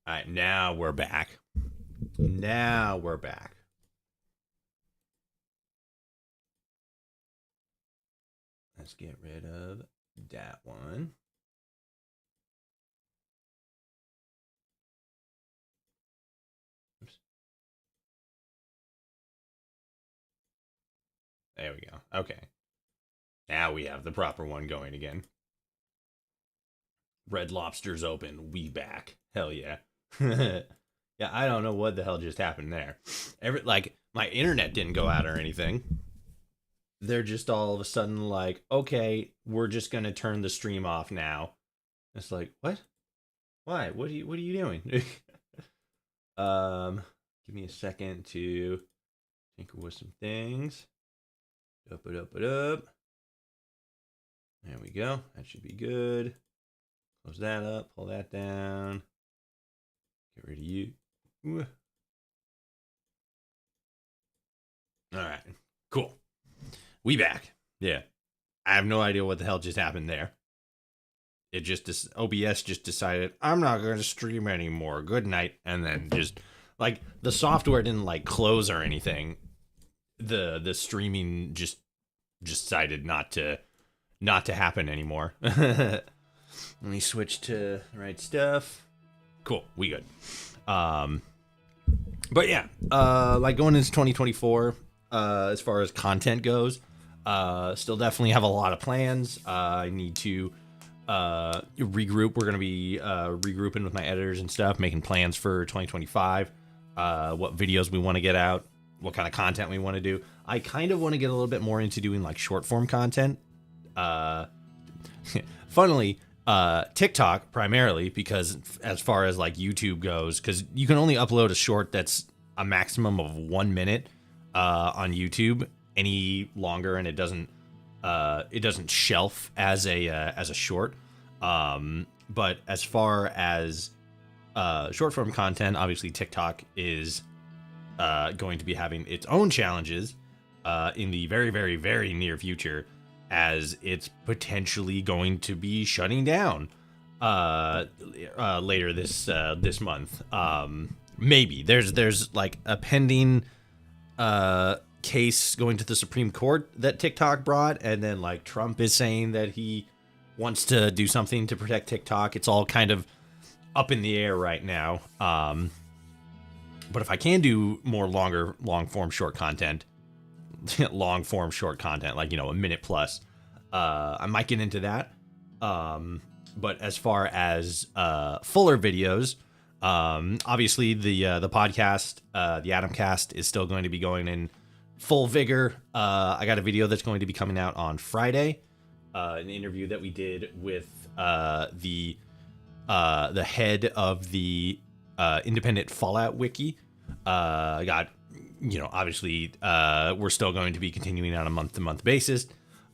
All right, now we're back. Now we're back. Let's get rid of that one. Oops. There we go. Okay. Now we have the proper one going again. Red Lobster's open. We back. Hell yeah. Yeah, I don't know what the hell just happened there. My internet didn't go out or anything. They're just all of a sudden like, okay, we're just gonna turn the stream off now. It's like, what? Why? What are you doing? Give me a second to tinker with some things. Up it up it up. There we go. That should be good. Close that up. Pull that down. Get rid of you. Ooh. All right. Cool. We back. Yeah. I have no idea what the hell just happened there. It just OBS just decided I'm not going to stream anymore. Good night, and then just like the software didn't like close or anything. The streaming just decided not to happen anymore. Let me switch to the right stuff. Cool, we good. But yeah, like going into 2024, as far as content goes, still definitely have a lot of plans. I need to regroup. We're gonna be regrouping with my editors and stuff, making plans for 2025. What videos we want to get out, what kind of content we want to do. I kind of want to get a little bit more into doing like short form content. Funnily, TikTok primarily, because as far as like YouTube goes, because you can only upload a short that's a maximum of 1 minute on YouTube. Any longer, and it doesn't shelf as a short. But as far as short form content, obviously TikTok is going to be having its own challenges in the very, very, very near future, as it's potentially going to be shutting down later this month. Maybe there's like a pending case going to the Supreme Court that TikTok brought, and then like Trump is saying that he wants to do something to protect TikTok. It's all kind of up in the air right now. But if I can do more long form short content, like, you know, a minute plus, I might get into that. But as far as fuller videos, obviously the podcast, the Adamcast, is still going to be going in full vigor. I got a video that's going to be coming out on Friday, an interview that we did with the head of the independent Fallout wiki. I got, you know, obviously we're still going to be continuing on a month-to-month basis.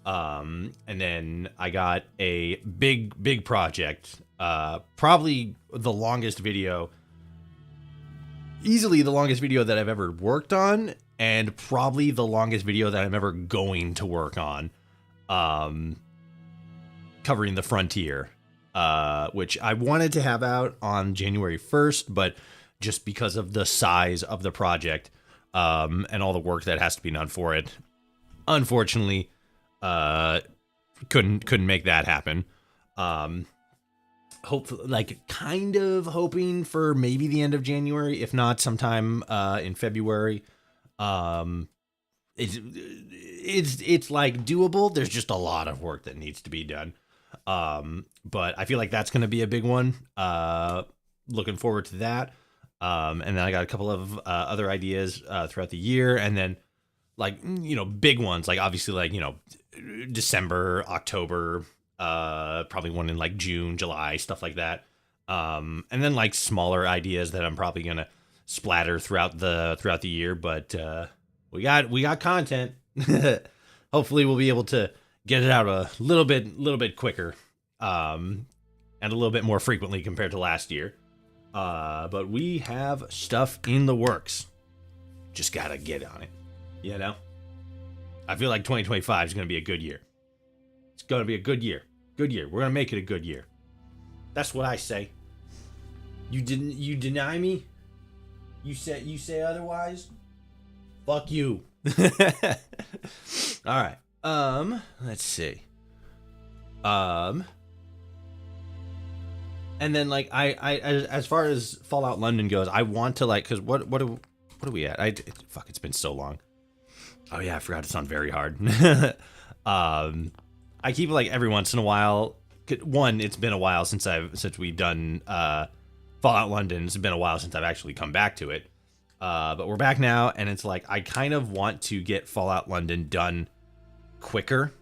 And then I got a big project, probably the longest video, easily the longest video that I've ever worked on, and probably the longest video that I'm ever going to work on, covering the Frontier, which I wanted to have out on January 1st, but just because of the size of the project, and all the work that has to be done for it, unfortunately, couldn't make that happen. Hopefully, like, kind of hoping for maybe the end of January, if not sometime in February. It's like doable. There's just a lot of work that needs to be done. But I feel like that's going to be a big one. Looking forward to that. And then I got a couple of other ideas throughout the year, and then, like, you know, big ones, like obviously, like, you know, December, October, probably one in like June, July, stuff like that. And then like smaller ideas that I'm probably gonna splatter throughout the year. But we got content. Hopefully we'll be able to get it out a little bit quicker, and a little bit more frequently compared to last year. But we have stuff in the works. Just gotta get on it, you know? I feel like 2025 is going to be a good year. It's going to be a good year. Good year. We're going to make it a good year. That's what I say. You deny me? You say otherwise? Fuck you. All right. Let's see. And then like I as far as Fallout London goes, I want to like, cuz what are we at? Fuck, it's been so long. Oh yeah, I forgot it's on very hard. I keep like every once in a while. One, it's been a while since we've done Fallout London. It's been a while since I've actually come back to it. But we're back now, and it's like I kind of want to get Fallout London done quicker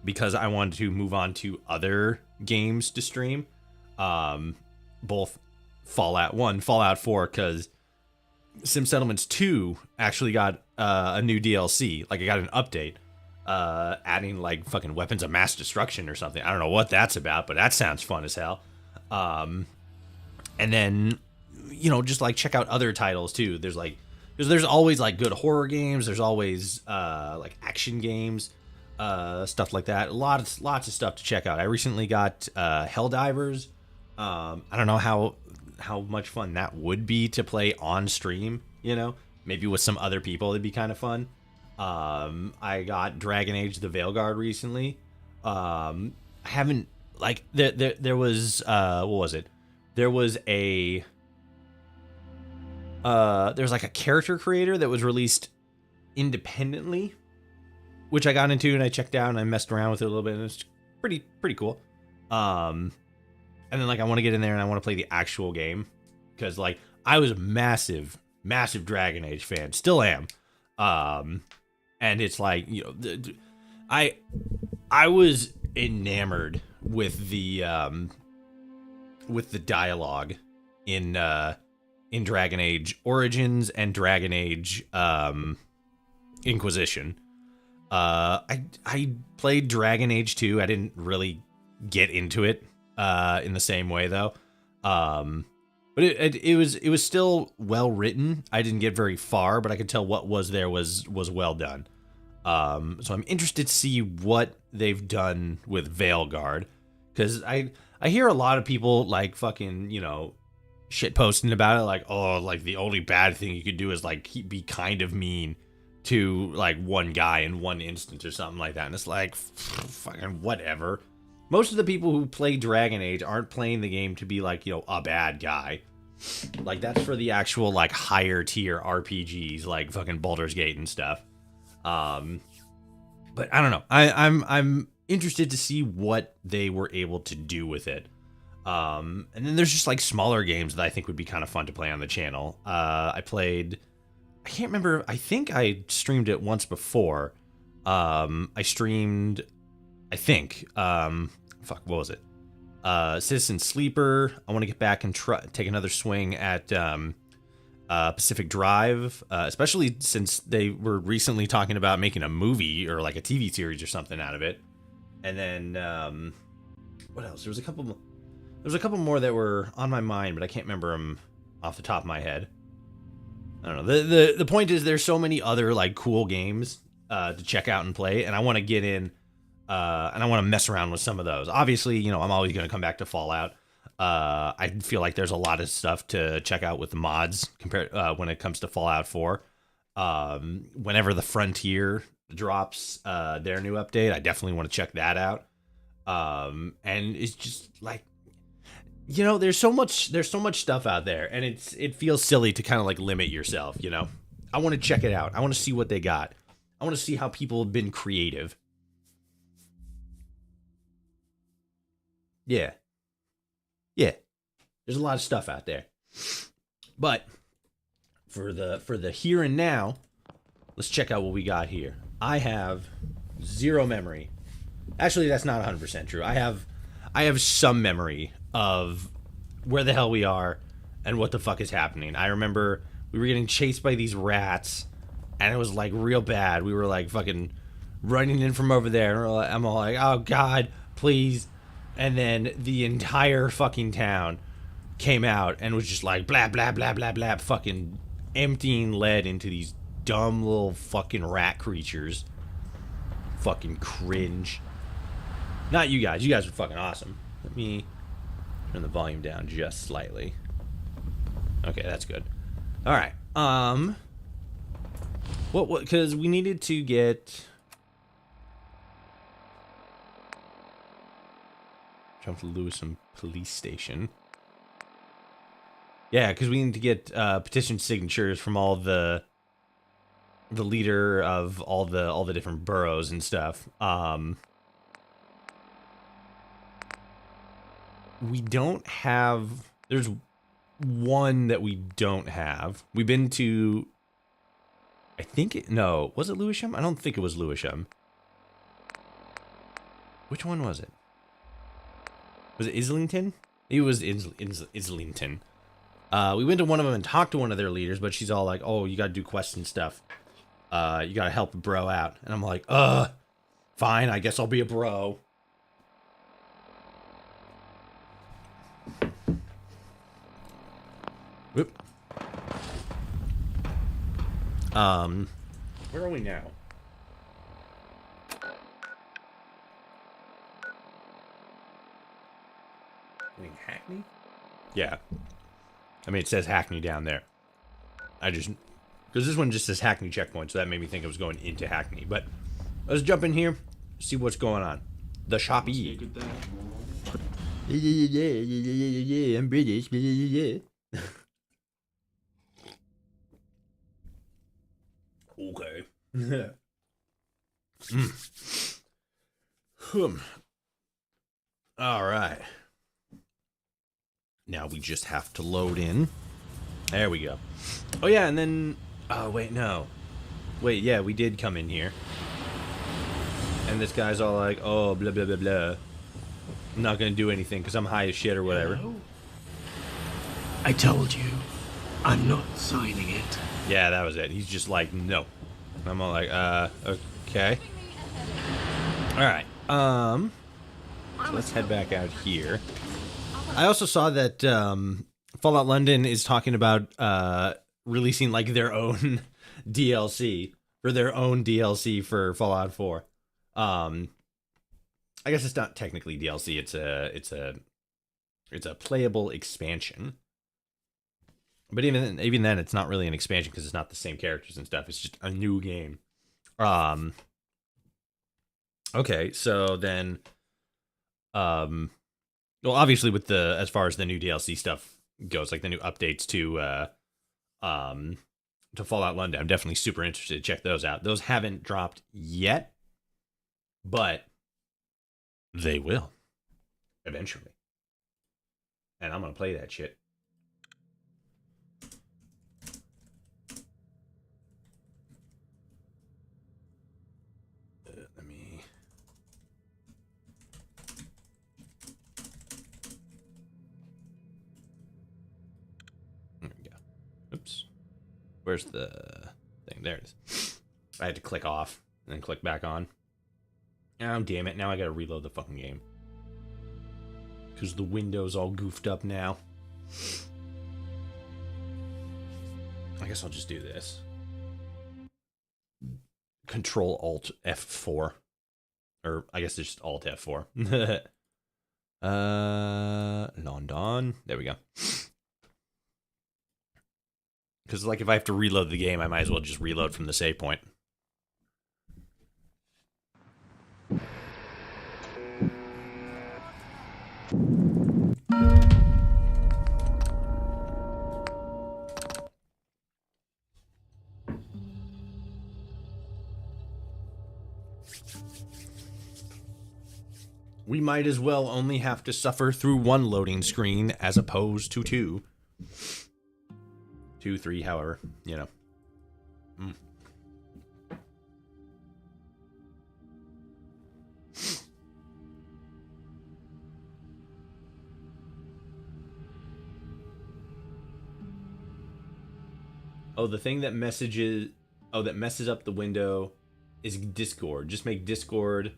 because I want to move on to other games to stream. Both Fallout 1, Fallout 4, because Sim Settlements 2 actually got a new DLC. Like, I got an update adding, like, fucking weapons of mass destruction or something. I don't know what that's about, but that sounds fun as hell. And then, you know, just, like, check out other titles, too. There's, like, there's always, like, good horror games. There's always, like, action games, stuff like that. Lots of stuff to check out. I recently got Helldivers. I don't know how much fun that would be to play on stream, you know, maybe with some other people, it'd be kind of fun. I got Dragon Age the Veilguard recently. I haven't, like, there was, what was it? There was there's like a character creator that was released independently, which I got into and I checked out and I messed around with it a little bit, and it's pretty cool. And then, like, I want to get in there and I want to play the actual game. Because, like, I was a massive Dragon Age fan. Still am. And it's like, you know, I was enamored with the dialogue in Dragon Age Origins and Dragon Age Inquisition. I played Dragon Age 2. I didn't really get into it in the same way though. But it was still well written. I didn't get very far, but I could tell what was there was well done. So I'm interested to see what they've done with Veilguard, because I hear a lot of people like fucking, you know, shit posting about it, like, oh, like the only bad thing you could do is like be kind of mean to like one guy in one instance or something like that, and it's like fucking whatever. Most of the people who play Dragon Age aren't playing the game to be like, you know, a bad guy. Like, that's for the actual, like, higher tier RPGs, like fucking Baldur's Gate and stuff. But I don't know. I'm interested to see what they were able to do with it. And then there's just, like, smaller games that I think would be kind of fun to play on the channel. I can't remember, I think I streamed it once before. I streamed, I think, what was it? Citizen Sleeper. I want to get back and take another swing at Pacific Drive, especially since they were recently talking about making a movie or like a TV series or something out of it. And then what else? There was a couple more that were on my mind, but I can't remember them off the top of my head. I don't know. The point is, there's so many other like cool games to check out and play, and I want to get in. And I want to mess around with some of those. Obviously, you know, I'm always going to come back to Fallout. I feel like there's a lot of stuff to check out with the mods compared when it comes to Fallout 4. Whenever the Frontier drops their new update, I definitely want to check that out. And it's just like, you know, there's so much stuff out there, and it feels silly to kind of like limit yourself, you know. I want to check it out. I want to see what they got. I want to see how people have been creative. Yeah. There's a lot of stuff out there. But for the here and now, let's check out what we got here. I have zero memory. Actually, that's not 100% true. I have some memory of where the hell we are and what the fuck is happening. I remember we were getting chased by these rats, and it was like real bad. We were like fucking running in from over there, and I'm all like, oh god, please. And then the entire fucking town came out and was just like blah blah blah blah blah, fucking emptying lead into these dumb little fucking rat creatures. Fucking cringe. Not you guys. You guys were fucking awesome. Let me turn the volume down just slightly. Okay, that's good. All right. What? Because we needed to get. Jump to Lewisham Police Station. Yeah, because we need to get petition signatures from all the leader of all the different boroughs and stuff. We don't have. There's one that we don't have. We've been to. I think it. No, was it Lewisham? I don't think it was Lewisham. Which one was it? Was it Islington? It was Islington. We went to one of them and talked to one of their leaders, but she's all like, "Oh, you gotta do quests and stuff. You gotta help a bro out." And I'm like, fine, I guess I'll be a bro." Whoop. Where are we now? In Hackney? Yeah. I mean, it says Hackney down there. Because this one just says Hackney checkpoint, so that made me think it was going into Hackney. But let's jump in here, see what's going on. The shoppy. Yeah, I'm British. Okay. All right. Now we just have to load in. There we go. Oh yeah, and then. Oh wait, no. Wait, yeah, we did come in here. And this guy's all like, "Oh, blah blah blah blah. I'm not gonna do anything because I'm high as shit or whatever." Hello? I told you, I'm not signing it. Yeah, that was it. He's just like, "No." I'm all like, okay. Alright, so let's head back out here. I also saw that, Fallout London is talking about, releasing, like, their own DLC, for Fallout 4. I guess it's not technically DLC, it's a playable expansion. But even then, it's not really an expansion because it's not the same characters and stuff. It's just a new game. Okay, so then, well, obviously with as far as the new DLC stuff goes, like the new updates to Fallout London, I'm definitely super interested to check those out. Those haven't dropped yet, but they will eventually, and I'm gonna play that shit. Oops. Where's the thing? There it is. I had to click off and then click back on. Oh, damn it. Now I gotta reload the fucking game. Because the window's all goofed up now. I guess I'll just do this. Control-Alt F4. Or, I guess it's just Alt F4. London. There we go. Because, like, if I have to reload the game, I might as well just reload from the save point. We might as well only have to suffer through one loading screen as opposed to two. 2, 3, however, you know. Oh, the thing that messes up the window is Discord. Just make Discord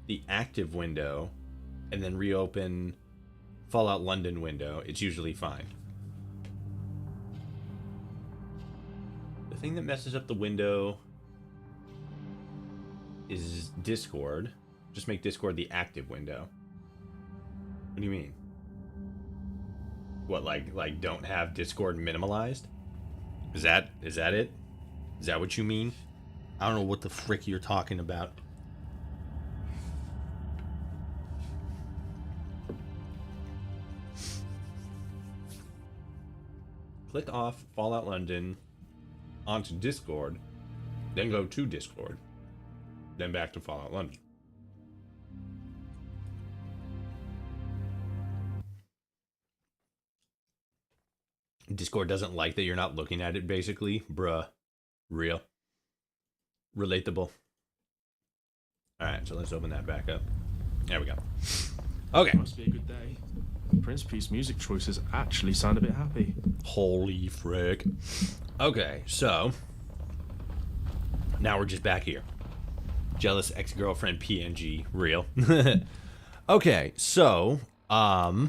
the active window and then reopen Fallout London window. It's usually fine. The thing that messes up the window is Discord. Just make Discord the active window. What do you mean? What, like don't have Discord minimalized? Is that it? Is that what you mean? I don't know what the frick you're talking about. Click off Fallout London onto Discord, then go to Discord, then back to Fallout London. Discord doesn't like that you're not looking at it, basically. Bruh. Real. Relatable. Alright, so let's open that back up. There we go. Okay. Must be a good day. Prince P's music choices actually sound a bit happy. Holy frick. Okay, so now we're just back here. Jealous ex-girlfriend PNG. Real. Okay, so I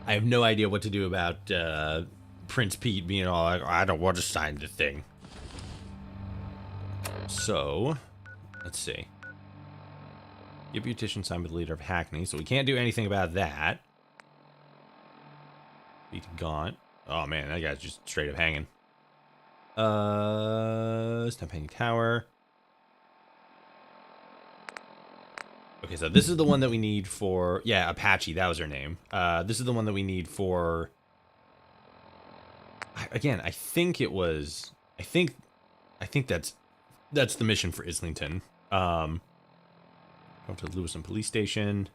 have no idea what to do about Prince Pete being all like, I don't want to sign the thing. So, let's see. Get petition signed by the leader of Hackney, so we can't do anything about that. Beat Gaunt. Oh man, that guy's just straight up hanging. Stop hanging tower. Okay, so this is the one that we need for, yeah, Apache, that was her name. This is the one that we need for, again, I think it was, I think that's the mission for Islington. Go to Lewiston Police Station.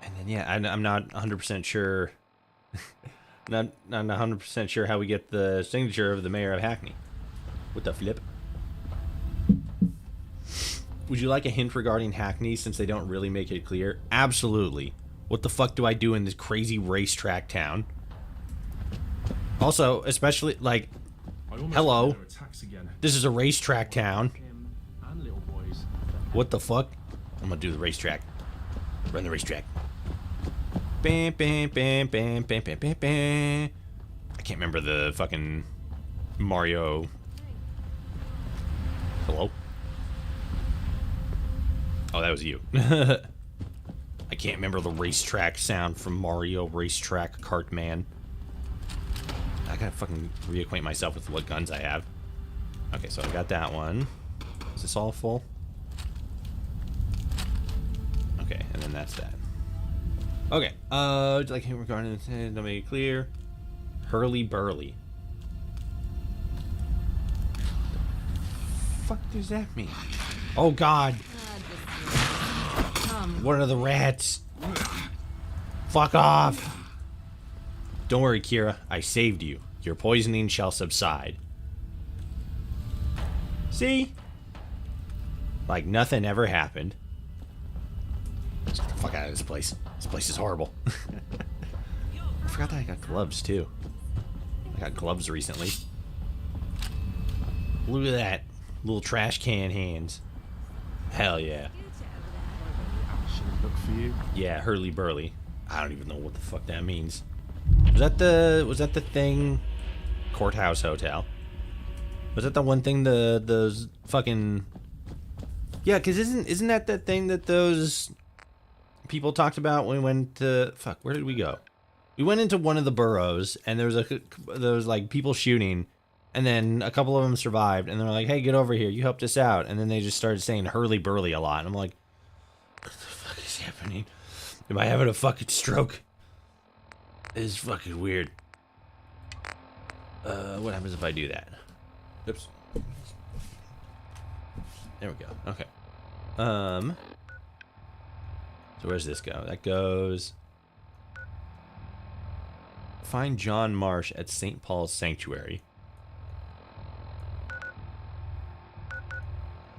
And then, yeah, I'm not 100% sure, not 100% sure how we get the signature of the mayor of Hackney. What the flip? Would you like a hint regarding Hackney since they don't really make it clear? Absolutely. What the fuck do I do in this crazy racetrack town? Also, especially, like, hello. This is a racetrack town. What the fuck? I'm gonna do the racetrack. Run the racetrack. Bam, bam, bam, bam, bam, bam, bam, bam. I can't remember the fucking Mario. Hello? Oh, that was you. I can't remember the racetrack sound from Mario Racetrack Cartman. I gotta fucking reacquaint myself with what guns I have. Okay, so I got that one. Is this all full? Okay, and then that's that. Okay, like regarding don't make it clear. Hurly burly. The fuck does that mean? Oh god. What are the rats? Fuck off. Don't worry, Kira. I saved you. Your poisoning shall subside. See? Like nothing ever happened. Let's get the fuck out of this place. This place is horrible. I forgot that I got gloves, too. I got gloves recently. Look at that. Little trash can hands. Hell yeah. Look for you. Yeah, hurly burly. I don't even know what the fuck that means. Was that the thing? Courthouse Hotel. Was that the one thing those fucking, yeah, cause isn't that thing that those people talked about when we went to, fuck, where did we go? We went into one of the boroughs and there was like people shooting, and then a couple of them survived, and they're like, hey, get over here, you helped us out, and then they just started saying hurly burly a lot, and I'm like, what the fuck is happening? Am I having a fucking stroke? This is fucking weird. What happens if I do that? Oops. There we go. Okay. So where's this go? That goes. Find John Marsh at St. Paul's Sanctuary.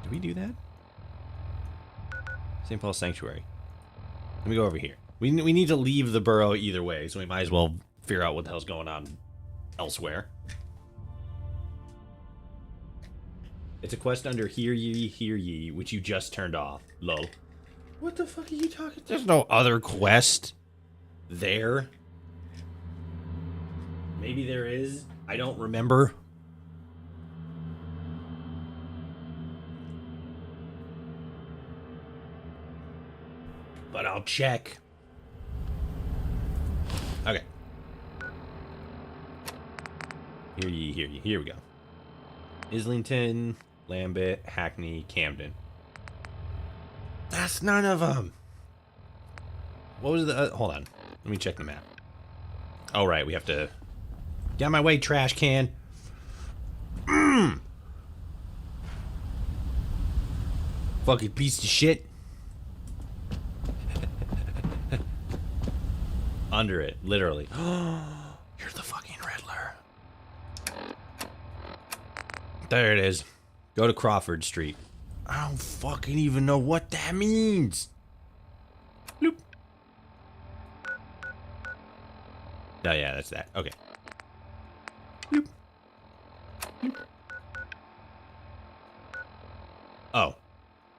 Did we do that? St. Paul's Sanctuary. Let me go over here. We need to leave the borough either way, so we might as well figure out what the hell's going on elsewhere. It's a quest under Hear Ye, which you just turned off. Lol. What the fuck are you talking? There's no other quest there. Maybe there is. I don't remember. but I'll check. Okay. Hear ye, hear ye. Here we go. Islington, Lambeth, Hackney, Camden. That's none of them. What was the... hold on. Let me check the map. Oh, right. We have to... Get out of my way, trash can. Fucking piece of shit. Under it, literally. You're the fucking Riddler. There it is. Go to Crawford Street. I don't fucking even know what that means. Bloop. Oh yeah, that's that. Okay. Bloop. Bloop. Oh.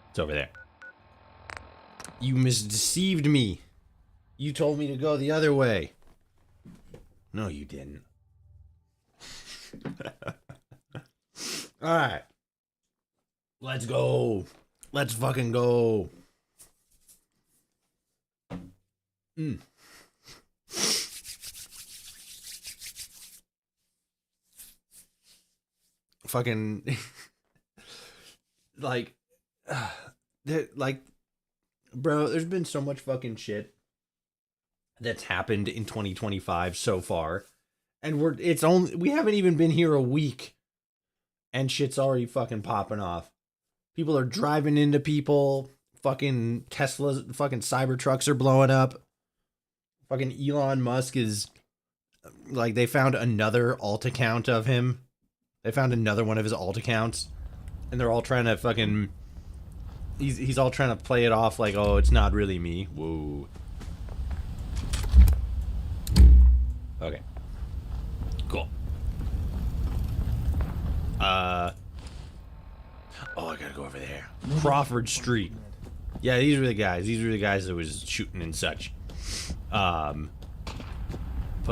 It's over there. You misdeceived me. You told me to go the other way. No, you didn't. Alright. Let's go. Let's fucking go. Fucking... like... bro, there's been so much fucking shit that's happened in 2025 so far, and we haven't even been here a week, and shit's already fucking popping off. People are driving into people. Fucking Teslas, fucking Cybertrucks are blowing up. Fucking Elon Musk is like, they found another alt account of him. They found another one of his alt accounts, and they're all trying to fucking. He's all trying to play it off like, oh, it's not really me. Whoa. Okay. Cool. Oh, I gotta go over there. Crawford Street. Yeah, these were the guys. These were the guys that was shooting and such. But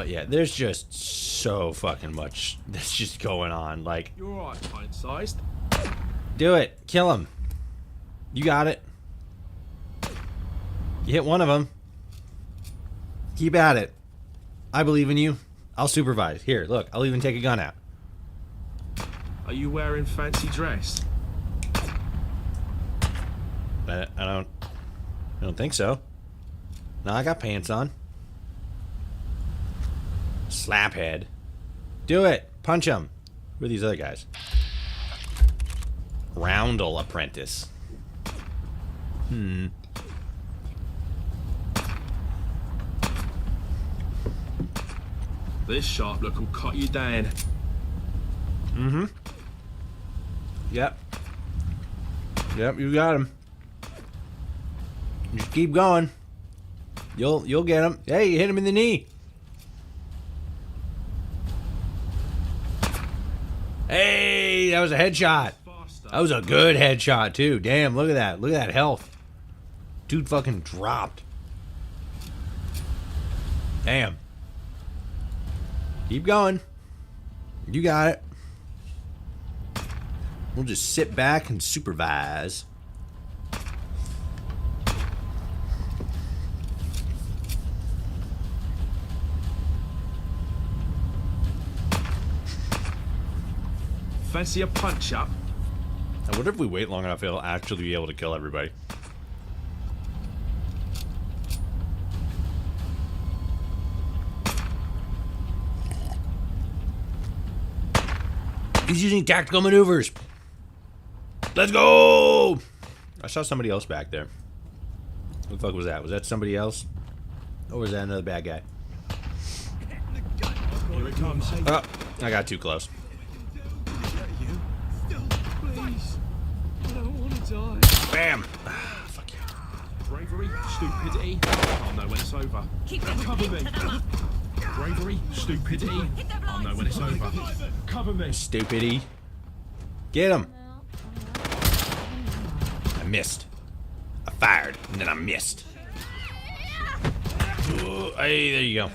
yeah, there's just so fucking much that's just going on. Like, you're alright, pint-sized. Do it. Kill him. You got it. You hit one of them. Keep at it. I believe in you. I'll supervise. Here, look. I'll even take a gun out. Are you wearing fancy dress? I don't think so. No, I got pants on. Slaphead. Do it. Punch him. Who are these other guys? Roundel apprentice. This sharp look will cut you down. Yep. Yep, you got him. Just keep going. You'll get him. Hey, you hit him in the knee. Hey, that was a headshot. That was a good headshot too. Damn, look at that. Look at that health. Dude fucking dropped. Damn. Keep going. You got it. We'll just sit back and supervise. Fancy a punch up? I wonder if we wait long enough, it'll actually be able to kill everybody. He's using tactical maneuvers. Let's go! I saw somebody else back there. What the fuck was that? Was that somebody else? Or was that another bad guy? Here it comes. Oh, I got too close. Please. I don't want to die. Bam! Fuck you. Bravery, stupidity. I'll know when it's over. Cover me. Bravery, stupidity. I'll know when it's over. Cover me. Stupidity. Get him. I missed. I fired, and then I missed. Ooh, hey, there you go.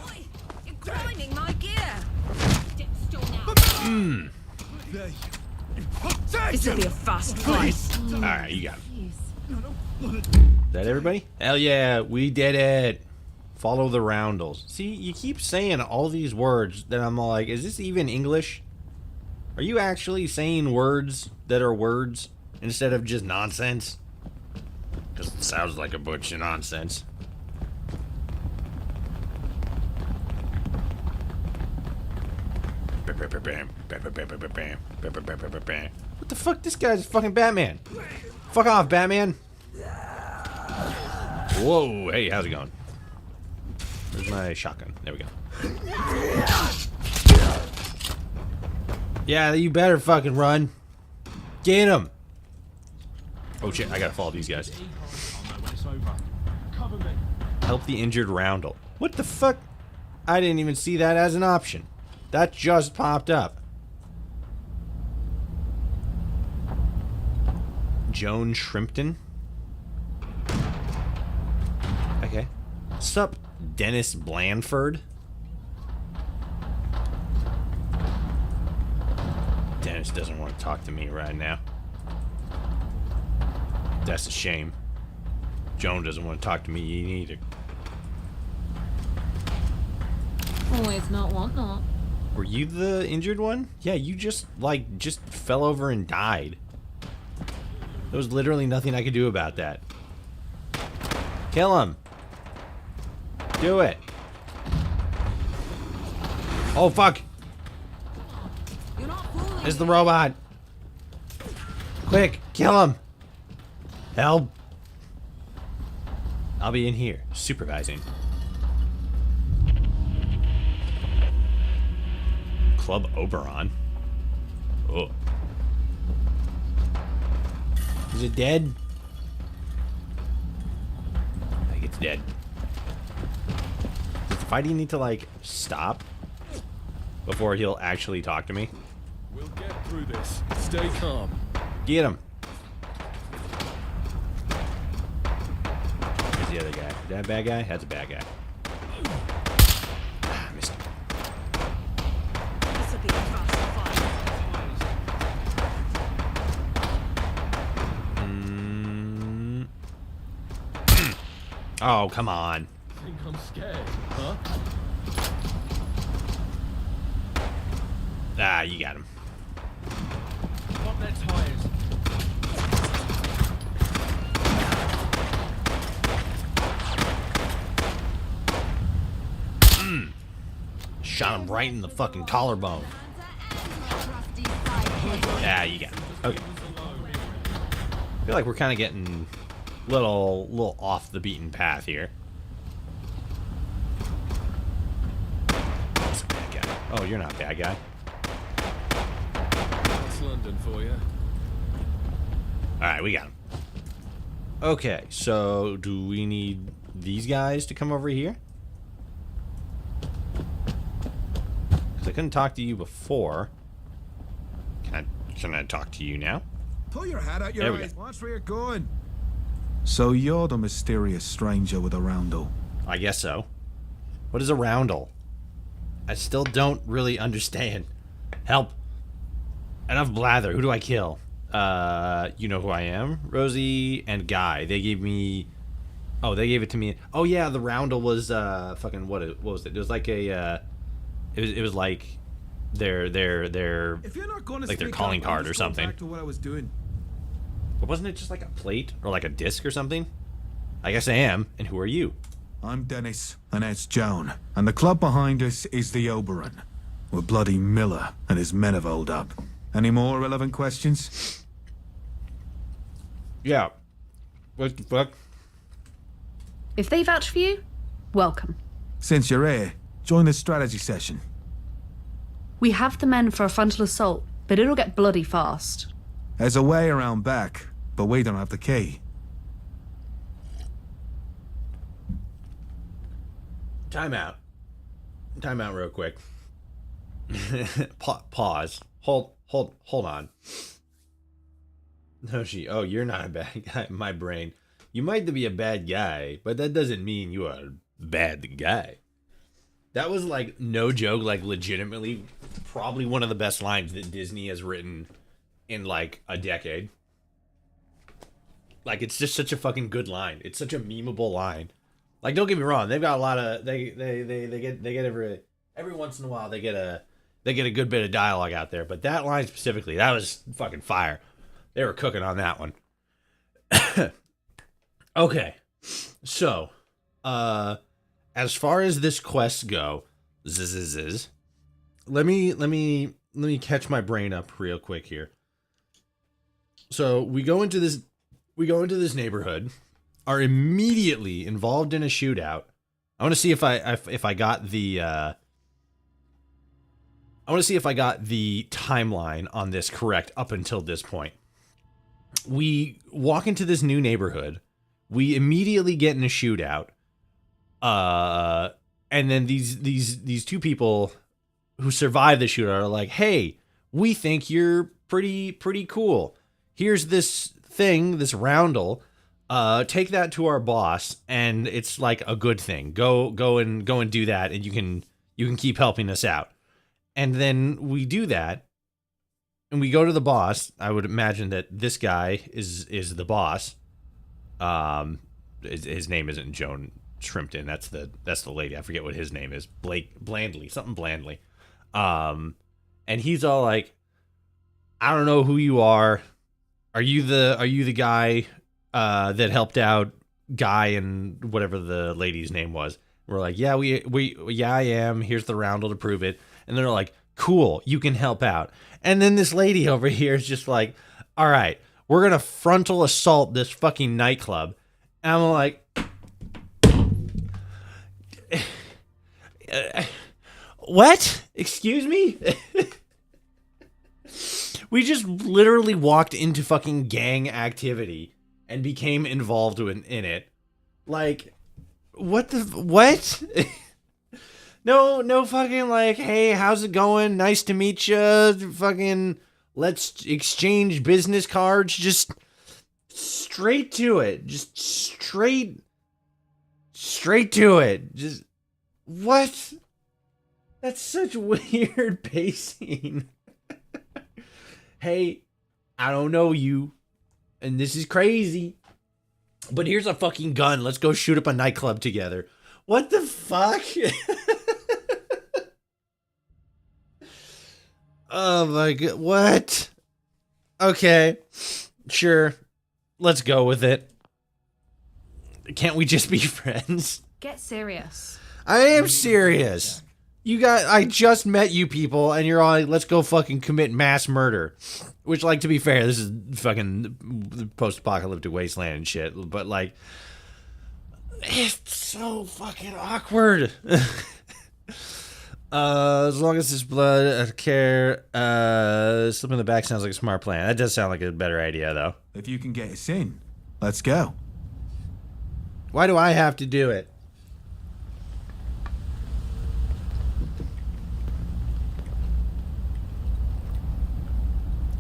You're grinding my gear. This will be a fast fight. Alright, you got him. that everybody? Hell yeah, we did it. Follow the roundels. See, you keep saying all these words that I'm like, is this even English? Are you actually saying words that are words instead of just nonsense? Because it sounds like a bunch of nonsense. What the fuck? This guy's fucking Batman. Fuck off, Batman. Whoa, hey, how's it going? Where's my shotgun? There we go. Yeah, you better fucking run. Get him. Oh shit, I gotta follow these guys. Help the injured roundel. What the fuck? I didn't even see that as an option. That just popped up. Joan Shrimpton. Okay. Sup, Dennis Blandford. Dennis doesn't want to talk to me right now. That's a shame. Joan doesn't want to talk to me either. Always not want not. Were you the injured one? Yeah, you just fell over and died. There was literally nothing I could do about that. Kill him. Do it. Oh, fuck. You're not fooling. It's the robot. Quick, kill him. Help. I'll be in here, supervising. Club Oberon. Oh. Is it dead? I think it's dead. Does the fighting need to, like, stop before he'll actually talk to me? We'll get through this. Stay calm. Get him. Where's the other guy? Is that a bad guy? That's a bad guy. Ah, missed him. This will be a fast fight. Oh, come on. Think I'm scared, huh? Ah, you got him. Pop their tires. Shot him right in the fucking collarbone. Yeah, you got him. Okay. I feel like we're kind of getting little off the beaten path here. That's a bad guy. Oh, you're not a bad guy. That's London for you. Alright, we got him. Okay, so do we need these guys to come over here? Because I couldn't talk to you before. Can I talk to you now? Pull your head out There your we eyes. go. Watch where you're going. So you're the mysterious stranger with a roundel. I guess so. What is a roundel? I still don't really understand. Help. Enough blather. Who do I kill? You know who I am? Rosie and Guy. They gave me... Oh, they gave it to me. Oh, yeah, the roundel was, fucking, what was it? It was like a, it was like their If you're not going to like their speak calling up, I'm card or just going something. Back to what I was doing. But wasn't it just like a plate or like a disc or something? I guess I am. And who are you? I'm Dennis, and that's Joan. And the club behind us is the Oberon, where bloody Miller and his men have holed up. Any more relevant questions? Yeah. What the fuck? If they vouch for you, welcome. Since you're here, join the strategy session. We have the men for a frontal assault, but it'll get bloody fast. There's a way around back, but we don't have the key. Time out. Time out real quick. Pause. Hold on. No, oh, you're not a bad guy. My brain. You might be a bad guy, but that doesn't mean you are a bad guy. That was like, no joke, like legitimately probably one of the best lines that Disney has written in like a decade. Like, it's just such a fucking good line. It's such a memeable line. Like, don't get me wrong, they've got a lot of they get every once in a while they get a good bit of dialogue out there, but that line specifically, that was fucking fire. They were cooking on that one. Okay. So, as far as this quest go, let me catch my brain up real quick here. So, we go into this neighborhood, are immediately involved in a shootout. I want to see if I got the timeline on this correct up until this point. We walk into this new neighborhood. We immediately get in a shootout. And then these two people who survive the shootout are like, "Hey, we think you're pretty cool. Here's this thing, this roundel. Take that to our boss, and it's like a good thing. Go and do that, and you can keep helping us out." And then we do that, and we go to the boss. I would imagine that this guy is the boss. His name isn't Joan Shrimpton. That's the lady. I forget what his name is. Blandly, something Blandly. And he's all like, "I don't know who you are. Are you the guy that helped out Guy and whatever the lady's name was?" We're like, "Yeah, I am. Here's the roundel to prove it." And they're like, "Cool, you can help out." And then this lady over here is just like, "All right, we're going to frontal assault this fucking nightclub." And I'm like, what? Excuse me? We just literally walked into fucking gang activity and became involved in it. Like, what? No fucking like, "Hey, how's it going? Nice to meet you." Fucking, let's exchange business cards. Just straight to it. Just straight to it. Just, what? That's such weird pacing. "Hey, I don't know you, and this is crazy, but here's a fucking gun. Let's go shoot up a nightclub together." What the fuck? Oh my god, what? Okay, sure. Let's go with it. Can't we just be friends? Get serious. I am serious. I just met you people, and you're all like, "Let's go fucking commit mass murder." Which, like, to be fair, this is fucking post-apocalyptic wasteland and shit, but, like, it's so fucking awkward. As long as there's blood, I care. Slip in the back sounds like a smart plan. That does sound like a better idea, though. If you can get us in, let's go. Why do I have to do it?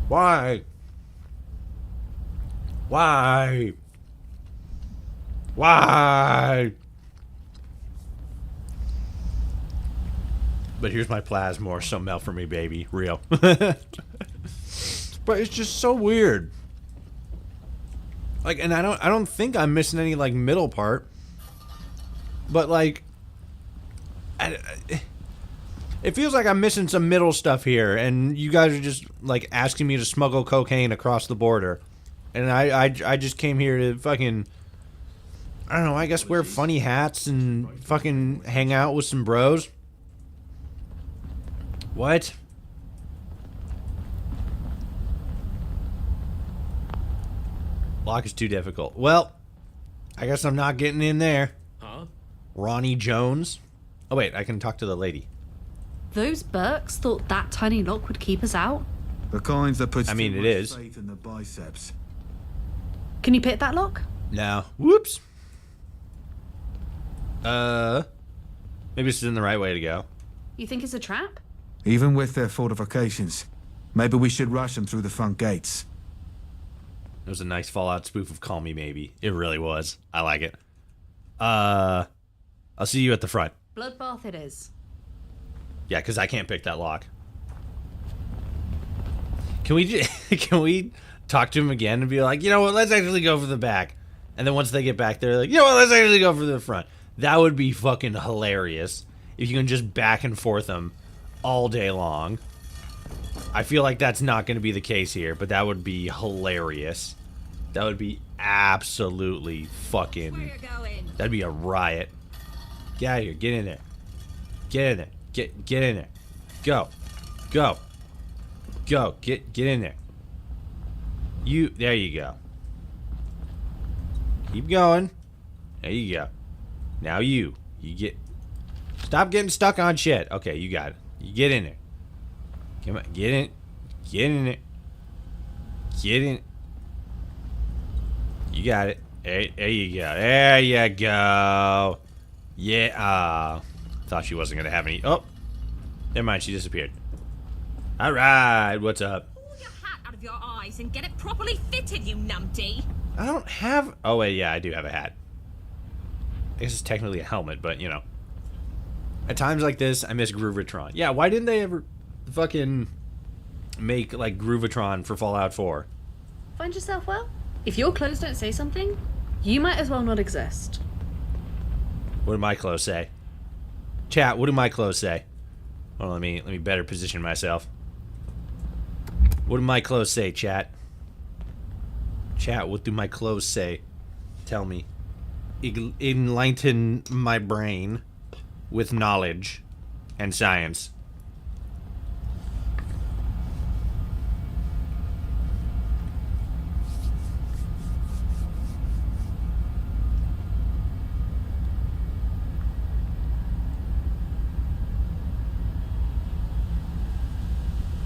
Why? But here's my plasmor, so melt for me, baby. Real. But it's just so weird. Like, and I don't think I'm missing any, like, middle part. But, like, it feels like I'm missing some middle stuff here, and you guys are just, like, asking me to smuggle cocaine across the border. And I just came here to fucking, I don't know, I guess wear funny hats and fucking hang out with some bros. What? Lock is too difficult. Well, I guess I'm not getting in there. Huh? Ronnie Jones. Oh wait, I can talk to the lady. Those Burks thought that tiny lock would keep us out? The kinds that puts I mean, too it much is. faith in the biceps. Can you pick that lock? No. Whoops. Maybe this isn't the right way to go. You think it's a trap? Even with their fortifications, maybe we should rush them through the front gates. It was a nice Fallout spoof of Call Me Maybe. It really was. I like it. I'll see you at the front. Bloodbath it is. Yeah, because I can't pick that lock. Can we talk to them again and be like, you know what, let's actually go for the back. And then once they get back, they're like, you know what, let's actually go for the front. That would be fucking hilarious if you can just back and forth them all day long. I feel like that's not going to be the case here, but that would be hilarious. That would be absolutely fucking... That'd be a riot. Get out of here. Get in there. Get in there. Get in there. Go. Go. Go. Get in there. There you go. Keep going. There you go. Now you get... Stop getting stuck on shit. Okay, you got it. You get in there. Come on, get in. Get in it. Get in. You got it. There you go. There you go. Yeah. Thought she wasn't gonna have any. Oh, never mind. She disappeared. All right. What's up? Pull your hat out of your eyes and get it properly fitted, you numpty. I don't have. Oh wait, yeah, I do have a hat. I guess it's technically a helmet, but you know. At times like this, I miss Groovatron. Yeah, why didn't they ever fucking make like Groovatron for Fallout 4? Find yourself well? If your clothes don't say something, you might as well not exist. What do my clothes say? Chat, what do my clothes say? Well, let me better position myself. What do my clothes say, chat? Chat, what do my clothes say? Tell me. Enlighten my brain with knowledge and science.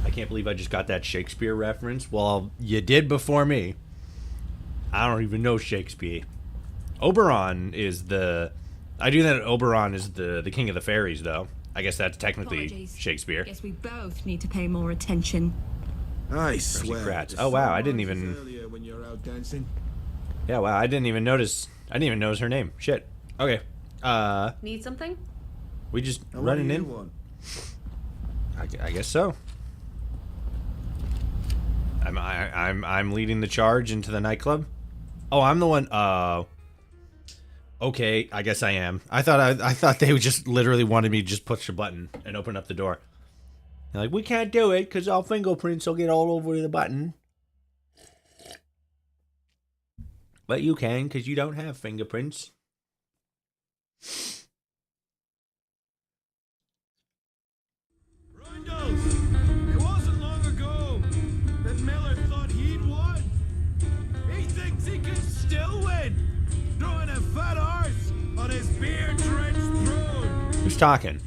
I can't believe I just got that Shakespeare reference. Well, you did before me. I don't even know Shakespeare. Oberon is the... I do that Oberon is the king of the fairies, though. I guess that's technically Apologies. Shakespeare. Guess we both need to pay more attention. I swear. Kratz. the Oh, wow, I sun didn't rises even- earlier when you're out dancing. Yeah, wow, I didn't even notice her name. Shit. Okay. Need something? We just And what running do you in? want? I guess so. I'm leading the charge into the nightclub. Oh, I'm the one. Okay, I guess I am. I thought they just literally wanted me to just push a button and open up the door. They're like, we can't do it because our fingerprints will get all over the button. But you can because you don't have fingerprints. Rindles! It wasn't long ago that Miller thought he'd won. He thinks he can still win, throwing a fat arse on his beer-drenched throne. Who's talking?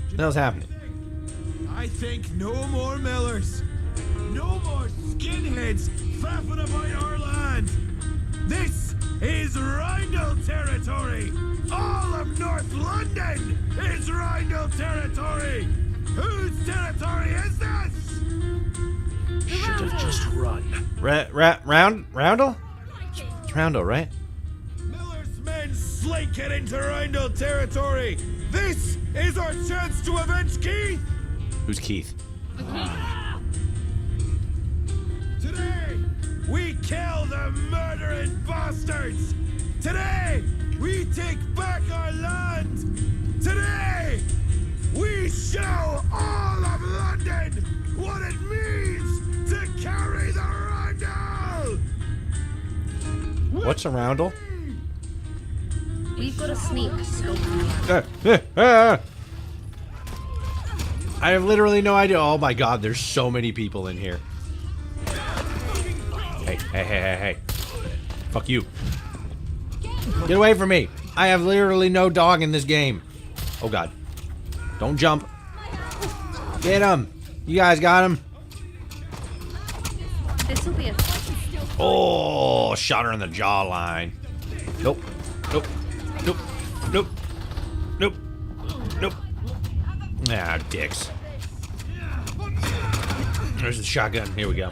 What the hell's happening? I think no more Millers, no more skinheads faffing about our land. This is Rindle territory. All of North London is Rindle territory. Whose territory is this? Should have just run. Roundel? It's Roundel, right? Miller's men slake it into Rindle territory. This is our chance to avenge Keith. Who's Keith? Today, we kill the murdering bastards. Today, we take back our land. Today, we show all of London what it means to carry the Rindle. What's a Roundel? We've got a sneak scope. I have literally no idea. Oh my god, there's so many people in here. Hey. Fuck you. Get away from me. I have literally no dog in this game. Oh god. Don't jump. Get him. You guys got him. This will be a... Oh, shot her in the jawline. Nope. Ah, dicks. There's the shotgun. Here we go.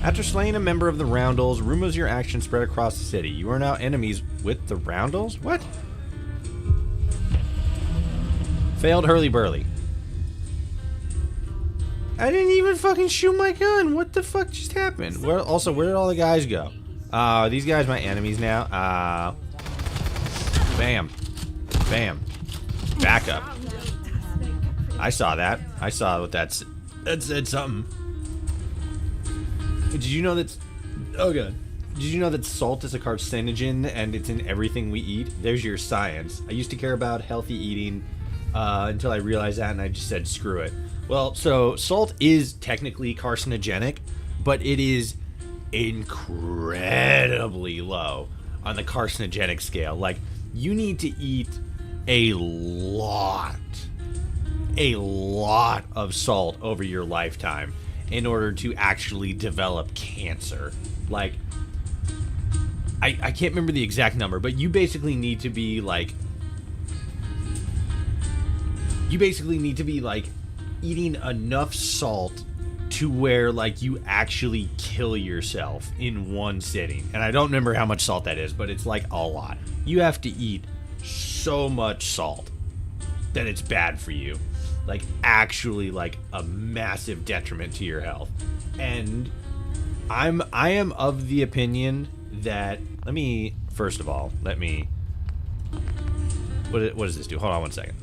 After slaying a member of the Roundels, rumors of your actions spread across the city. You are now enemies with the Roundels? What? Failed hurly-burly. I didn't even fucking shoot my gun. What the fuck just happened? Where did all the guys go? These guys my enemies now. Bam. Bam. Back up. I saw that. I saw what that said something. Did you know that... Oh, God. Did you know that salt is a carcinogen and it's in everything we eat? There's your science. I used to care about healthy eating until I realized that, and I just said, screw it. Well, so salt is technically carcinogenic, but it is incredibly low on the carcinogenic scale. Like, you need to eat a lot of salt over your lifetime in order to actually develop cancer. Like, I can't remember the exact number, but you basically need to be like eating enough salt to where like you actually kill yourself in one sitting. And I don't remember how much salt that is, but it's like a lot. You have to eat so much salt that it's bad for you. Like, actually, like a massive detriment to your health. And I am of the opinion that, what does this do? Hold on one second.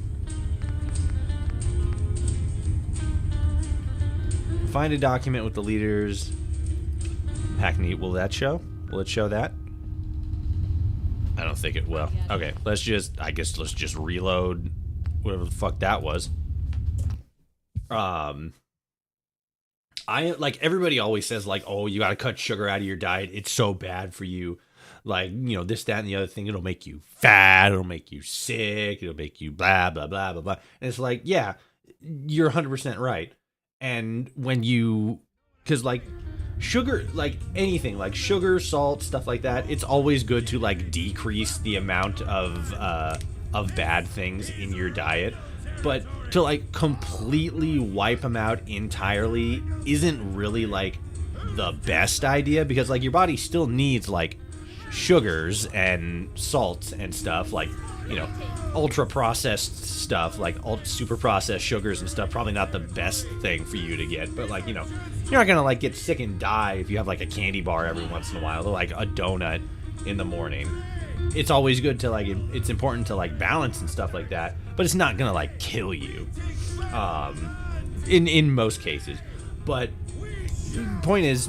Find a document with the leaders. Hackney, will that show? Will it show that? I don't think it will. Okay, let's just reload whatever the fuck that was. Everybody always says, like, oh, you gotta cut sugar out of your diet. It's so bad for you. Like, you know, this, that, and the other thing. It'll make you fat. It'll make you sick. It'll make you blah, blah, blah, blah, blah. And it's like, yeah, you're 100% right. And because like sugar, like anything, like sugar, salt, stuff like that, it's always good to like decrease the amount of bad things in your diet. But to like completely wipe them out entirely isn't really like the best idea, because like your body still needs like sugars and salts and stuff, like, you know, ultra processed stuff, like super processed sugars and stuff. Probably not the best thing for you to get, but like, you know, you're not gonna like get sick and die if you have like a candy bar every once in a while, or like a donut in the morning. It's always good to like, it's important to like balance and stuff like that, but it's not gonna like kill you in most cases. But the point is,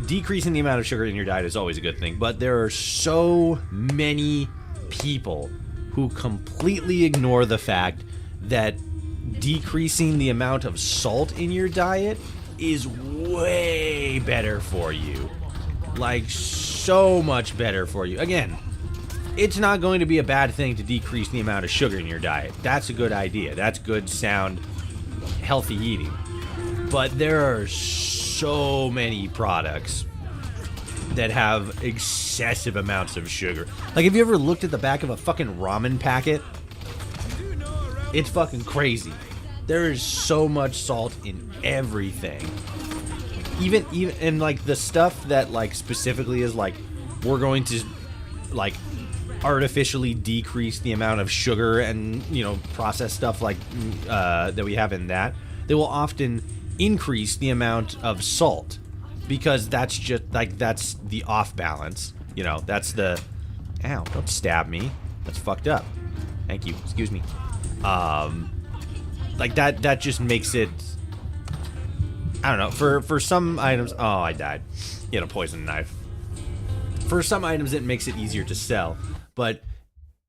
decreasing the amount of sugar in your diet is always a good thing. But there are so many people who completely ignore the fact that decreasing the amount of salt in your diet is way better for you. Like, so much better for you. Again, it's not going to be a bad thing to decrease the amount of sugar in your diet. That's a good idea. That's good, sound, healthy eating. But there are so many products that have excessive amounts of sugar. Like, have you ever looked at the back of a fucking ramen packet? It's fucking crazy. There is so much salt in everything. Even and like the stuff that like specifically is like, we're going to like artificially decrease the amount of sugar and, you know, processed stuff like that we have in that. They will often increase the amount of salt, because that's just like, that's the off balance, you know, that's the, ow, don't stab me, that's fucked up, thank you, excuse me. Like that just makes it, I don't know, for some items, oh, I died, you had a poison knife. For some items it makes it easier to sell, but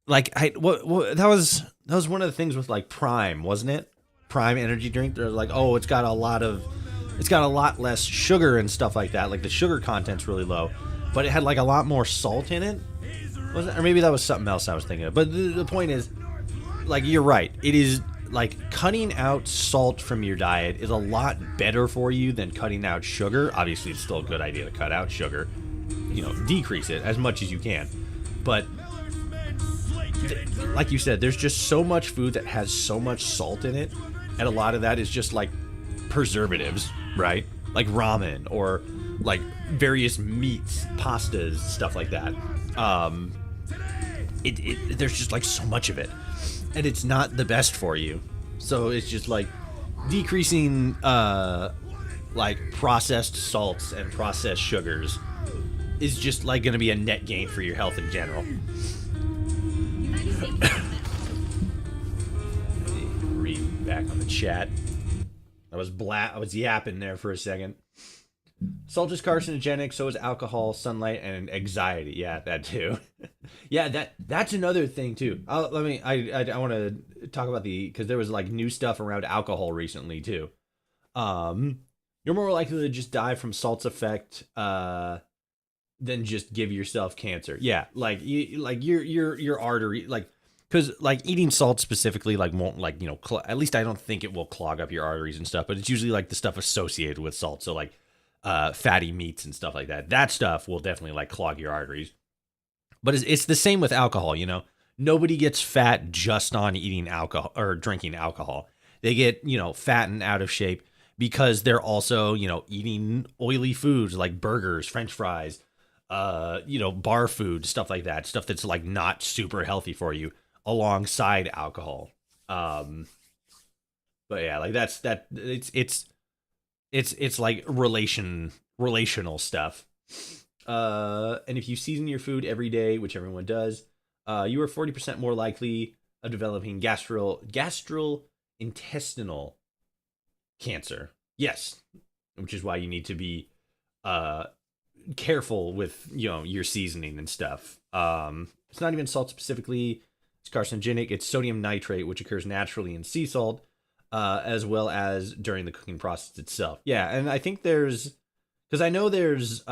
like that was one of the things with like Prime, wasn't it? Prime energy drink. They're like, oh, it's got a lot less sugar and stuff like that. Like the sugar content's really low, but it had like a lot more salt in it. Was it? Or maybe that was something else I was thinking of. But the point is, like, you're right. It is like cutting out salt from your diet is a lot better for you than cutting out sugar. Obviously, it's still a good idea to cut out sugar. You know, decrease it as much as you can. But like you said, there's just so much food that has so much salt in it. And a lot of that is just like preservatives, right? Like ramen or like various meats, pastas, stuff like that. There's just like so much of it, and it's not the best for you. So it's just like, decreasing like processed salts and processed sugars is just like going to be a net gain for your health in general. Read back on the chat. I was yapping there for a second. Salt is carcinogenic, so is alcohol, sunlight, and anxiety. Yeah, that too. Yeah, that's another thing too. I want to talk about because there was like new stuff around alcohol recently too. You're more likely to just die from salt's effect than just give yourself cancer. Yeah, like your artery, like, because like eating salt specifically like won't like, you know, at least I don't think it will clog up your arteries and stuff, but it's usually like the stuff associated with salt. So like fatty meats and stuff like that. That stuff will definitely like clog your arteries. But it's the same with alcohol, you know. Nobody gets fat just on eating alcohol or drinking alcohol. They get, you know, fat and out of shape because they're also, you know, eating oily foods like burgers, French fries, you know, bar food, stuff like that. Stuff that's like not super healthy for you alongside alcohol. But yeah, like it's like relational stuff. And if you season your food every day, which everyone does, you are 40% more likely of developing gastrointestinal cancer. Yes, which is why you need to be careful with, you know, your seasoning and stuff. It's not even salt specifically. It's carcinogenic. It's sodium nitrate, which occurs naturally in sea salt, as well as during the cooking process itself. Yeah, and I think because I know there's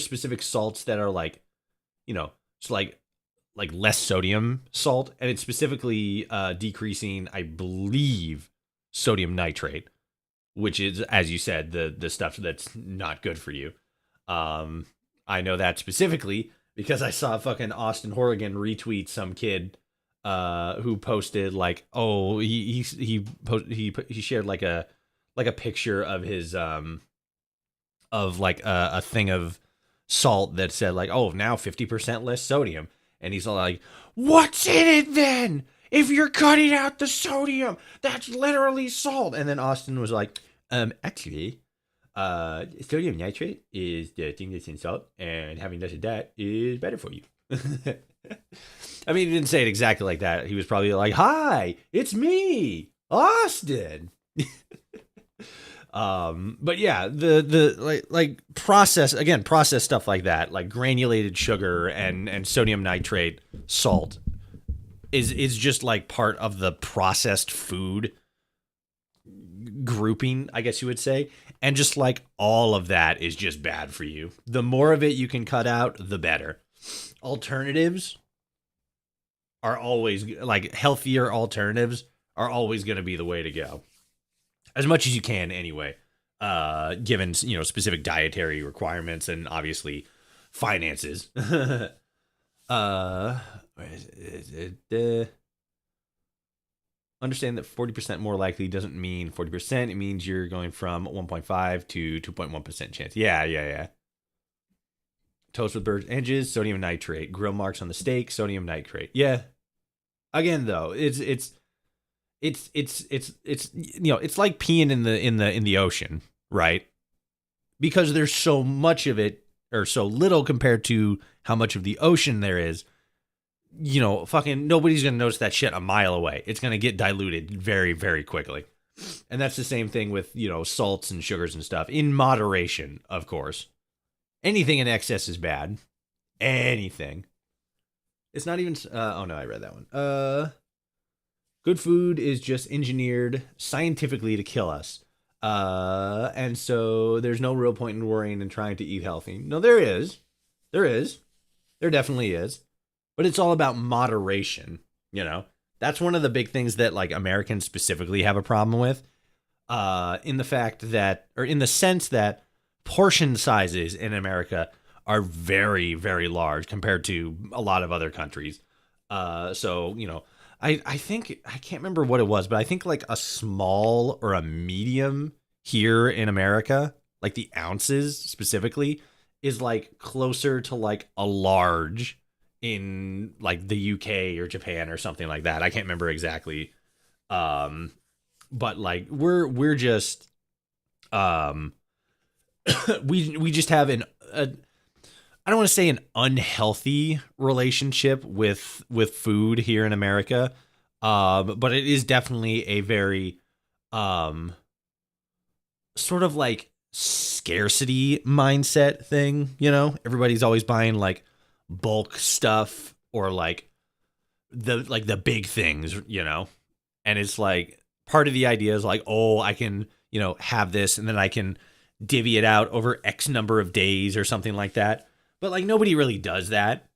specific salts that are like, you know, it's like less sodium salt, and it's specifically decreasing, I believe, sodium nitrate, which is, as you said, the stuff that's not good for you. I know that specifically because I saw fucking Austin Horrigan retweet some kid who posted like, oh, he shared like a picture of his of like a thing of salt that said like, oh, now 50% less sodium, and he's all like, what's in it then? If you're cutting out the sodium, that's literally salt. And then Austin was like, actually, sodium nitrate is the thing that's in salt, and having less of that is better for you. I mean, he didn't say it exactly like that. He was probably like, hi, it's me, Austin. But yeah, the like process stuff like that, like granulated sugar and sodium nitrate salt is just like part of the processed food grouping, I guess you would say. And just like all of that is just bad for you. The more of it you can cut out, the better. Alternatives are always, like, healthier alternatives are always going to be the way to go. As much as you can anyway, given, you know, specific dietary requirements and obviously finances. Understand that 40% more likely doesn't mean 40%. It means you're going from 1.5 to 2.1% chance. Yeah. Toast with burnt edges, sodium nitrate. Grill marks on the steak, sodium nitrate. Yeah. Again, though, it's you know, it's like peeing in the ocean, right? Because there's so much of it, or so little compared to how much of the ocean there is. You know, fucking nobody's gonna notice that shit a mile away. It's gonna get diluted very, very quickly. And that's the same thing with, you know, salts and sugars and stuff, in moderation, of course. Anything in excess is bad. Anything. It's not even oh no, I read that one. Good food is just engineered scientifically to kill us. And so there's no real point in worrying and trying to eat healthy. No, there is. There definitely is. But it's all about moderation, you know? That's one of the big things that, like, Americans specifically have a problem with. In the fact that, or in the sense that portion sizes in America are very, very large compared to a lot of other countries. So, you know, I think, I can't remember what it was, but I think like a small or a medium here in America, like the ounces specifically, is like closer to like a large in like the UK or Japan or something like that. I can't remember exactly. but like we're just we just have I don't want to say an unhealthy relationship with food here in America, but it is definitely a very sort of like scarcity mindset thing. You know, everybody's always buying like bulk stuff or like the big things. You know, and it's like part of the idea is like, oh, I can have this and then I can divvy it out over X number of days or something like that. But like nobody really does that,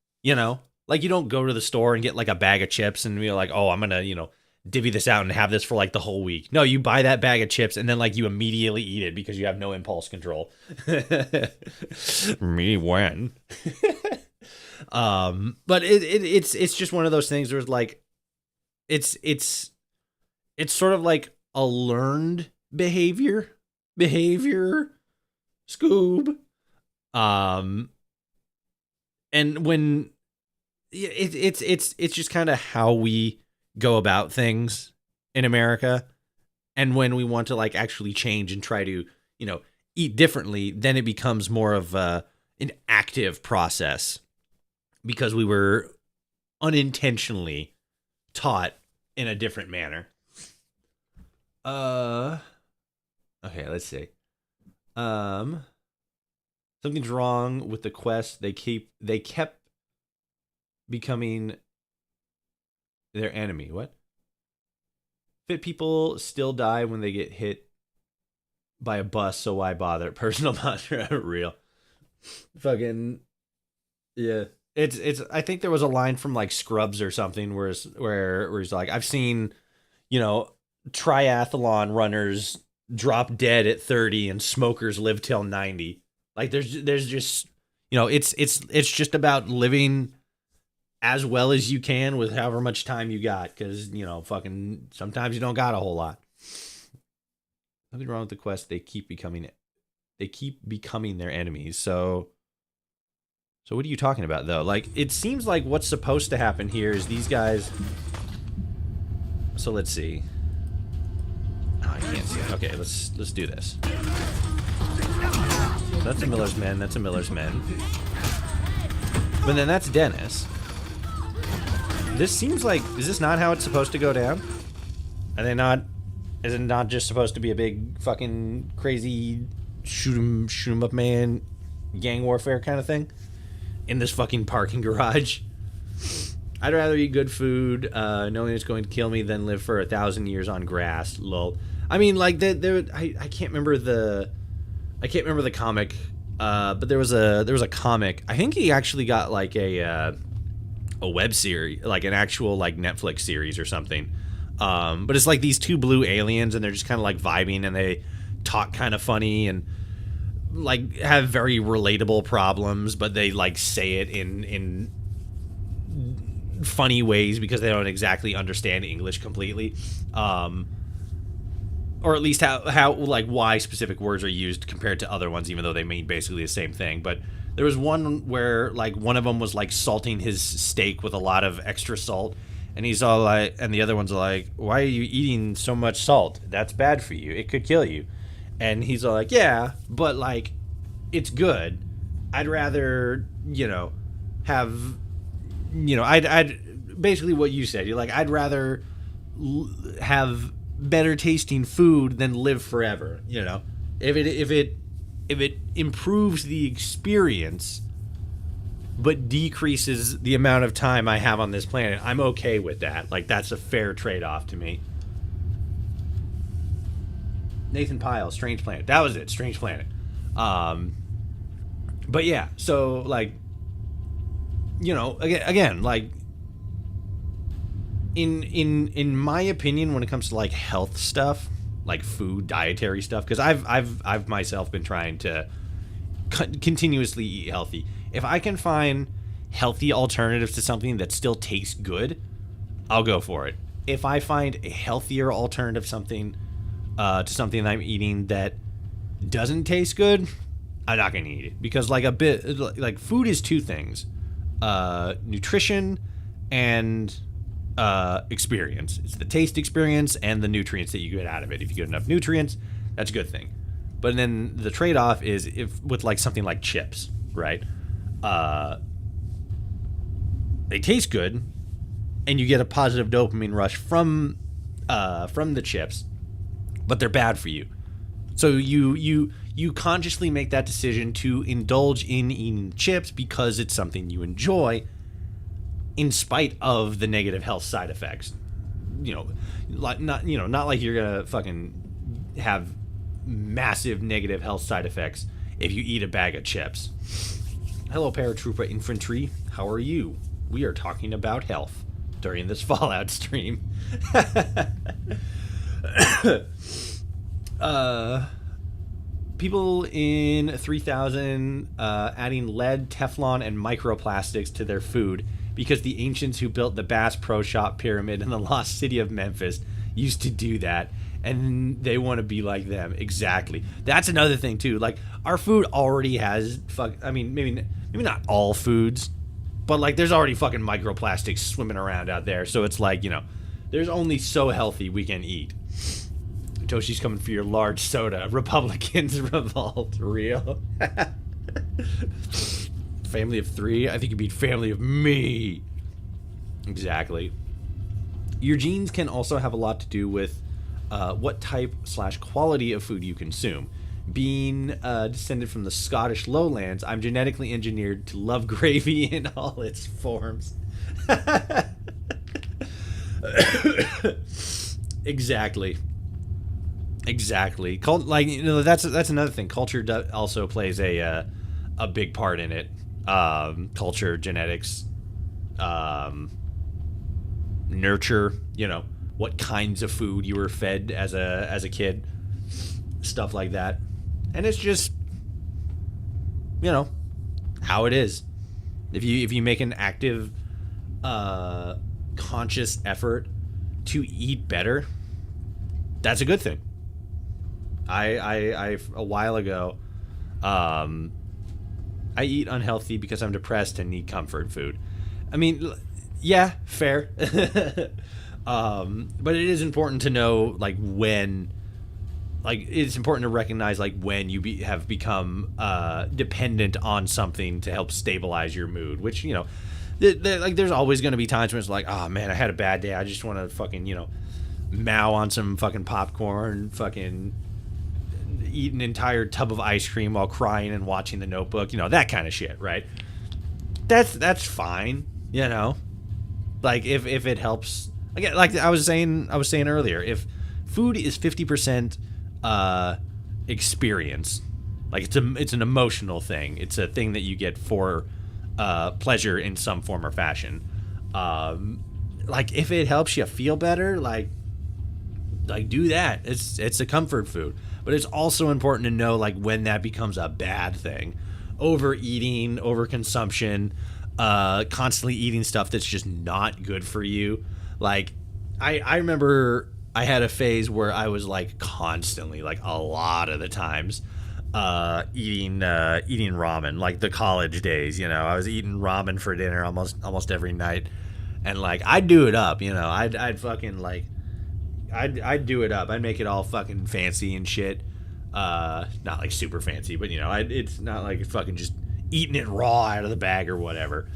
like you don't go to the store and get like a bag of chips and be like, oh, I'm going to, divvy this out and have this for like the whole week. No, you buy that bag of chips and then like you immediately eat it because you have no impulse control. Me when? But it's just one of those things where it's like, it's sort of like a learned behavior, Scoob. And when it's just kind of how we go about things in America. And when we want to like actually change and try to, eat differently, then it becomes more of an active process because we were unintentionally taught in a different manner. Okay, let's see. Something's wrong with the quest. They kept becoming their enemy. What? Fit people still die when they get hit by a bus, so why bother? Personal mantra, real. Fucking yeah. It's I think there was a line from like Scrubs or something where he's like, I've seen, triathlon runners drop dead at 30 and smokers live till 90. Like there's just, it's just about living as well as you can with however much time you got. Cause fucking sometimes you don't got a whole lot. Nothing wrong with the quest. They keep becoming their enemies. So what are you talking about though? Like, it seems like what's supposed to happen here is these guys. So let's see. Oh, I can't see it. Okay, let's do this. That's a Miller's Men. That's a Miller's Men. But then that's Dennis. This seems like, is this not how it's supposed to go down? Are they not? Is it not just supposed to be a big fucking crazy shoot 'em up man gang warfare kind of thing in this fucking parking garage? I'd rather eat good food, knowing it's going to kill me, than live for 1,000 years on grass. Lol. I mean, like I can't remember the comic, but there was a comic. I think he actually got like a web series, like an actual like Netflix series or something. But it's like these two blue aliens, and they're just kind of like vibing, and they talk kind of funny and like have very relatable problems, but they like say it in funny ways because they don't exactly understand English completely. Or at least how like why specific words are used compared to other ones, even though they mean basically the same thing. But there was one where like one of them was like salting his steak with a lot of extra salt, and he's all like, and the other one's like, why are you eating so much salt? That's bad for you. It could kill you. And he's all like, yeah, but like, it's good. I'd rather, have, I'd basically what you said. You're like, I'd rather have better tasting food than live forever. If it improves the experience but decreases the amount of time I have on this planet, I'm okay with that. Like, that's a fair trade-off to me. Nathan Pyle, Strange Planet. That was it, Strange Planet. But yeah, so like, again, like, in my opinion, when it comes to like health stuff, like food, dietary stuff, because I've myself been trying to continuously eat healthy. If I can find healthy alternatives to something that still tastes good, I'll go for it. If I find a healthier alternative to something I'm eating that doesn't taste good, I'm not gonna eat it, because like food is two things: nutrition and experience. It's the taste experience and the nutrients that you get out of it. If you get enough nutrients, that's a good thing. But then the trade-off is if with like something like chips, right? They taste good, and you get a positive dopamine rush from the chips, but they're bad for you. So you consciously make that decision to indulge in eating chips because it's something you enjoy, in spite of the negative health side effects. Not like you're gonna fucking have massive negative health side effects if you eat a bag of chips. Hello, paratrooper infantry. How are you? We are talking about health during this Fallout stream. People in 3000 adding lead, Teflon, and microplastics to their food because the ancients who built the Bass Pro Shop pyramid in the lost city of Memphis used to do that, and they want to be like them. Exactly. That's another thing too. Like, our food already has maybe not all foods, but like there's already fucking microplastics swimming around out there. So it's like, there's only so healthy we can eat. Toshi's coming for your large soda. Republicans revolt. Real. Family of 3. I think you mean family of me. Exactly. Your genes can also have a lot to do with what type/quality of food you consume. Being descended from the Scottish lowlands, I'm genetically engineered to love gravy in all its forms. Exactly. That's another thing. Culture also plays a big part in it. Culture, genetics, nurture. What kinds of food you were fed as a kid, stuff like that. And it's just, how it is. If you make an active, conscious effort to eat better, that's a good thing. I a while ago, I eat unhealthy because I'm depressed and need comfort food. I mean, yeah, fair. But it is important to know, like, when, like, it's important to recognize, like, when you have become dependent on something to help stabilize your mood, which, there's always going to be times when it's like, oh man, I had a bad day, I just want to fucking, mow on some fucking popcorn, fucking eat an entire tub of ice cream while crying and watching The Notebook, that kind of shit, right? That's fine, like if it helps. Again, like I was saying earlier, if food is 50% experience, like it's an emotional thing, it's a thing that you get for pleasure in some form or fashion. Like if it helps you feel better, like do that. It's a comfort food. But it's also important to know, like, when that becomes a bad thing. Overeating, overconsumption, constantly eating stuff that's just not good for you. Like, I remember I had a phase where I was, like, constantly, like, a lot of the times, eating ramen, like the college days, I was eating ramen for dinner almost every night. And, like, I'd do it up, I'd fucking, like, I'd do it up. I'd make it all fucking fancy and shit. Not like super fancy, but it's not like fucking just eating it raw out of the bag or whatever.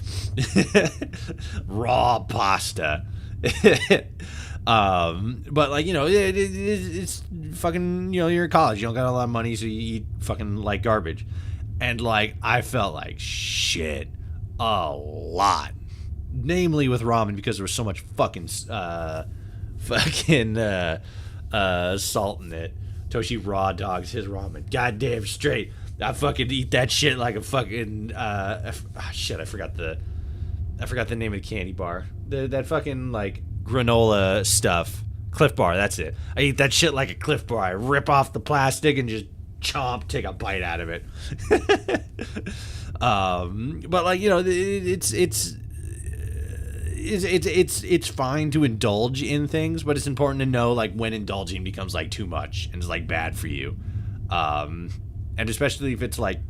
Raw pasta. But like, it's fucking, you're in college. You don't got a lot of money, so you eat fucking like garbage. And like, I felt like shit a lot. Namely with ramen, because there was so much fucking salt in it. Toshi raw dogs his ramen. Goddamn straight. I fucking eat that shit like a fucking shit. I forgot the name of the candy bar. That fucking like granola stuff. Cliff Bar. That's it. I eat that shit like a Cliff Bar. I rip off the plastic and just chomp, take a bite out of it. But like it's fine to indulge in things, but it's important to know like when indulging becomes like too much and is like bad for you, and especially if it's like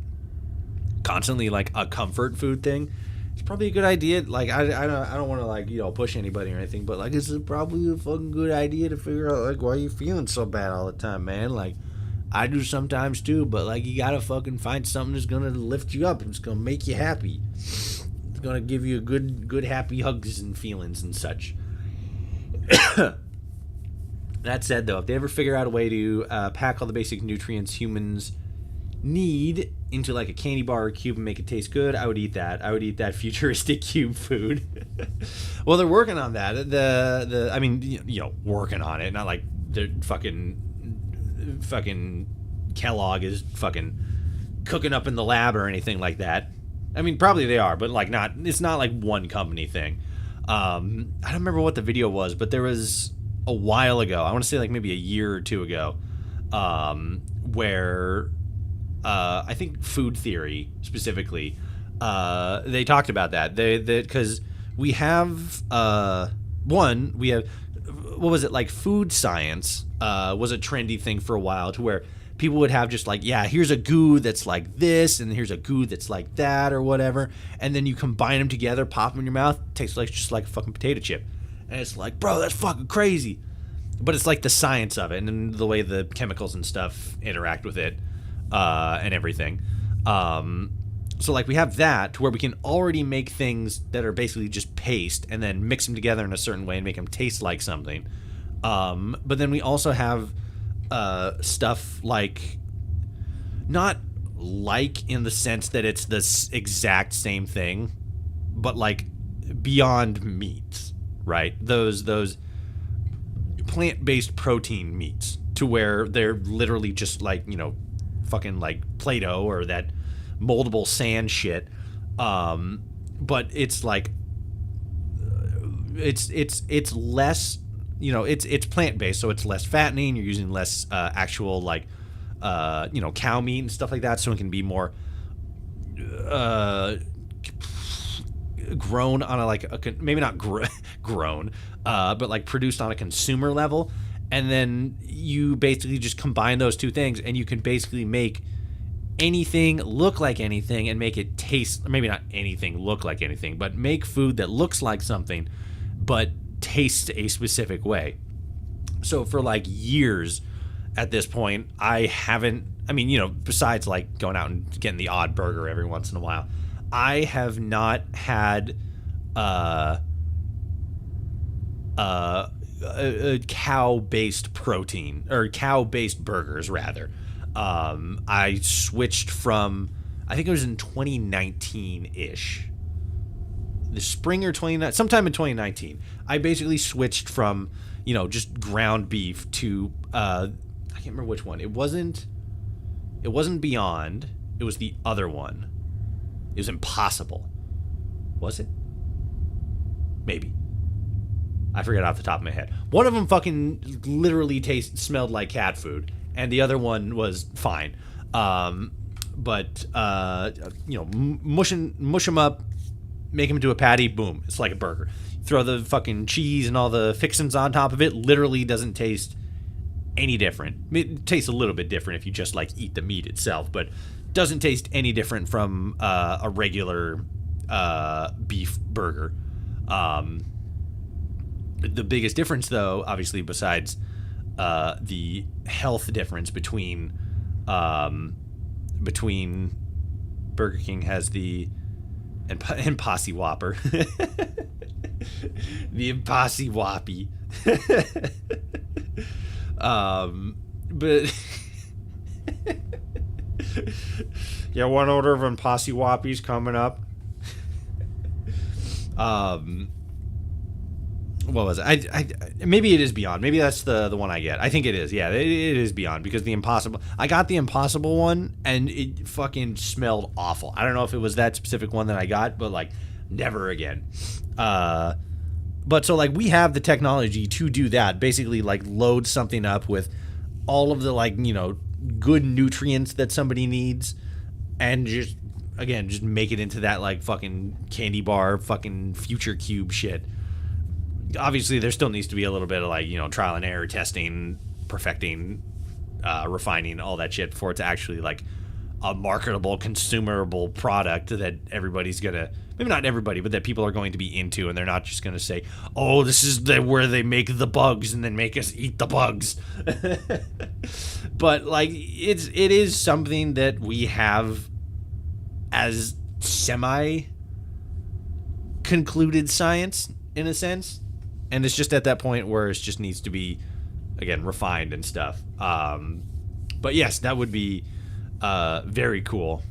constantly like a comfort food thing. it's probably a good idea. Like I don't want to like push anybody or anything, but like it's probably a fucking good idea to figure out like why you feeling so bad all the time, man. Like I do sometimes too, but like you gotta fucking find something that's gonna lift you up and it's gonna make you happy. It's gonna give you good happy hugs and feelings and such. That said, though, if they ever figure out a way to pack all the basic nutrients humans need into like a candy bar or cube and make it taste good, I would eat that. I would eat that futuristic cube food. Well, they're working on that. I mean, working on it. Not like they're fucking Kellogg is fucking cooking up in the lab or anything like that. I mean, probably they are, but like not. It's not like one company thing. I don't remember what the video was, but there was a while ago. I want to say like maybe a year or two ago, where I think Food Theory specifically, they talked about that. Because we have what was it, like food science was a trendy thing for a while, to where people would have just like, yeah, here's a goo that's like this, and here's a goo that's like that, or whatever, and then you combine them together, pop them in your mouth, tastes like just like a fucking potato chip, and it's like, bro, that's fucking crazy. But it's like the science of it, and then the way the chemicals and stuff interact with it, and everything. So like we have that to where we can already make things that are basically just paste, and then mix them together in a certain way and make them taste like something. But then we also have stuff like, not like in the sense that it's the exact same thing, but like beyond meats, right? Those plant-based protein meats, to where they're literally just like, fucking like Play-Doh or that moldable sand shit. But it's like, it's less, it's plant-based, so it's less fattening. You're using less actual like cow meat and stuff like that, so it can be more grown on a like maybe not grown, but like produced on a consumer level. And then you basically just combine those two things, and you can basically make anything look like anything and make it taste, maybe not anything look like anything, but make food that looks like something but tastes a specific way. So for like years at this point, I haven't, besides like going out and getting the odd burger every once in a while, I have not had a cow-based protein, or cow-based burgers rather. I switched from, I think it was in 2019-ish, the spring or sometime in 2019. I basically switched from, just ground beef to, I can't remember which one. It wasn't Beyond. It was the other one. It was Impossible. Was it? Maybe. I forget off the top of my head. One of them fucking literally smelled like cat food, and the other one was fine. But mush them up, make them into a patty, boom, it's like a burger. Throw the fucking cheese and all the fixings on top of it, literally doesn't taste any different. It tastes a little bit different if you just like eat the meat itself, but doesn't taste any different from a regular beef burger. The biggest difference, though, obviously, besides the health difference between Burger King has the Impossy Whopper, the Impossy Whoppy, but yeah, one order of Impossy Whoppies coming up. What was it? I maybe it is Beyond. Maybe that's the one I get. I think it is. Yeah, it is Beyond, because the Impossible. I got the Impossible one, and it fucking smelled awful. I don't know if it was that specific one that I got, but like never again. But so like we have the technology to do that. Basically, like load something up with all of the like good nutrients that somebody needs, and just make it into that like fucking candy bar, fucking future cube shit. Obviously, there still needs to be a little bit of like trial and error, testing, perfecting, refining, all that shit before it's actually like a marketable, consumable product that everybody's gonna, maybe not everybody, but that people are going to be into, and they're not just gonna say, oh, this is where they make the bugs and then make us eat the bugs. But like, it is something that we have as semi concluded science in a sense, and it's just at that point where it just needs to be, again, refined and stuff. But yes, that would be very cool.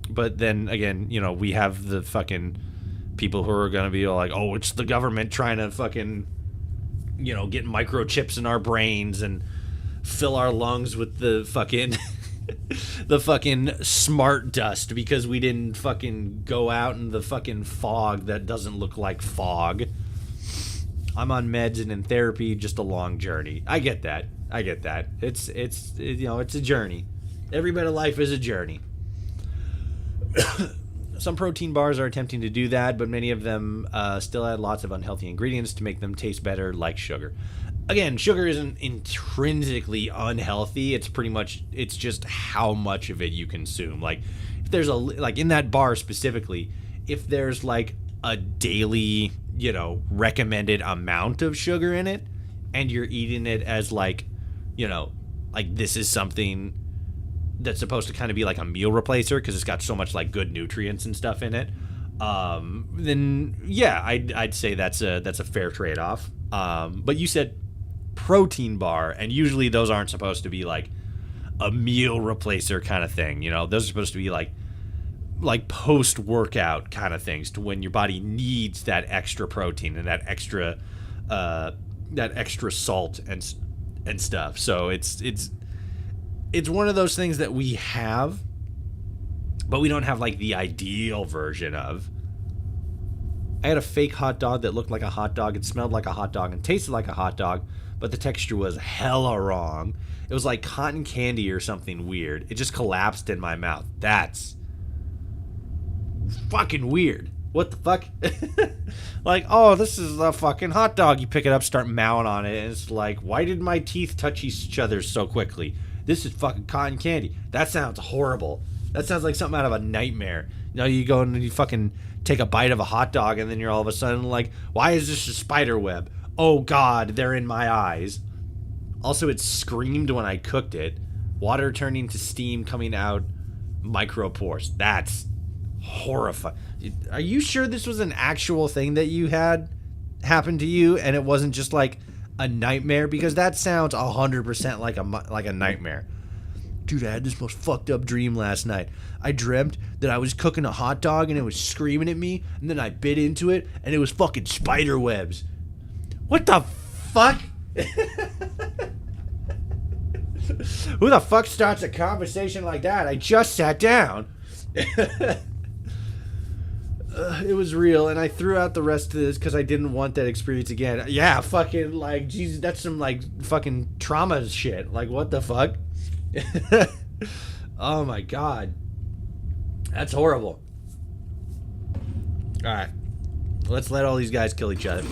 But then again, you know, we have the fucking people who are gonna be like, oh, it's the government trying to fucking, you know, get microchips in our brains and fill our lungs with the fucking the fucking smart dust because we didn't fucking go out in the fucking fog that doesn't look like fog. I'm on meds and in therapy, just a long journey. I get that. It's you know, it's a journey. Every bit of life is a journey. Some protein bars are attempting to do that, but many of them still add lots of unhealthy ingredients to make them taste better, like sugar. Again, sugar isn't intrinsically unhealthy. It's pretty much, it's just how much of it you consume. Like, if there's like in that bar specifically, if there's like a daily, you know, recommended amount of sugar in it, and you're eating it as like, you know, like this is something that's supposed to kind of be like a meal replacer because it's got so much like good nutrients and stuff in it, then yeah, I'd say that's a fair trade-off. But you said protein bar, and usually those aren't supposed to be like a meal replacer kind of thing, you know. Those are supposed to be like post-workout kind of things, to when your body needs that extra protein and that extra salt and stuff. So it's one of those things that we have, but we don't have like the ideal version of. I had a fake hot dog that looked like a hot dog, it smelled like a hot dog, and tasted like a hot dog, but the texture was hella wrong. It was like cotton candy or something weird. It just collapsed in my mouth. That's fucking weird. What the fuck? Like, oh, this is a fucking hot dog. You pick it up, start mowing on it, and it's like, why did my teeth touch each other so quickly? This is fucking cotton candy. That sounds horrible. That sounds like something out of a nightmare. You know, you go and you fucking take a bite of a hot dog, and then you're all of a sudden like, why is this a spider web? Oh god, they're in my eyes. Also, it screamed when I cooked it. Water turning to steam coming out micropores. That's horrifying. Are you sure this was an actual thing that you had happen to you, and it wasn't just like a nightmare? Because that sounds 100% like a nightmare. Dude, I had this most fucked up dream last night. I dreamt that I was cooking a hot dog and it was screaming at me, and then I bit into it and it was fucking spider webs. What the fuck? Who the fuck starts a conversation like that? I just sat down. It was real, and I threw out the rest of this because I didn't want that experience again. Yeah, fucking, like, Jesus, that's some, like, fucking trauma shit. Like, what the fuck? Oh, my God. That's horrible. Alright. Let's let all these guys kill each other.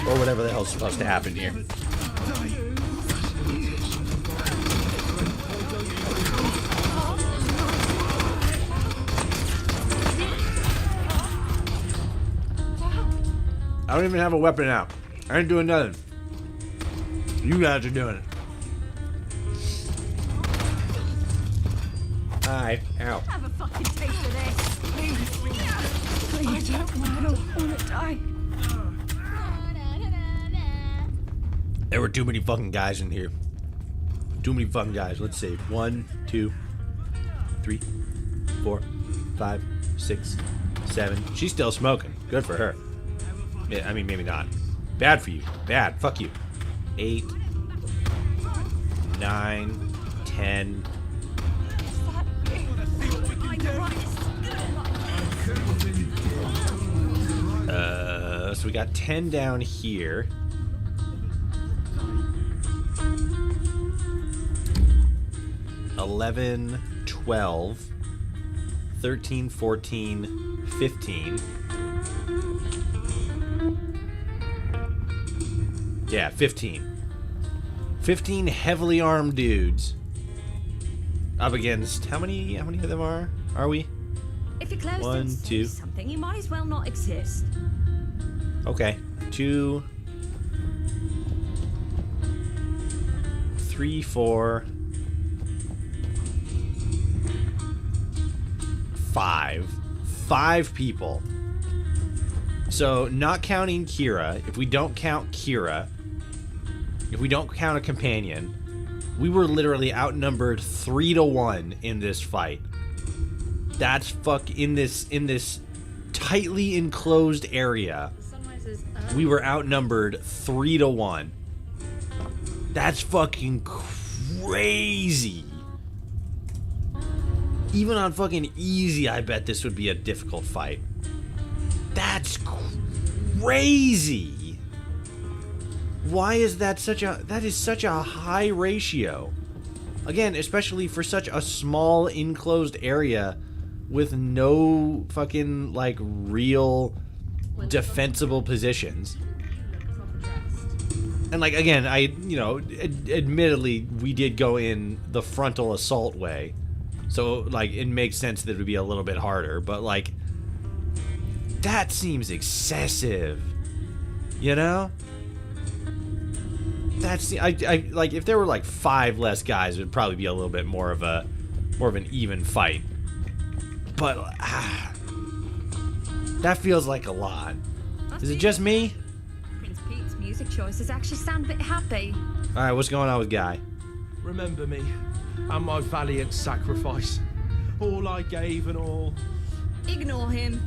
Or whatever the hell's supposed to happen here. I don't even have a weapon out. I ain't doing nothing. You guys are doing it. Alright, ow. Have a fucking taste of this. Please, I don't want to die. There were too many fucking guys in here. Too many fucking guys. Let's see. 1, 2, 3, 4, 5, 6, 7. She's still smoking. Good for her. I mean, maybe not. Bad for you. Bad. Fuck you. 8, 9, 10. So we got 10 down here. $11, $12, $13, $14, $15. Yeah, 15. 15 heavily armed dudes. up against how many of them are we? If you're close One, and say two. something, you might as well not exist. Okay. 2, 3, 4, 5. 5 people. So, not counting Kira, if we don't count Kira, if we don't count a companion, we were literally outnumbered 3-1 in this fight. That's in this tightly enclosed area. We were outnumbered 3-1. That's fucking crazy. Even on fucking easy, I bet this would be a difficult fight. That's crazy. Why is that is such a high ratio? Again, especially for such a small enclosed area with no fucking like real defensible positions. And like again, admittedly we did go in the frontal assault way. So like it makes sense that it would be a little bit harder, but like that seems excessive. You know? That's I like if there were like 5 less guys, it would probably be a little bit more of an even fight. But that feels like a lot. Is it just me? Prince Pete's music choices actually sound a bit happy. All right, what's going on with Guy? Remember me and my valiant sacrifice. All I gave and all. Ignore him.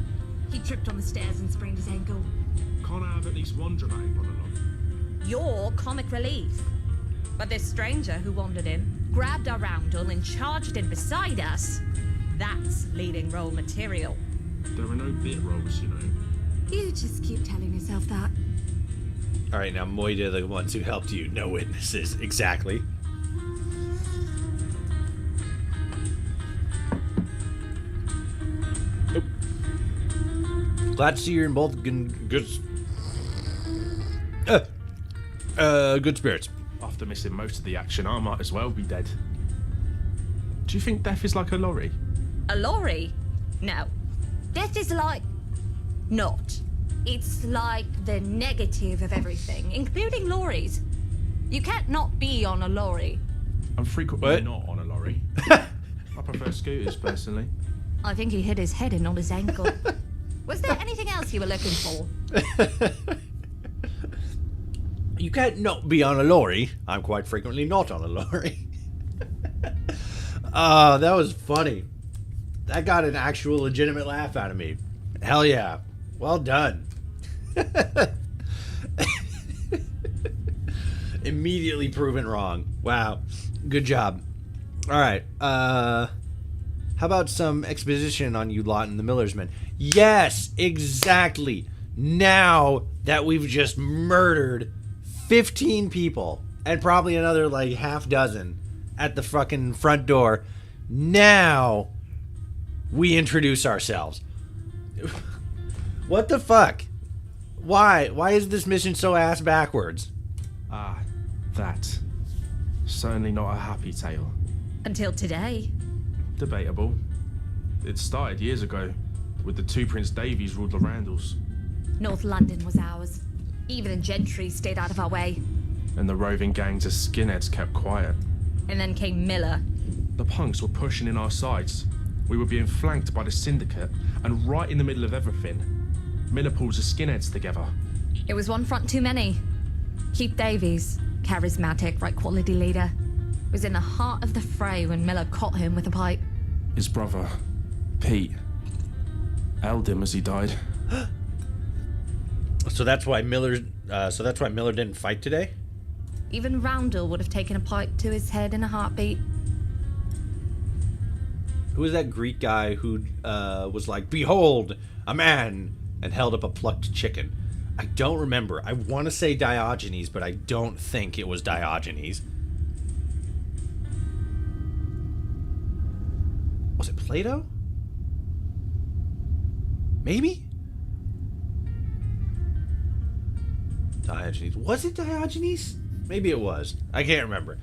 He tripped on the stairs and sprained his ankle. Can't I have at least one dramatic monologue? You're comic relief. But this stranger who wandered in, grabbed our roundel and charged in beside us, that's leading role material. There are no bit roles, you know. You just keep telling yourself that. All right, now Moida, the ones who helped you, no witnesses. Exactly. Nope. Glad to see you're in both good spirits. After missing most of the action, I might as well be dead. Do you think death is like a lorry? A lorry? No. Death is like... not. It's like the negative of everything, including lorries. You can't not be on a lorry. I'm frequently What? not on a lorry. I prefer scooters, personally. I think he hit his head and not his ankle. Was there anything else you were looking for? You can't not be on a lorry. I'm quite frequently not on a lorry. Oh, that was funny. That got an actual legitimate laugh out of me. Hell yeah. Well done. Immediately proven wrong. Wow. Good job. All right. How about some exposition on you lot and the Miller's Men? Yes, exactly. Now that we've just murdered 15 people and probably another like half dozen at the fucking front door, now we introduce ourselves. What the fuck? Why is this mission so ass backwards? Ah, that. Certainly not a happy tale. Until today. Debatable. It started years ago, with the 2 Prince Davies ruled the Randalls, North London was ours. Even the gentry stayed out of our way. and the roving gangs of skinheads kept quiet. And then came Miller. The punks were pushing in our sides. We were being flanked by the syndicate, and right in the middle of everything, Miller pulls the skinheads together. It was one front too many. Keith Davies, charismatic, right quality leader, was in the heart of the fray when Miller caught him with a pipe. His brother, Pete, held him as he died. So that's why Miller didn't fight today? Even Roundel would have taken a pipe to his head in a heartbeat. Who was that Greek guy who was like, "Behold, a man," and held up a plucked chicken? I don't remember. I want to say Diogenes, but I don't think it was Diogenes. Was it Plato? Maybe? Diogenes. Was it Diogenes? Maybe it was. I can't remember.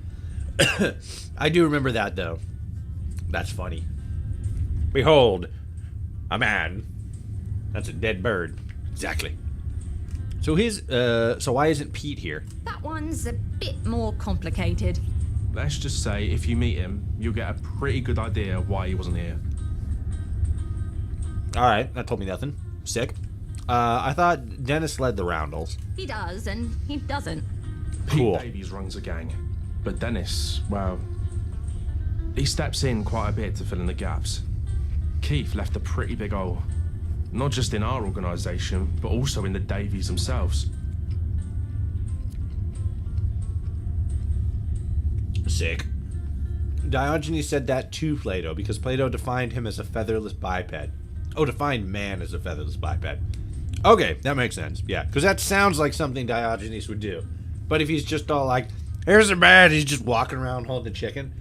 I do remember that, though. That's funny. Behold, a man. That's a dead bird. Exactly. So so why isn't Pete here? That one's a bit more complicated. Let's just say if you meet him, you'll get a pretty good idea why he wasn't here. Alright, that told me nothing. Sick. I thought Dennis led the Roundels. He does, and he doesn't. Cool. Pete Davies runs a gang. But Dennis, well, he steps in quite a bit to fill in the gaps. Keith left a pretty big hole. Not just in our organisation, but also in the Davies themselves. Sick. Diogenes said that to Plato because Plato defined him as a featherless biped. Oh, defined man as a featherless biped. Okay, that makes sense. Yeah, because that sounds like something Diogenes would do. But if he's just all like, here's a man, he's just walking around holding the chicken.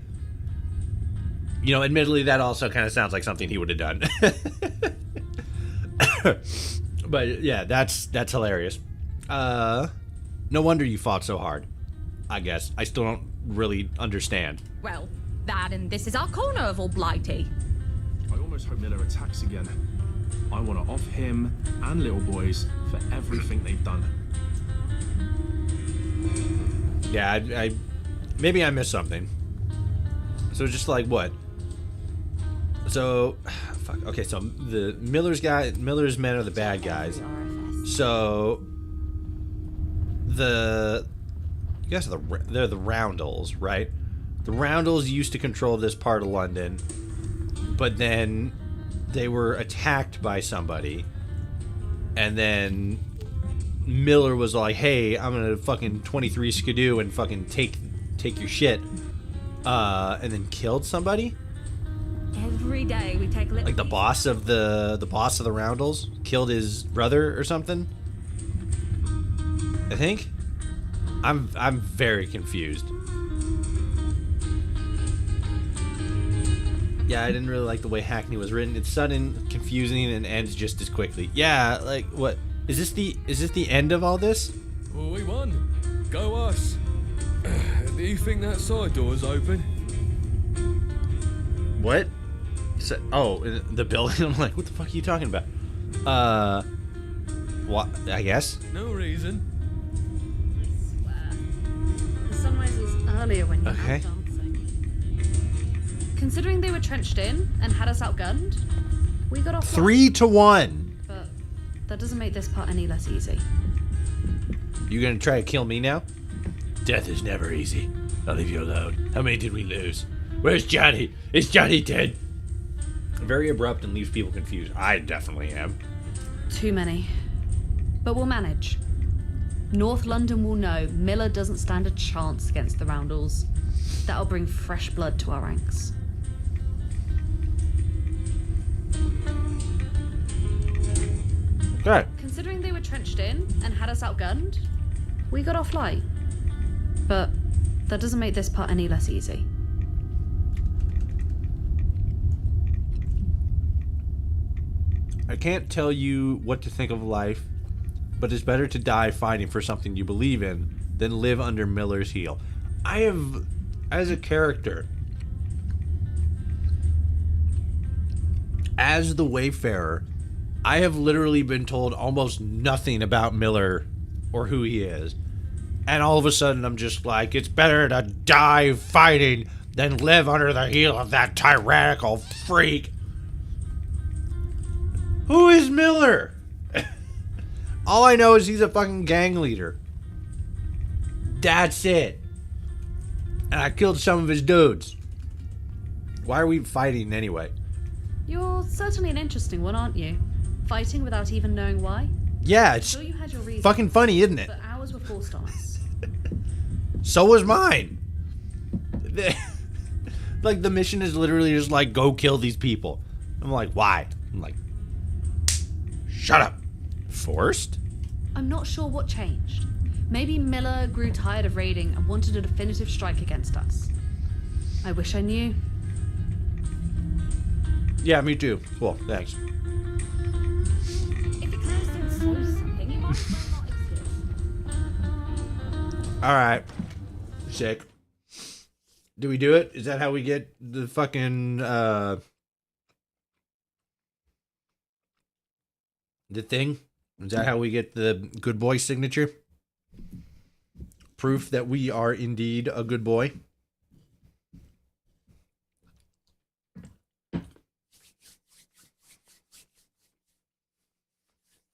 You know, admittedly, that also kind of sounds like something he would have done. But yeah, that's hilarious. No wonder you fought so hard. I guess. I still don't really understand. Well, that and this is our corner of all Blighty. I almost hope Miller attacks again. I want to off him and Little Boys for everything they've done. Yeah, I maybe I missed something. So just like what? So, fuck. Okay, so the Miller's men are the bad guys. So you guys are they're the Roundels, right? The Roundels used to control this part of London, but then they were attacked by somebody, and then Miller was like, "Hey, I'm gonna fucking 23 skidoo and fucking take your shit," and then killed somebody. Every day we take a little. Like the boss of the Roundels killed his brother or something. I think. I'm very confused. Yeah, I didn't really like the way Hackney was written. It's sudden, confusing, and ends just as quickly. Yeah, like what? Is this the end of all this? Well, we won. Go us. Do you think that side door's open? What? Oh, the building. I'm like, what the fuck are you talking about? What? I guess. No reason. I swear. The sunrise was earlier when you Okay. were dancing. Considering they were trenched in and had us outgunned, we got off. 3-1. But that doesn't make this part any less easy. You gonna try to kill me now? Death is never easy. I'll leave you alone. How many did we lose? Where's Johnny? Is Johnny dead? Very abrupt and leaves people confused. I definitely am. Too many. But we'll manage. North London will know Miller doesn't stand a chance against the Roundels. That'll bring fresh blood to our ranks. Okay. Considering they were trenched in and had us outgunned, we got off light. But that doesn't make this part any less easy. I can't tell you what to think of life, but it's better to die fighting for something you believe in than live under Miller's heel. I have, as a character, as the Wayfarer, I have literally been told almost nothing about Miller or who he is. And all of a sudden I'm just like, it's better to die fighting than live under the heel of that tyrannical freak. Who is Miller? All I know is he's a fucking gang leader. That's it. And I killed some of his dudes. Why are we fighting anyway? You're certainly an interesting one, aren't you? Fighting without even knowing why? Yeah, it's Sure you had your reasons, fucking funny, isn't it? but ours were forced on us. So was mine. Like, the mission is literally just like, go kill these people. I'm like, why? I'm like, shut up. Forced? I'm not sure what changed. Maybe Miller grew tired of raiding and wanted a definitive strike against us. I wish I knew. Yeah, me too. Cool, thanks. If it comes to so something, you might as well not exist. Alright. Sick. Do we do it? Is that how we get the fucking the thing? Is that how we get the good boy signature? Proof that we are indeed a good boy.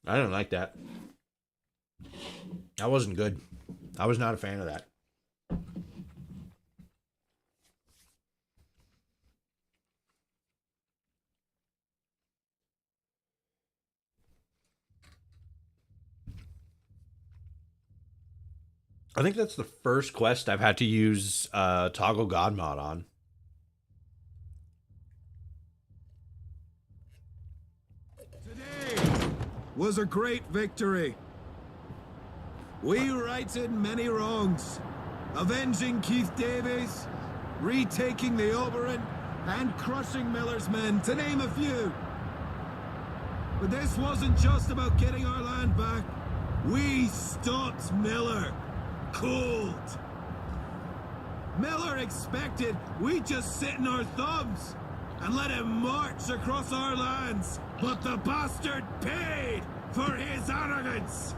I didn't like that. That wasn't good. I was not a fan of that. I think that's the first quest I've had to use toggle god mod on. Today was a great victory. We righted many wrongs, avenging Keith Davies, retaking the Oberon, and crushing Miller's men, to name a few. But this wasn't just about getting our land back. We stopped Miller cold. Miller expected we'd just sit in our thumbs and let him march across our lands, but the bastard paid for his arrogance.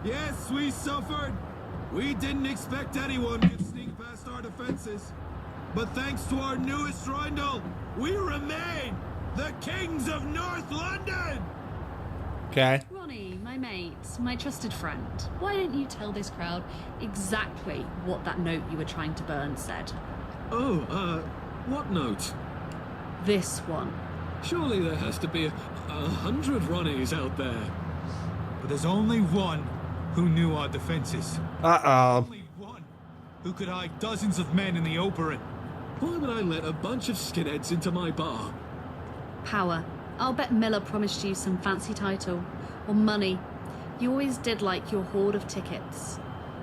Yes, we suffered. We didn't expect anyone could sneak past our defenses. But thanks to our newest roundel, we remain the kings of North London! Okay. Ronnie, my mate, my trusted friend, why don't you tell this crowd exactly what that note you were trying to burn said? Oh, what note? This one. Surely there has to be 100 Ronnies out there. But there's only one who knew our defenses. Only one who could hide dozens of men in the Oberon. Why would I let a bunch of skinheads into my bar? Power. I'll bet Miller promised you some fancy title. Or money. You always did like your hoard of tickets.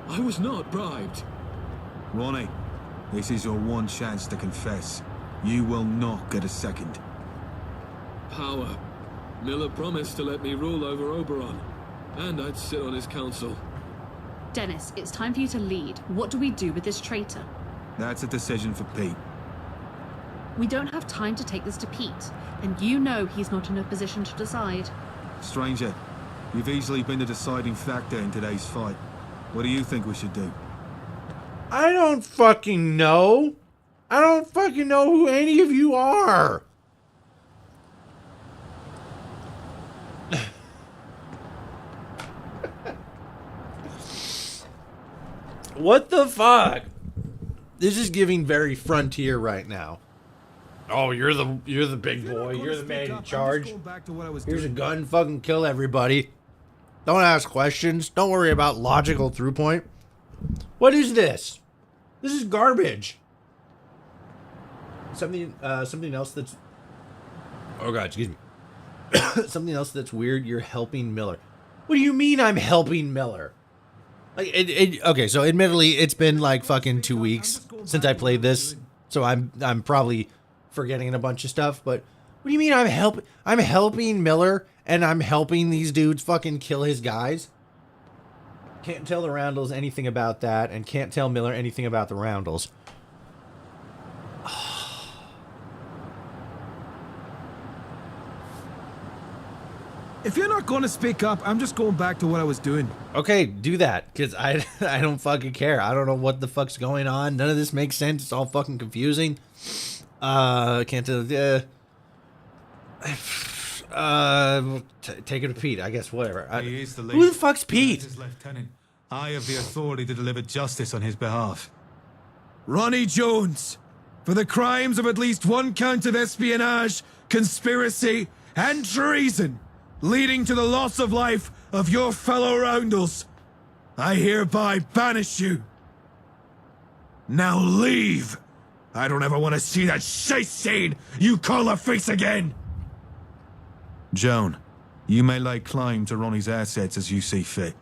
I was not bribed. Ronnie, this is your one chance to confess. You will not get a second. Power. Miller promised to let me rule over Oberon, and I'd sit on his council. Dennis, it's time for you to lead. What do we do with this traitor? That's a decision for Pete. We don't have time to take this to Pete, and you know he's not in a position to decide. Stranger, you've easily been the deciding factor in today's fight. What do you think we should do? I don't fucking know. I don't fucking know who any of you are. What the fuck? This is giving very Frontier right now. Oh, you're the big boy. You're the man in charge. Here's a gun. Fucking kill everybody. Don't ask questions. Don't worry about logical through point. What is this? This is garbage. Something else that's... Oh, God, excuse me. Something else that's weird. You're helping Miller. What do you mean I'm helping Miller? Like, okay, so admittedly, it's been like fucking 2 weeks since I played this. So I'm probably forgetting a bunch of stuff. But what do you mean I'm helping Miller and I'm helping these dudes fucking kill his guys? Can't tell the Roundels anything about that, and can't tell Miller anything about the Roundels. If you're not going to speak up, I'm just going back to what I was doing. Okay, do that, because I don't fucking care. I don't know what the fuck's going on. None of this makes sense. It's all fucking confusing. Can't tell. Take it to Pete, I guess, whatever. He is the Who the fuck's Pete? His lieutenant. I have the authority to deliver justice on his behalf. Ronnie Jones, for the crimes of at least one count of espionage, conspiracy, and treason, leading to the loss of life of your fellow Roundels, I hereby banish you. Now leave! I don't ever want to see that shite stain you call a face again! Joan, you may lay claim to Ronnie's assets as you see fit.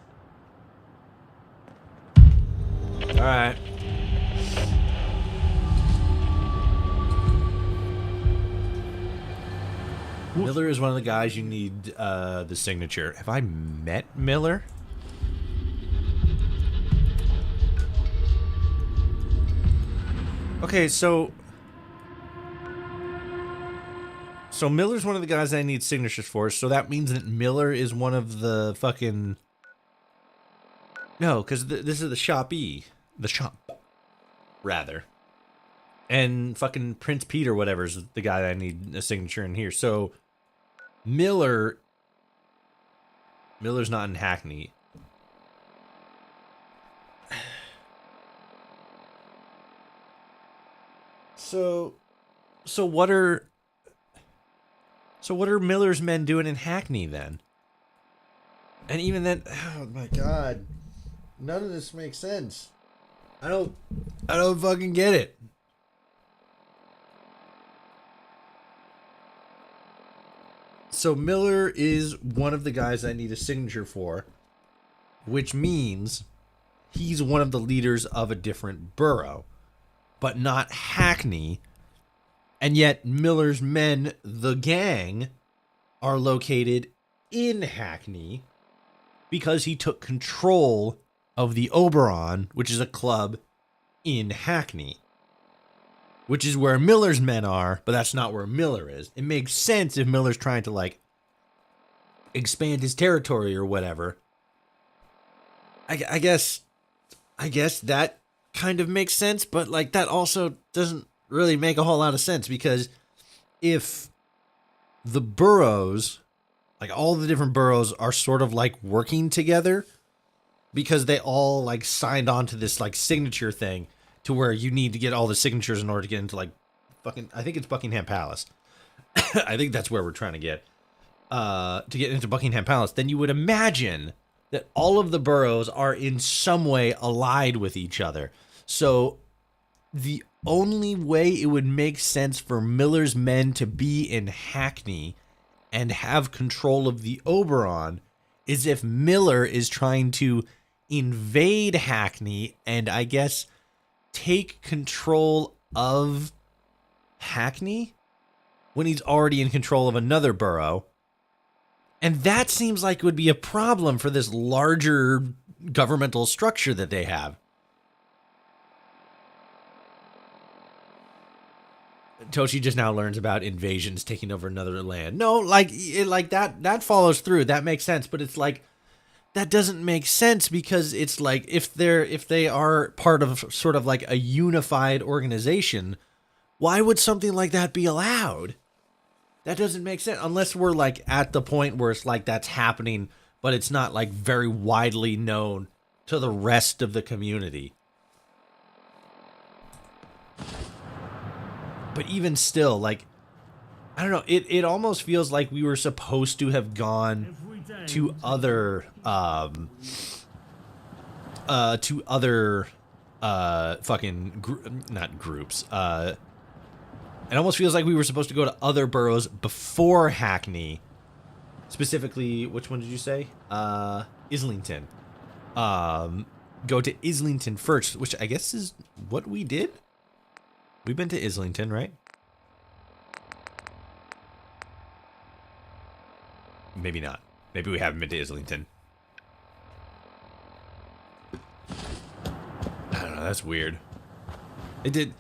Alright. Miller is one of the guys you need the signature. Have I met Miller? Okay, so Miller's one of the guys I need signatures for, so that means that Miller is one of the fucking... No, because this is the shopee. The shop, rather. And fucking Prince Pete or whatever is the guy that I need a signature in here. So, Miller's not in Hackney. So what are Miller's men doing in Hackney then? And even then, oh my god, none of this makes sense. I don't fucking get it. So Miller is one of the guys I need a signature for, which means he's one of the leaders of a different borough, but not Hackney. And yet Miller's men, the gang, are located in Hackney because he took control of the Oberon, which is a club in Hackney, which is where Miller's men are, but that's not where Miller is. It makes sense if Miller's trying to, like, expand his territory or whatever. I guess that kind of makes sense, but, like, that also doesn't really make a whole lot of sense, because if the boroughs, like all the different boroughs, are sort of like working together because they all like signed on to this like signature thing to where you need to get all the signatures in order to get into like fucking, I think it's Buckingham Palace. I think that's where we're trying to get into Buckingham Palace. Then you would imagine that all of the boroughs are in some way allied with each other. So the only way it would make sense for Miller's men to be in Hackney and have control of the Oberon is if Miller is trying to invade Hackney and, I guess, take control of Hackney when he's already in control of another borough. And that seems like it would be a problem for this larger governmental structure that they have. Toshi just now learns about invasions taking over another land. No, like that follows through. That makes sense, but it's like that doesn't make sense because it's like if they are part of sort of like a unified organization, why would something like that be allowed? That doesn't make sense unless we're like at the point where it's like that's happening, but it's not like very widely known to the rest of the community. But even still, like, I don't know, it almost feels like we were supposed to have gone to other fucking not groups. It almost feels like we were supposed to go to other boroughs before Hackney. Specifically, which one did you say? Islington. Go to Islington first, which I guess is what we did. We've been to Islington, right? Maybe not. Maybe we haven't been to Islington. I don't know, that's weird. It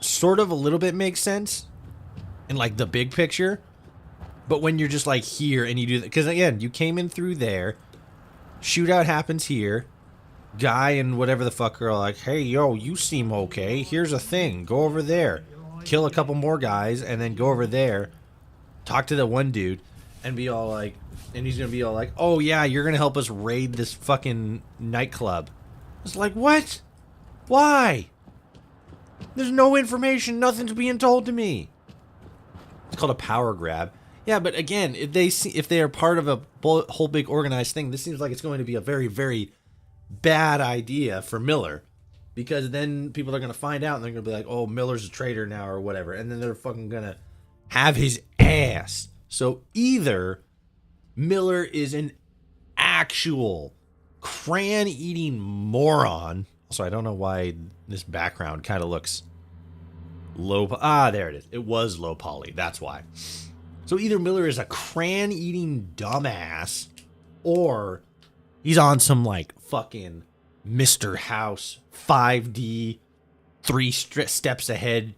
sort of a little bit makes sense in like the big picture, but when you're just like here and you do that, because again, you came in through there, shootout happens here, guy and whatever the fuck are like, hey, yo, you seem okay. Here's a thing. Go over there. Kill a couple more guys and then go over there. Talk to the one dude and be all like, and he's going to be all like, oh yeah, you're going to help us raid this fucking nightclub. It's like, what? Why? There's no information. Nothing's being told to me. It's called a power grab. Yeah, but again, if they are part of a whole big organized thing, this seems like it's going to be a very, very bad idea for Miller, because then people are going to find out and they're going to be like, oh, Miller's a traitor now or whatever, and then they're fucking going to have his ass. So either Miller is an actual crayon-eating moron. Also, I don't know why this background kind of looks low. There it is. It was low poly. That's why. So either Miller is a crayon-eating dumbass, or he's on some, like, fucking Mr. House, 5D, three steps ahead,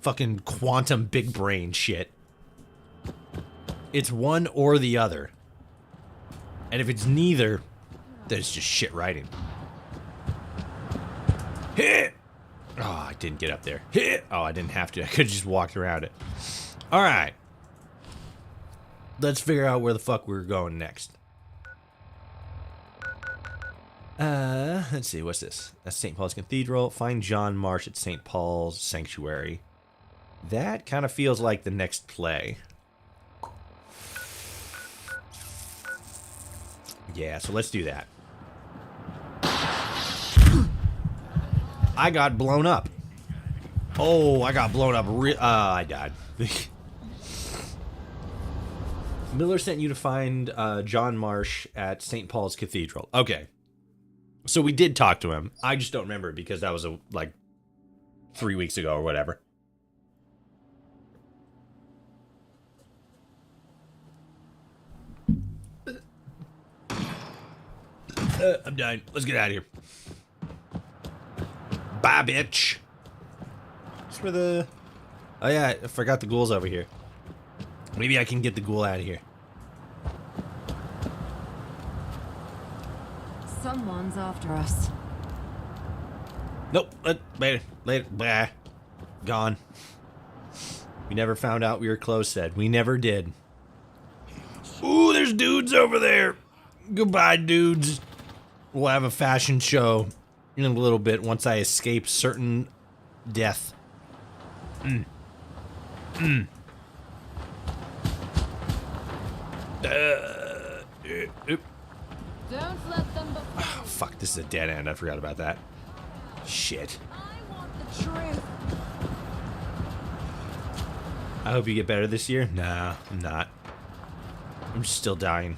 fucking quantum big brain shit. It's one or the other. And if it's neither, then it's just shit writing. Hit! Oh, I didn't get up there. Hit! Oh, I didn't have to. I could have just walked around it. Alright. Let's figure out where the fuck we're going next. Let's see, what's this? That's St. Paul's Cathedral. Find John Marsh at St. Paul's Sanctuary. That kind of feels like the next play. Yeah, so let's do that. I got blown up. Oh, I got blown up. I died. Miller sent you to find John Marsh at St. Paul's Cathedral. Okay. So we did talk to him. I just don't remember because that was like 3 weeks ago or whatever. I'm dying. Let's get out of here. Bye, bitch. That's where the... Oh, yeah, I forgot the ghoul's over here. Maybe I can get the ghoul out of here. Someone's after us. Nope. Later. Blah. Gone. We never found out we were close, said. We never did. Ooh, there's dudes over there. Goodbye, dudes. We'll have a fashion show in a little bit once I escape certain death. Don't let them oh, fuck, this is a dead end. I forgot about that. Shit. I want the truth. I hope you get better this year. Nah, I'm not. I'm still dying.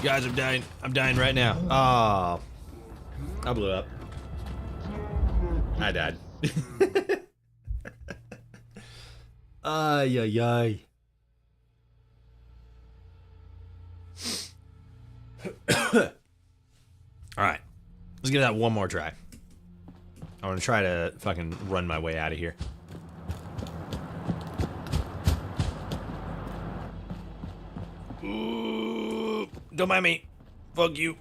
Guys, I'm dying. I'm dying right now. Oh. I blew up. I died. Ay, ay, ay. Alright. Let's give that one more try. I want to try to fucking run my way out of here. Ooh, don't mind me. Fuck you.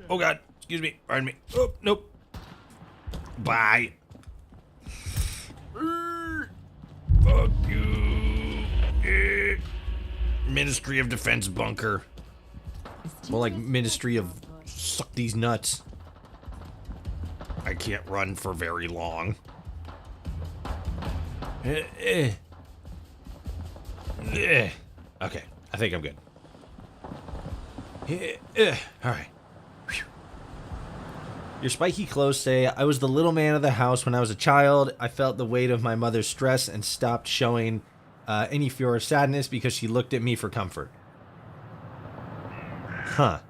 Oh god. Excuse me. Pardon me. Oh, nope. Bye. Fuck you. Ministry of Defense bunker. More like Ministry of suck these nuts. I can't run for very long. Okay, I think I'm good. Alright. Your spiky clothes say, I was the little man of the house when I was a child. I felt the weight of my mother's stress and stopped showing any fear or sadness because she looked at me for comfort. Huh.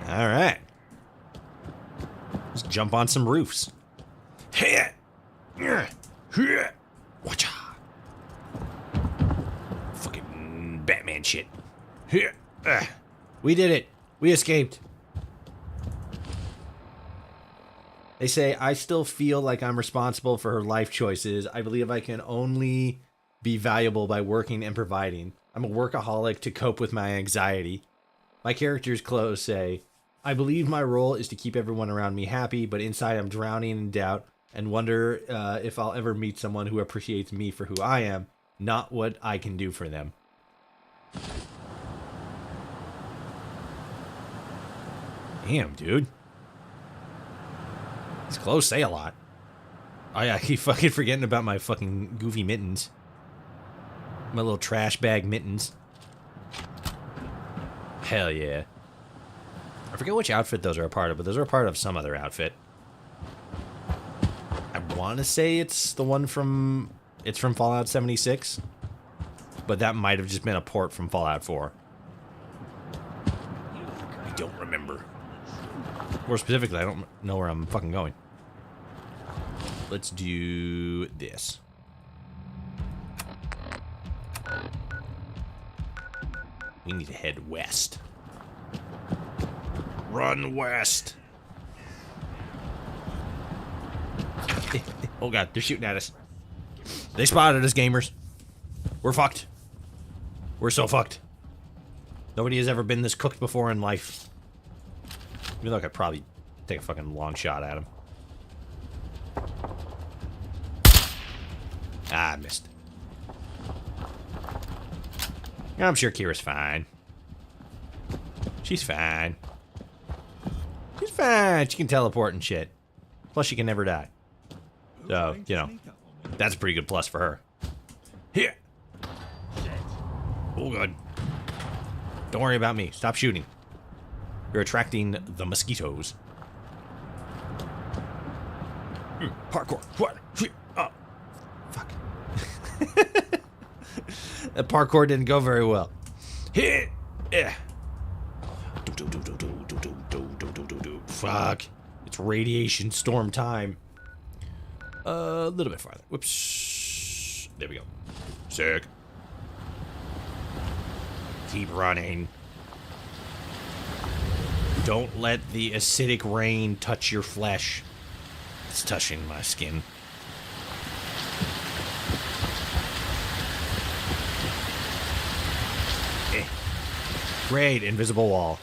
All right. Let's jump on some roofs. Watcha. Fucking Batman shit. We did it. We escaped. They say, I still feel like I'm responsible for her life choices. I believe I can only be valuable by working and providing. I'm a workaholic to cope with my anxiety. My character's clothes say, I believe my role is to keep everyone around me happy, but inside I'm drowning in doubt and wonder if I'll ever meet someone who appreciates me for who I am, not what I can do for them. Damn, dude. These clothes say a lot. I keep fucking forgetting about my fucking goofy mittens. My little trash bag mittens. Hell yeah. I forget which outfit those are a part of, but those are a part of some other outfit. I want to say it's the one from... It's from Fallout 76. But that might have just been a port from Fallout 4. I don't remember. More specifically, I don't know where I'm fucking going. let's do this. We need to head west. Run west. Oh god, they're shooting at us. They spotted us, gamers. We're fucked. We're so fucked. Nobody has ever been this cooked before in life. Even though I could probably take a fucking long shot at him. Ah, I missed. I'm sure Kira's fine. She's fine. She's fine. She can teleport and shit. Plus, she can never die. So, you know, that's a pretty good plus for her. Here. Oh, God. Don't worry about me. Stop shooting. You're attracting the mosquitoes. Parkour. What? Oh. Fuck. That parkour didn't go very well. Hit. Yeah. Fuck. It's radiation storm time. A little bit farther. Whoops. There we go. Sick. Keep running. Don't let the acidic rain touch your flesh. It's touching my skin. Great, invisible wall.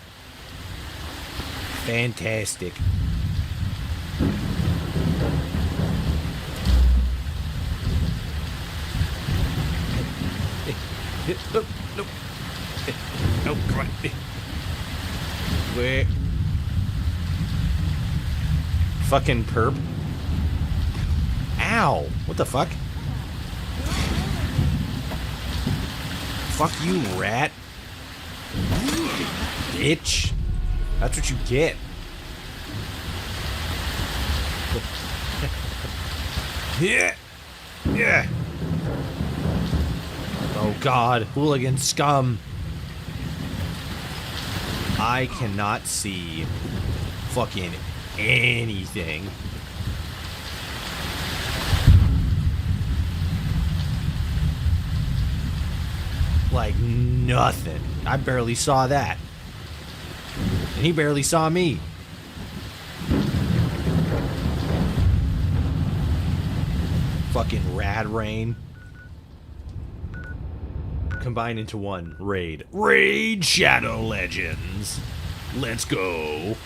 Fantastic. Nope, nope. Nope, come on. Where? Fucking perp. Ow! What the fuck? Fuck you, rat. Bitch. That's what you get. Yeah. Yeah. Oh god, hooligan scum. I cannot see fucking anything. Like nothing. I barely saw that. And he barely saw me. Fucking rad rain. Combined into one. Raid. Raid Shadow Legends. Let's go.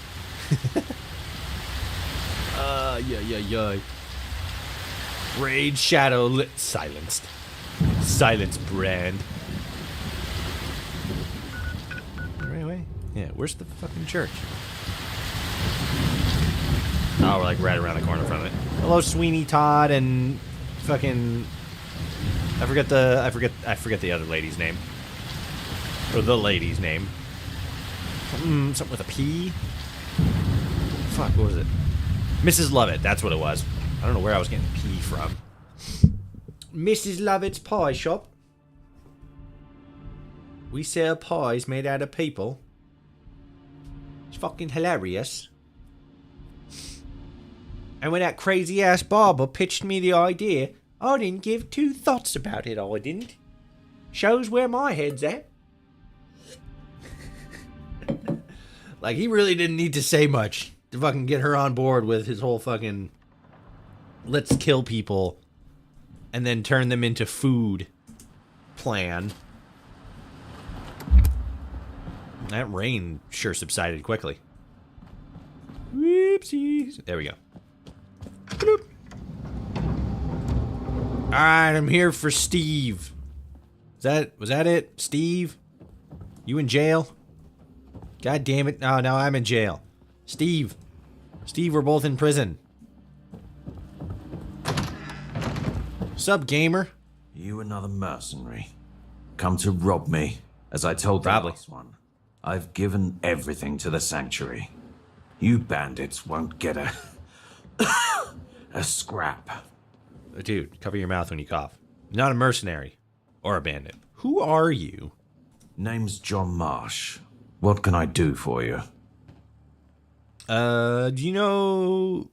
Yeah. Raid Shadow silenced. Silence brand. Right away? Yeah, where's the fucking church? Oh, we're like right around the corner from it. Hello, Sweeney Todd and fucking I forget the other lady's name. Or the lady's name. Something with a P? Fuck, what was it? Mrs. Lovett, that's what it was. I don't know where I was getting P from. Mrs. Lovett's Pie Shop. We sell pies made out of people. It's fucking hilarious. And when that crazy ass barber pitched me the idea, I didn't give two thoughts about it, I didn't. Shows where my head's at. Like, he really didn't need to say much to fucking get her on board with his whole fucking let's kill people and then turn them into food plan. That rain sure subsided quickly. Whoopsies. There we go. Bloop. Alright, I'm here for Steve. Was that it? Steve? You in jail? God damn it. No, now I'm in jail. Steve. Steve, we're both in prison. Sup, gamer? You another mercenary. Come to rob me. As I told the last one, I've given everything to the sanctuary. You bandits won't get a... a scrap. Dude, cover your mouth when you cough. You're not a mercenary. Or a bandit. Who are you? Name's John Marsh. What can I do for you? Do you know...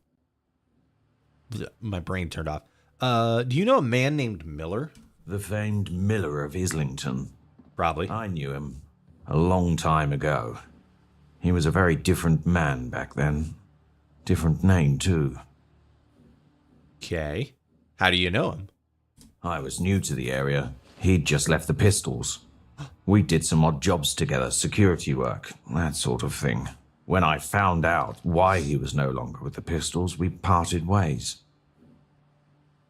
My brain turned off. Do you know a man named Miller? The famed Miller of Islington. Probably. I knew him a long time ago. He was a very different man back then. Different name, too. Okay. How do you know him? I was new to the area. He'd just left the Pistols. We did some odd jobs together, security work, that sort of thing. When I found out why he was no longer with the Pistols, we parted ways.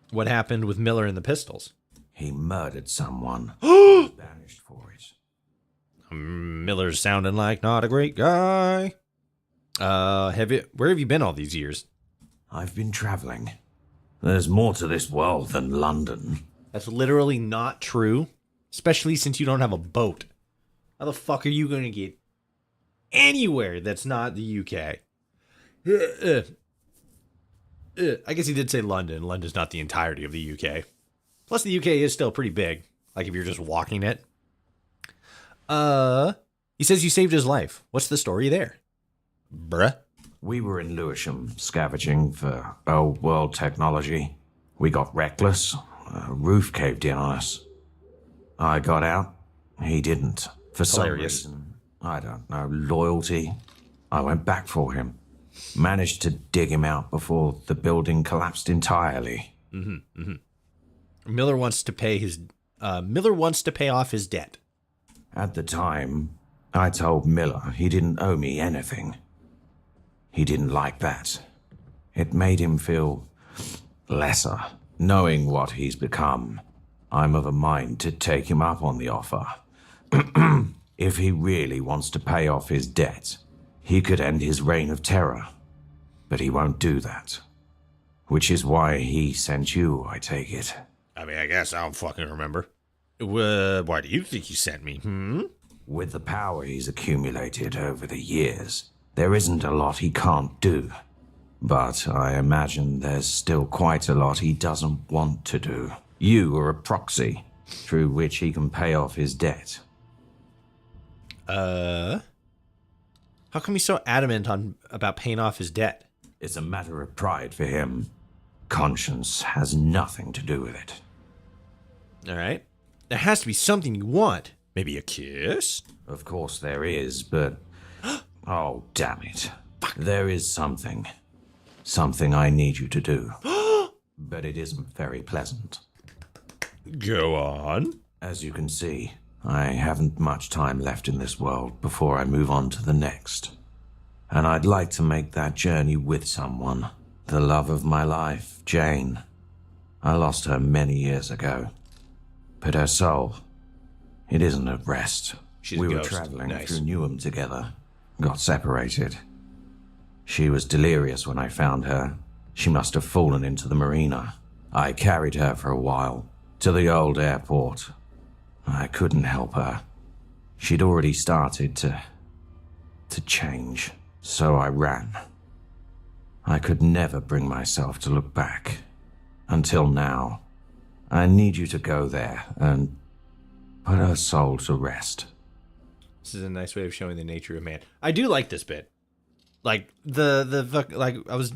What happened with Miller and the Pistols? He murdered someone. Banished for it. Miller's sounding like not a great guy. Where have you been all these years? I've been traveling. There's more to this world than London. That's literally not true, especially since you don't have a boat. How the fuck are you going to get anywhere that's not the UK? I guess he did say London. London's not the entirety of the UK. Plus, the UK is still pretty big. Like, if you're just walking it. He says you saved his life. What's the story there? Bruh. We were in Lewisham, scavenging for old world technology. We got reckless. A roof caved in on us. I got out. He didn't. For some reason, I don't know, loyalty. I went back for him. Managed to dig him out before the building collapsed entirely. Miller wants to pay off his debt. At the time, I told Miller he didn't owe me anything. He didn't like that. It made him feel lesser. Knowing what he's become, I'm of a mind to take him up on the offer. If he really wants to pay off his debt, he could end his reign of terror. But he won't do that. Which is why he sent you, I take it. I mean, I guess I don't fucking remember. Why do you think he sent me? With the power he's accumulated over the years, there isn't a lot he can't do. But I imagine there's still quite a lot he doesn't want to do. You are a proxy, through which he can pay off his debt. How come he's so adamant about paying off his debt? It's a matter of pride for him. Conscience has nothing to do with it. All right. There has to be something you want. Maybe a kiss? Of course there is, but... oh, damn it. Fuck. There is something. Something I need you to do. But it isn't very pleasant. Go on. As you can see, I haven't much time left in this world before I move on to the next. And I'd like to make that journey with someone. The love of my life, Jane. I lost her many years ago. But her soul, it isn't at rest. She's we a were ghost. traveling Nice. through Newham together. Got separated. She was delirious when I found her. She must have fallen into the marina. I carried her for a while, to the old airport. I couldn't help her. She'd already started to change, so I ran. I could never bring myself to look back. Until now. I need you to go there and put her soul to rest. This is a nice way of showing the nature of man. I do like this bit. Like I was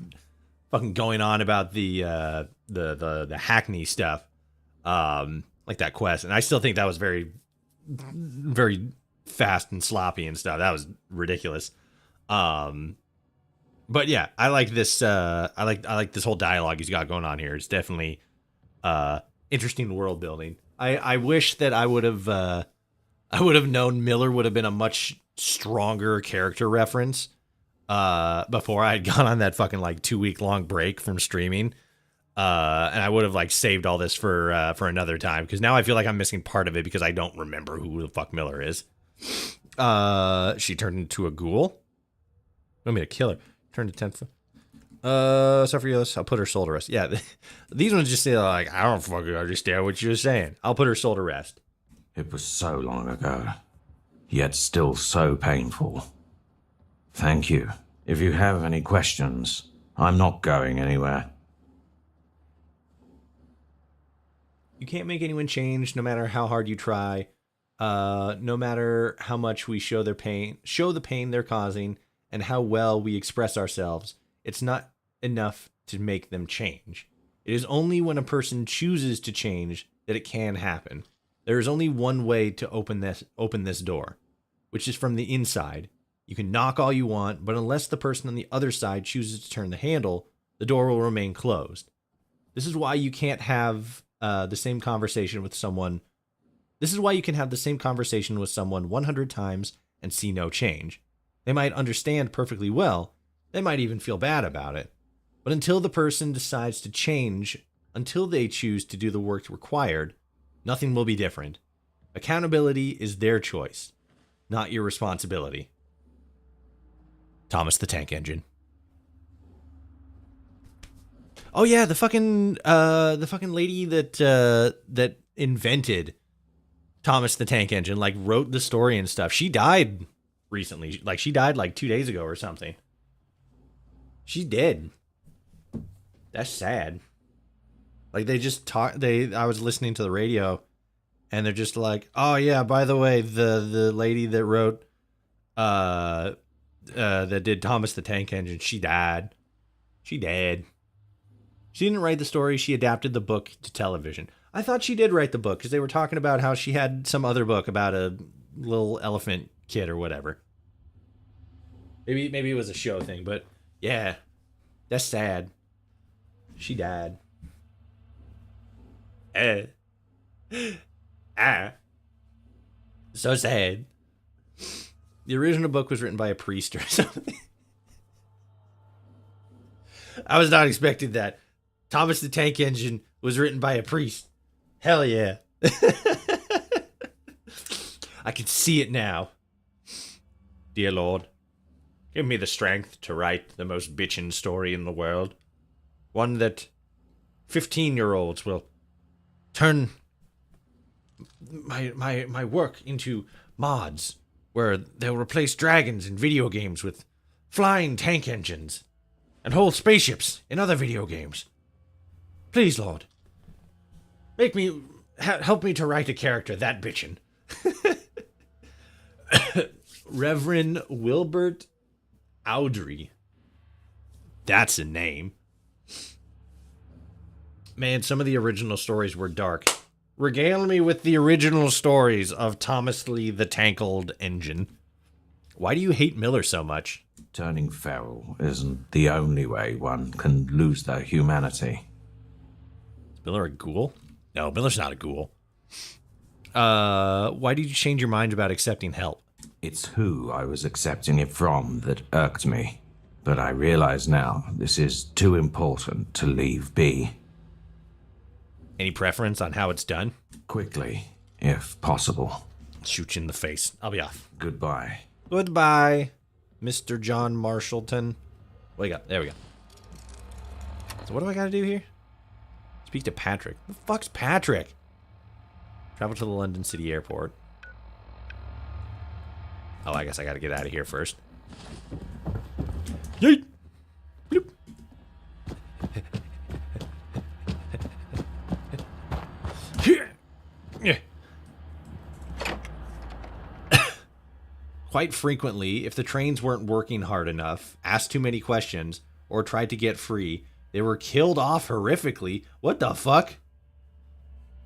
fucking going on about the Hackney stuff, like that quest, and I still think that was very, very fast and sloppy and stuff. That was ridiculous. But yeah, I like this. I like this whole dialogue he's got going on here. It's definitely interesting world building. I wish that I would have known Miller would have been a much stronger character reference before I had gone on that fucking like 2-week long break from streaming. And I would have like saved all this for another time, because now I feel like I'm missing part of it because I don't remember who the fuck Miller is. She turned into a ghoul. Want me to kill her? Turned to 10. Suffer this. I'll put her soul to rest. Yeah, these ones just say like, I don't fucking understand what you're saying. I'll put her soul to rest. It was so long ago, yet still so painful. Thank you. If you have any questions, I'm not going anywhere. You can't make anyone change no matter how hard you try. No matter how much we show the pain they're causing, and how well we express ourselves. It's not enough to make them change. It is only when a person chooses to change that it can happen. There is only one way to open this door, which is from the inside. You can knock all you want, but unless the person on the other side chooses to turn the handle, the door will remain closed. This is why you can't have the same conversation with someone. This is why you can have the same conversation with someone 100 times and see no change. They might understand perfectly well. They might even feel bad about it. But until the person decides to change, until they choose to do the work required, nothing will be different. Accountability is their choice, not your responsibility. Thomas the Tank Engine. Oh yeah, the fucking lady that invented Thomas the Tank Engine, like wrote the story and stuff. She died recently. Like she died like 2 days ago or something. She's dead. That's sad. Like they just I was listening to the radio and they're just like, "Oh yeah, by the way, the lady that wrote that did Thomas the Tank Engine, she died. She dead. She didn't write the story, she adapted the book to television." I thought she did write the book because they were talking about how she had some other book about a little elephant kid or whatever. Maybe it was a show thing, but yeah, that's sad. She died. So sad. The original book was written by a priest or something. I was not expecting that. Thomas the Tank Engine was written by a priest. Hell yeah. I can see it now. Dear Lord, give me the strength to write the most bitchin' story in the world. One that 15-year-olds will turn my work into mods, where they'll replace dragons in video games with flying tank engines and whole spaceships in other video games. Please, Lord, make me help me to write a character that bitchin'. Reverend Wilbert Awdry. That's a name. Man, some of the original stories were dark. Regale me with the original stories of Thomas Lee the Tankled Engine. Why do you hate Miller so much? Turning feral isn't the only way one can lose their humanity. Is Miller a ghoul? No, Miller's not a ghoul. Why did you change your mind about accepting help? It's who I was accepting it from that irked me. But I realize now this is too important to leave be. Any preference on how it's done? Quickly, if possible. Shoot you in the face. I'll be off. Goodbye. Goodbye, Mr. John Marshallton. What do you got? There we go. So what do I got to do here? Speak to Patrick. Who the fuck's Patrick? Travel to the London City Airport. Oh, I guess I got to get out of here first. Yeet! Bloop. Quite frequently, if the trains weren't working hard enough, asked too many questions, or tried to get free, they were killed off horrifically. What the fuck?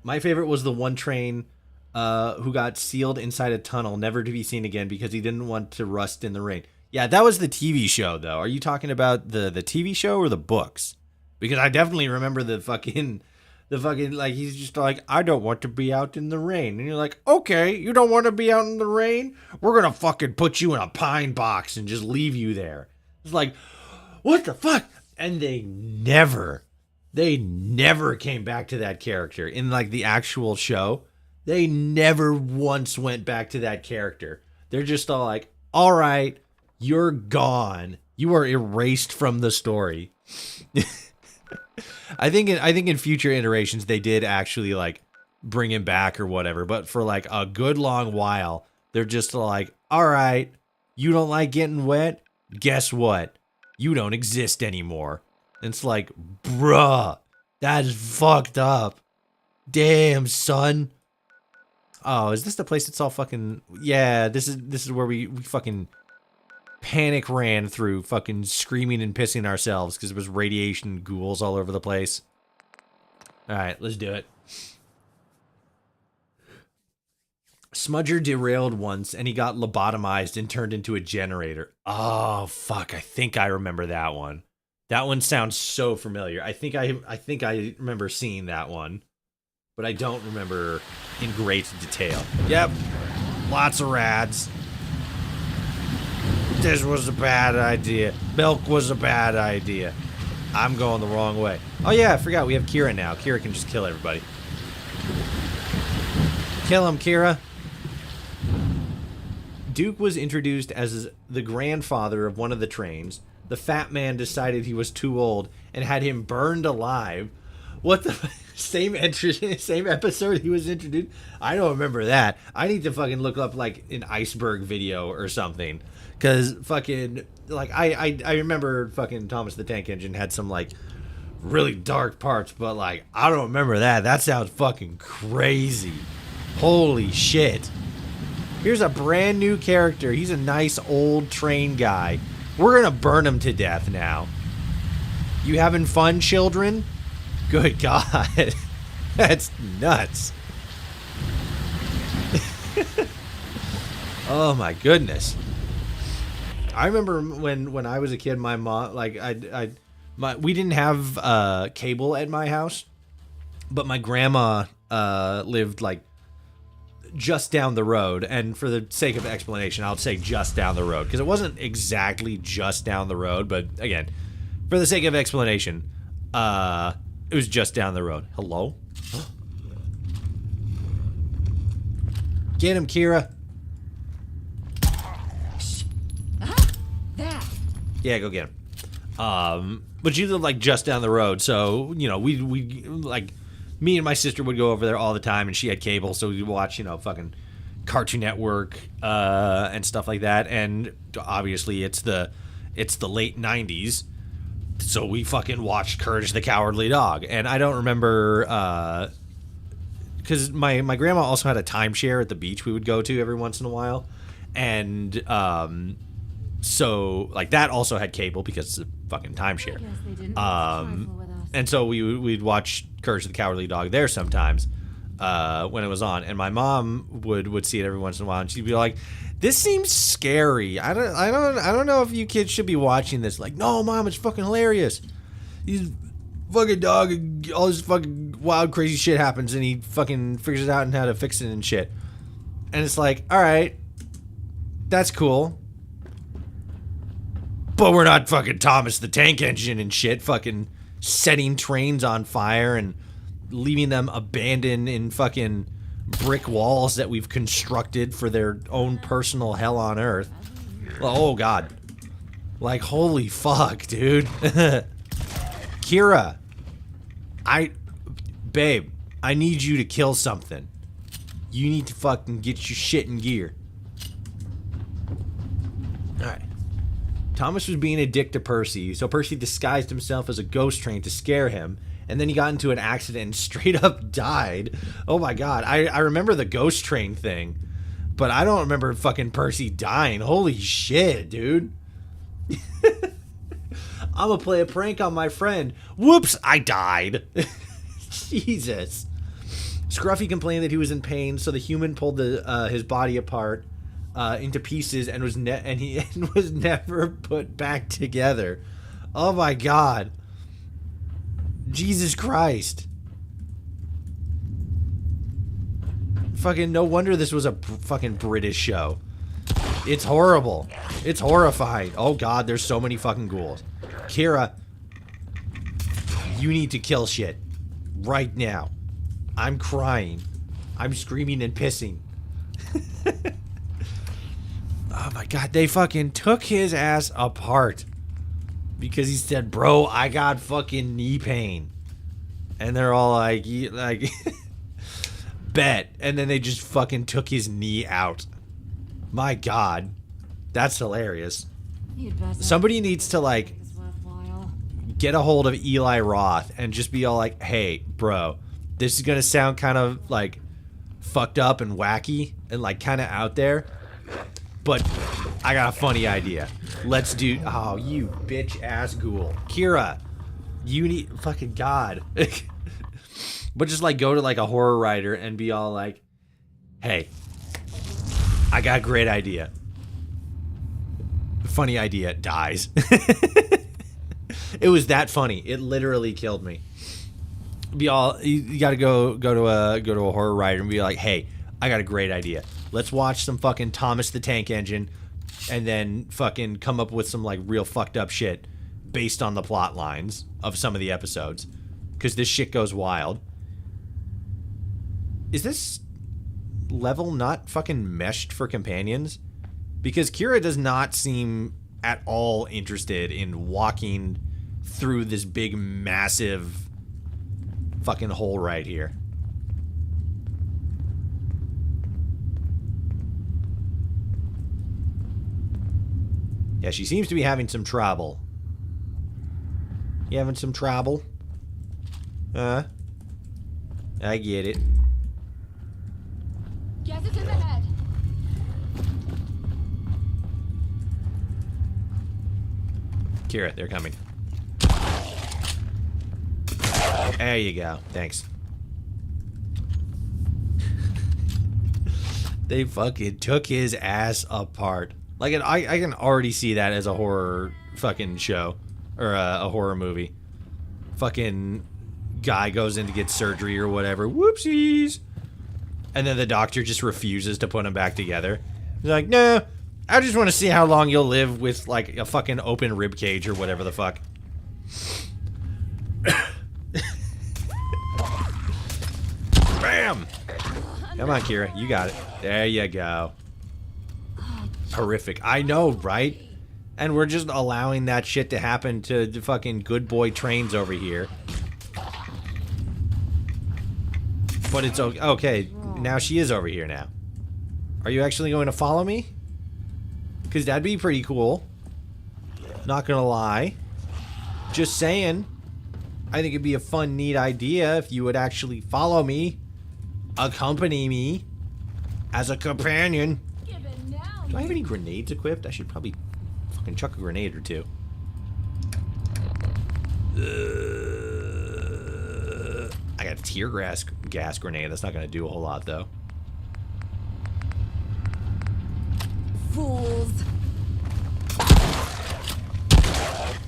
My favorite was the one train who got sealed inside a tunnel, never to be seen again because he didn't want to rust in the rain. Yeah, that was the TV show, though. Are you talking about the TV show or the books? Because I definitely remember the fucking, like, he's just like, I don't want to be out in the rain. And you're like, okay, you don't want to be out in the rain? We're going to fucking put you in a pine box and just leave you there. It's like, what the fuck? And they never came back to that character in, like, the actual show. They never once went back to that character. They're just all like, all right, you're gone. You are erased from the story. I think in future iterations they did actually like bring him back or whatever, but for like a good long while they're just like, all right, you don't like getting wet? Guess what? You don't exist anymore. And it's like, bruh, that is fucked up. Damn, son. Oh, is this the place that's all fucking... Yeah, this is where we fucking panic ran through, fucking screaming and pissing ourselves because there was radiation and ghouls all over the place. All right, let's do it. Smudger derailed once and he got lobotomized and turned into a generator. Oh, fuck. I think I remember that one. That one sounds so familiar. I think I remember seeing that one, but I don't remember in great detail. Yep. Lots of rads. This was a bad idea. Milk was a bad idea. I'm going the wrong way. Oh yeah, I forgot we have Kira now. Kira can just kill everybody. Kill him, Kira. Duke was introduced as the grandfather of one of the trains. The fat man decided he was too old and had him burned alive. What the... Same episode he was introduced? I don't remember that. I need to fucking look up, like, an iceberg video or something. Because fucking... Like, I remember fucking Thomas the Tank Engine had some, like, really dark parts. But, like, I don't remember that. That sounds fucking crazy. Holy shit. Here's a brand new character. He's a nice old train guy. We're gonna burn him to death now. You having fun, children? Good God. That's nuts. Oh my goodness. I remember when I was a kid, my mom, like, we didn't have cable at my house, but my grandma lived, like, just down the road, and for the sake of explanation, I'll say just down the road, because it wasn't exactly just down the road, but again, for the sake of explanation, it was just down the road. Hello? Get him, Kira. There. Yeah, go get him. But she lived, like, just down the road, so, you know, we like, me and my sister would go over there all the time, and she had cable, so we'd watch, you know, fucking Cartoon Network, and stuff like that, and obviously it's the late 90s, so we fucking watched Courage the Cowardly Dog, and I don't remember, because my grandma also had a timeshare at the beach we would go to every once in a while, and, so, like, that also had cable because it's a fucking timeshare. And so we'd watch Courage the Cowardly Dog there sometimes when it was on. And my mom would see it every once in a while, and she'd be like, "This seems scary. I don't know if you kids should be watching this." Like, "No, Mom, it's fucking hilarious. He's fucking dog, and all this fucking wild, crazy shit happens, and he fucking figures it out and how to fix it and shit." And it's like, all right, that's cool. But we're not fucking Thomas the Tank Engine and shit, fucking setting trains on fire and leaving them abandoned in fucking brick walls that we've constructed for their own personal hell on earth. Oh, God. Like, holy fuck, dude. Kira. Babe, I need you to kill something. You need to fucking get your shit in gear. Alright. Thomas was being a dick to Percy, so Percy disguised himself as a ghost train to scare him, and then he got into an accident and straight up died. Oh my God. I remember the ghost train thing, but I don't remember fucking Percy dying. Holy shit, dude. I'm gonna play a prank on my friend. Whoops, I died. Jesus. Scruffy complained that he was in pain, so the human pulled his body apart into pieces and was never put back together. Oh my God. Jesus Christ. Fucking no wonder this was a fucking British show. It's horrible. It's horrifying. Oh God, there's so many fucking ghouls. Kira, you need to kill shit right now. I'm crying. I'm screaming and pissing. Oh my God, they fucking took his ass apart because he said, "Bro, I got fucking knee pain." And they're all like bet. And then they just fucking took his knee out. My God, that's hilarious. Somebody needs to, like, get a hold of Eli Roth and just be all like, "Hey, bro, this is gonna sound kind of like fucked up and wacky and like kind of out there, but I got a funny idea. Let's do... Oh, you bitch-ass ghoul. Kira, you need... Fucking God. But just, like, go to, like, a horror writer and be all like, hey, I got a great idea. Funny idea. Dies. It was that funny. It literally killed me. Be all... You gotta go to a horror writer and be like, hey, I got a great idea. Let's watch some fucking Thomas the Tank Engine and then fucking come up with some, like, real fucked up shit based on the plot lines of some of the episodes. Because this shit goes wild. Is this level not fucking meshed for companions? Because Kira does not seem at all interested in walking through this big, massive fucking hole right here. Yeah, she seems to be having some trouble. You having some trouble? I get it. Gas is in the head. Kira, they're coming. There you go. Thanks. They fucking took his ass apart. Like, I can already see that as a horror fucking show. Or a horror movie. Fucking guy goes in to get surgery or whatever. Whoopsies! And then the doctor just refuses to put him back together. He's like, no, I just want to see how long you'll live with, like, a fucking open rib cage or whatever the fuck. Bam! Come on, Kira. You got it. There you go. Horrific. I know, right? And we're just allowing that shit to happen to the fucking good boy trains over here. But it's okay. Okay, now she is over here now. Are you actually going to follow me? Because that'd be pretty cool. Not gonna lie. Just saying. I think it'd be a fun, neat idea if you would actually follow me. Accompany me. As a companion. Do I have any grenades equipped? I should probably fucking chuck a grenade or two. I got a tear gas grenade. That's not going to do a whole lot, though. Fools.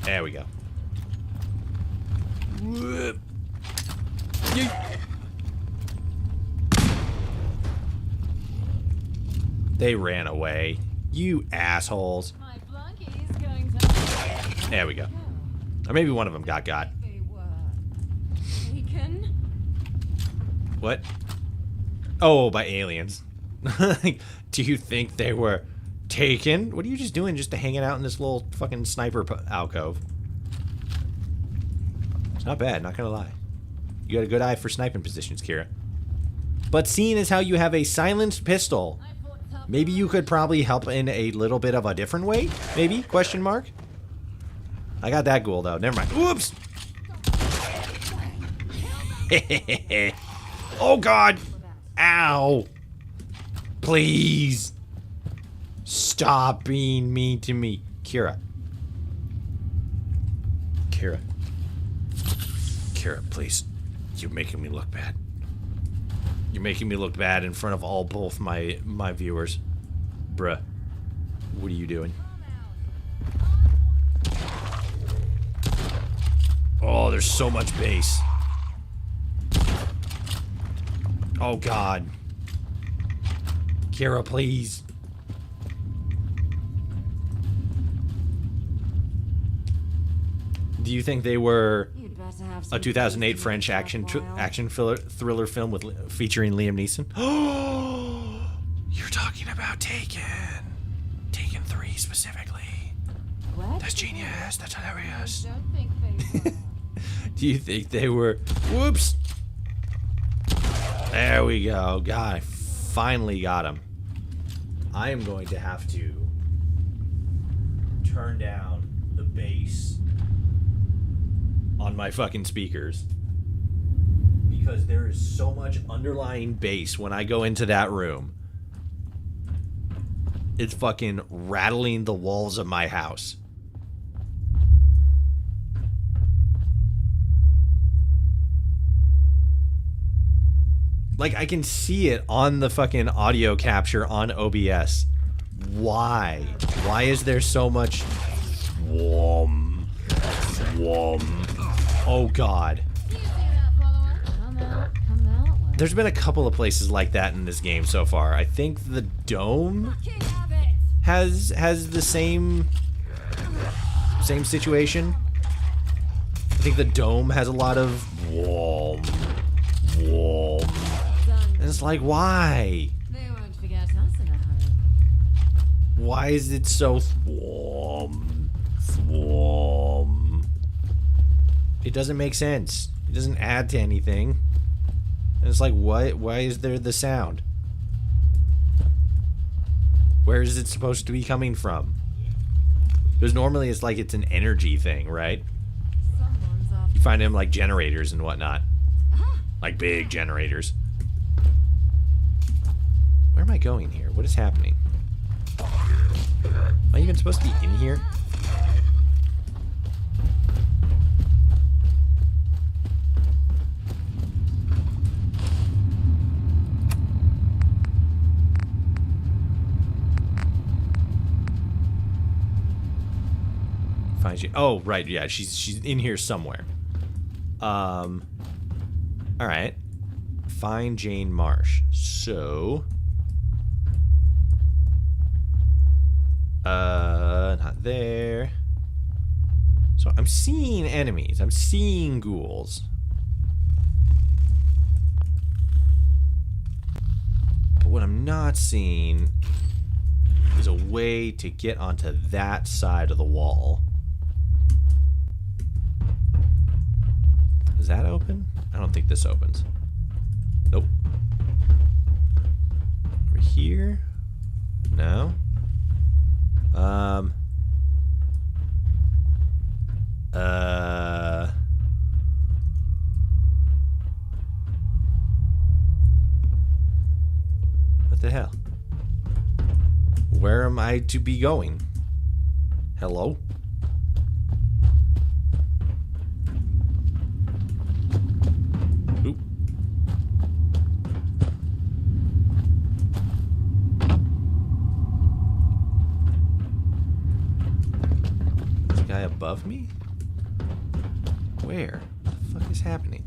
There we go. They ran away. You assholes. My flunky's going to... There we go. Or maybe one of them got. They were taken. What? Oh, by aliens. Do you think they were taken? What are you just doing just to hanging out in this little fucking sniper alcove? It's not bad, not gonna lie. You got a good eye for sniping positions, Kira. But seeing as how you have a silenced pistol, maybe you could probably help in a little bit of a different way? Maybe? Question mark? I got that ghoul, though. Never mind. Whoops! Oh, God! Ow! Please! Stop being mean to me. Kira. Kira. Kira, please. You're making me look bad. You're making me look bad in front of both my viewers. Bruh. What are you doing? Oh, there's so much bass. Oh, God. Kira, please. Do you think they were a 2008 French action thriller film featuring Liam Neeson? Oh, you're talking about Taken. Taken 3 specifically. What? That's genius. That's hilarious. Don't think they were. Do you think they were... Whoops. There we go. God, I finally got him. I am going to have to turn down the bass on my fucking speakers, because there is so much underlying bass when I go into that room. is fucking rattling the walls of my house. Like, I can see it on the fucking audio capture on OBS. Why? Why is there so much... Whom. Oh, God. There's been a couple of places like that in this game so far. I think the dome has the same situation. I think the dome has a lot of whom. And it's like, why? They won't forget us in a hurry. Why is it so thwom? It doesn't make sense. It doesn't add to anything. And it's like, why is there the sound? Where is it supposed to be coming from? Because normally it's like it's an energy thing, right? You find them like generators and whatnot. Like big generators. Where am I going here? What is happening? Am I even supposed to be in here? Find you. Oh, right, yeah, she's in here somewhere. All right. Find Jane Marsh. So, not there. So I'm seeing enemies. I'm seeing ghouls. But what I'm not seeing is a way to get onto that side of the wall. Is that open? I don't think this opens. Nope. Over here? No. What the hell? Where am I to be going? Hello? Oop. This guy above me? Where? What the fuck is happening?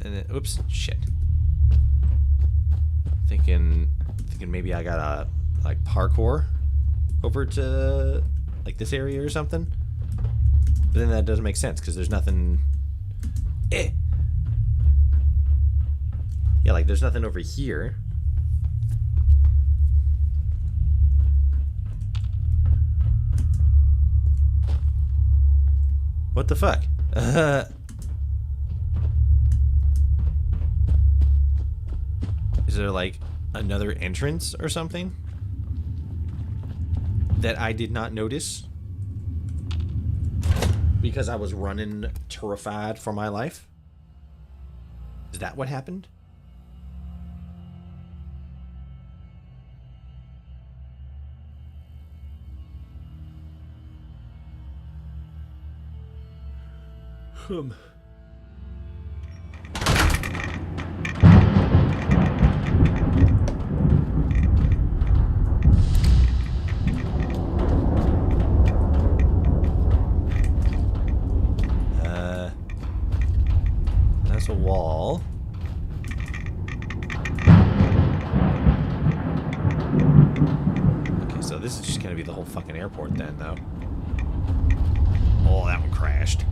And then, oops, shit. Thinking maybe I gotta like parkour over to like this area or something. But then that doesn't make sense because there's nothing. Yeah, like there's nothing over here. What the fuck? Is there like another entrance or something that I did not notice because I was running terrified for my life? Is that what happened? That's a wall. Okay, so this is just gonna be the whole fucking airport then, though. Oh, that one crashed.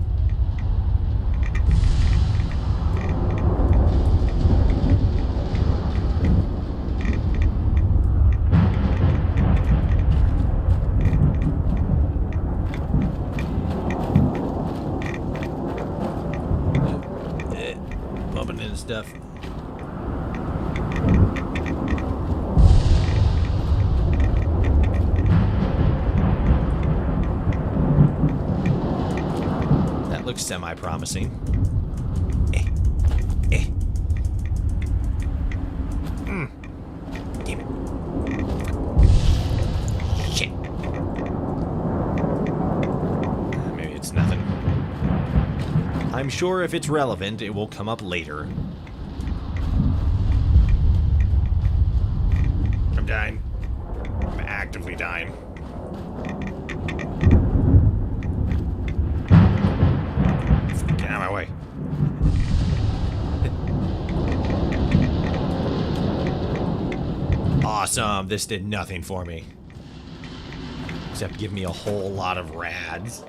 Bumping into stuff. semi-promising. Damn it. Shit. Maybe it's nothing. I'm sure if it's relevant, it will come up later. I'm dying. I'm actively dying. Get out of my way. Awesome. This did nothing for me. Except give me a whole lot of rads.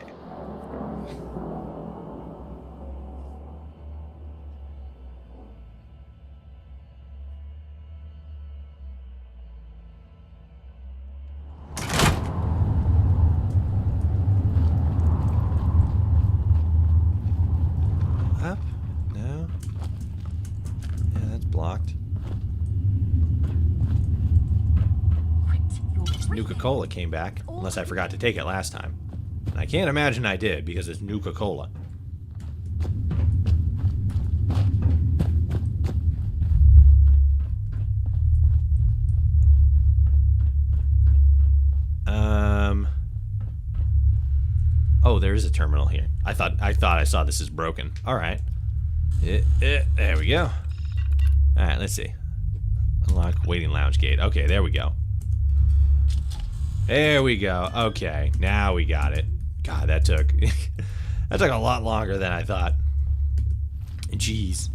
Up? No. Yeah, that's blocked. Nuka-Cola came back, unless I forgot to take it last time. And I can't imagine I did, because it's Nuka-Cola. Oh, there is a terminal here. I thought I saw this as broken. All right. There we go. All right, let's see. Unlock waiting lounge gate. Okay, there we go. There we go. Okay, now we got it. God, that took that took a lot longer than I thought. Jeez.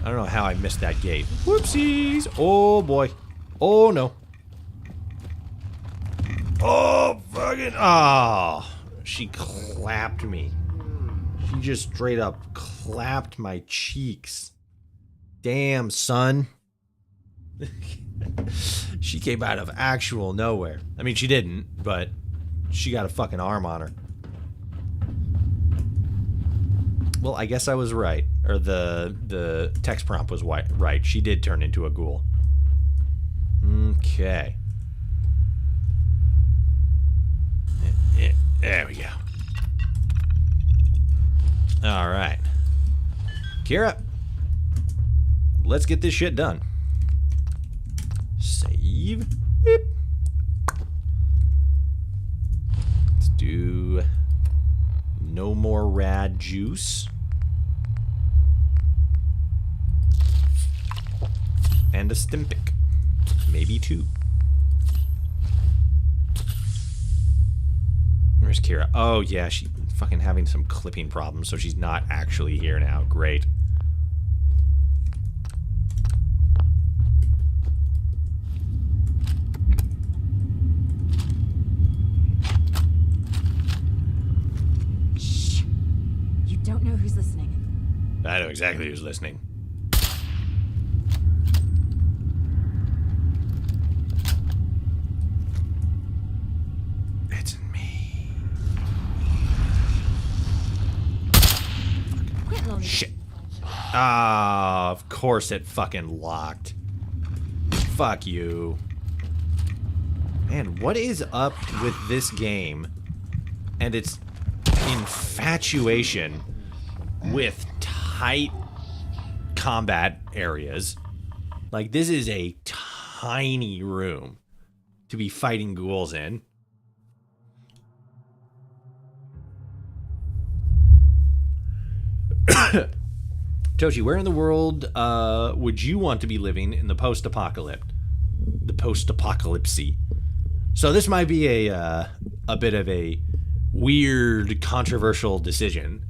I don't know how I missed that gate. Whoopsies. Oh boy. Oh no. Oh fucking. Oh, she clapped me. She just straight up clapped my cheeks. Damn, son. She came out of actual nowhere. I mean, she didn't, but she got a fucking arm on her. Well, I guess I was right. Or the text prompt was right. She did turn into a ghoul. Okay. There we go. All right. Kira, let's get this shit done. Save. Whip. Let's do no more rad juice. And a stimpic. Maybe two. Where's Kira? Oh, yeah, she's fucking having some clipping problems, so she's not actually here now. Great. Shh. You don't know who's listening. I know exactly who's listening. It's me. Shit. Ah, of course it fucking locked. Fuck you. Man, what is up with this game and its infatuation with tight combat areas? Like, this is a tiny room to be fighting ghouls in. Toshi, where in the world would you want to be living in the post-apocalypse? The post-apocalypse. So this might be a bit of a weird, controversial decision,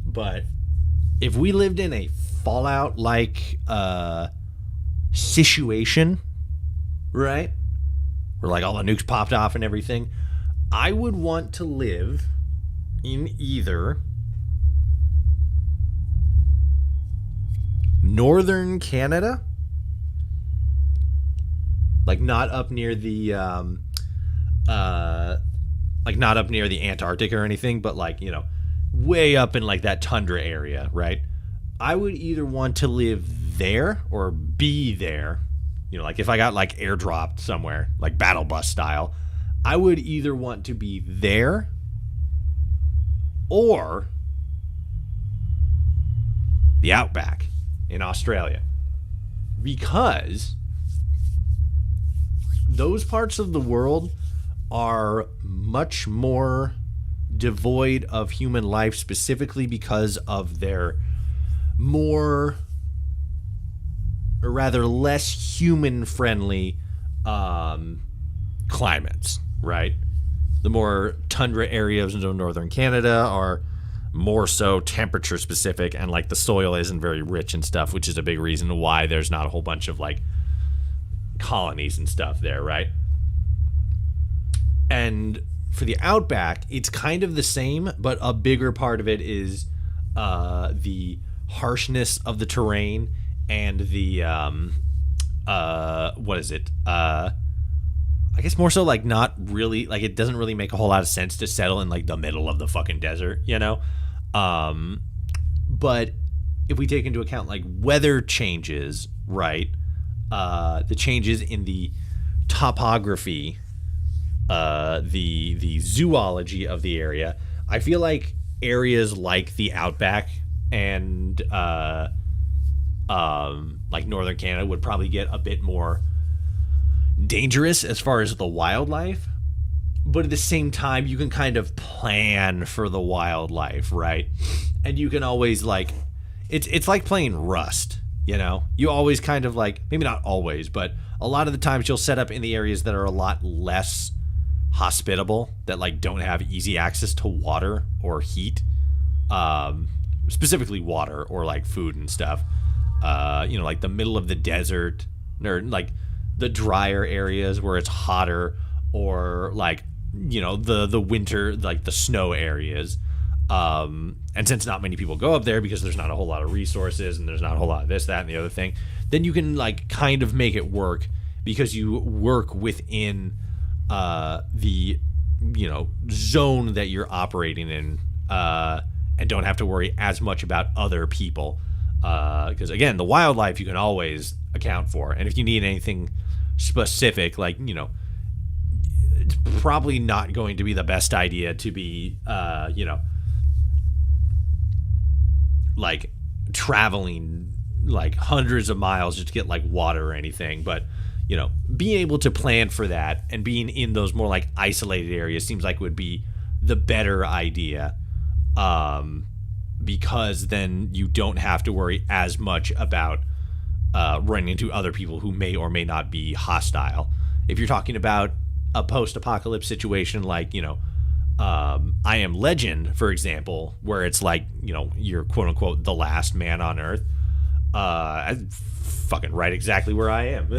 but if we lived in a Fallout-like situation, right, where like all the nukes popped off and everything, I would want to live in either northern Canada, like not up near the like not up near the Antarctic or anything, but like, you know, way up in like that tundra area, right? I would either want to live there or be there. You know, like if I got like airdropped somewhere, like battle bus style, I would either want to be there or the outback in Australia. Because those parts of the world are much more devoid of human life, specifically because of their more, or rather less human-friendly climates, right? The more tundra areas in northern Canada are more so temperature specific, and like the soil isn't very rich and stuff, which is a big reason why there's not a whole bunch of like colonies and stuff there, right? And for the outback, it's kind of the same, but a bigger part of it is the harshness of the terrain and the what is it? I guess more so like not really, like it doesn't really make a whole lot of sense to settle in like the middle of the fucking desert, you know? But if we take into account like weather changes, right? The changes in the topography, the zoology of the area, I feel like areas like the outback and like northern Canada would probably get a bit more dangerous as far as the wildlife, but at the same time you can kind of plan for the wildlife, right? And you can always like it's like playing Rust, you know? You always kind of like, maybe not always, but a lot of the times you'll set up in the areas that are a lot less hospitable, that like don't have easy access to water or heat, specifically water or like food and stuff, you know, like the middle of the desert, or like the drier areas where it's hotter, or like, you know, the winter, like the snow areas. And since not many people go up there because there's not a whole lot of resources and there's not a whole lot of this, that, and the other thing, then you can like kind of make it work because you work within the, you know, zone that you're operating in, and don't have to worry as much about other people. Because again, the wildlife you can always account for, and if you need anything specific, like, you know, it's probably not going to be the best idea to be, you know, like traveling like hundreds of miles just to get like water or anything. But, you know, being able to plan for that and being in those more like isolated areas seems like would be the better idea, because then you don't have to worry as much about running into other people who may or may not be hostile. If you're talking about a post-apocalypse situation like, you know, I Am Legend, for example, where it's like, you know, you're quote-unquote the last man on Earth, I fucking right exactly where I am.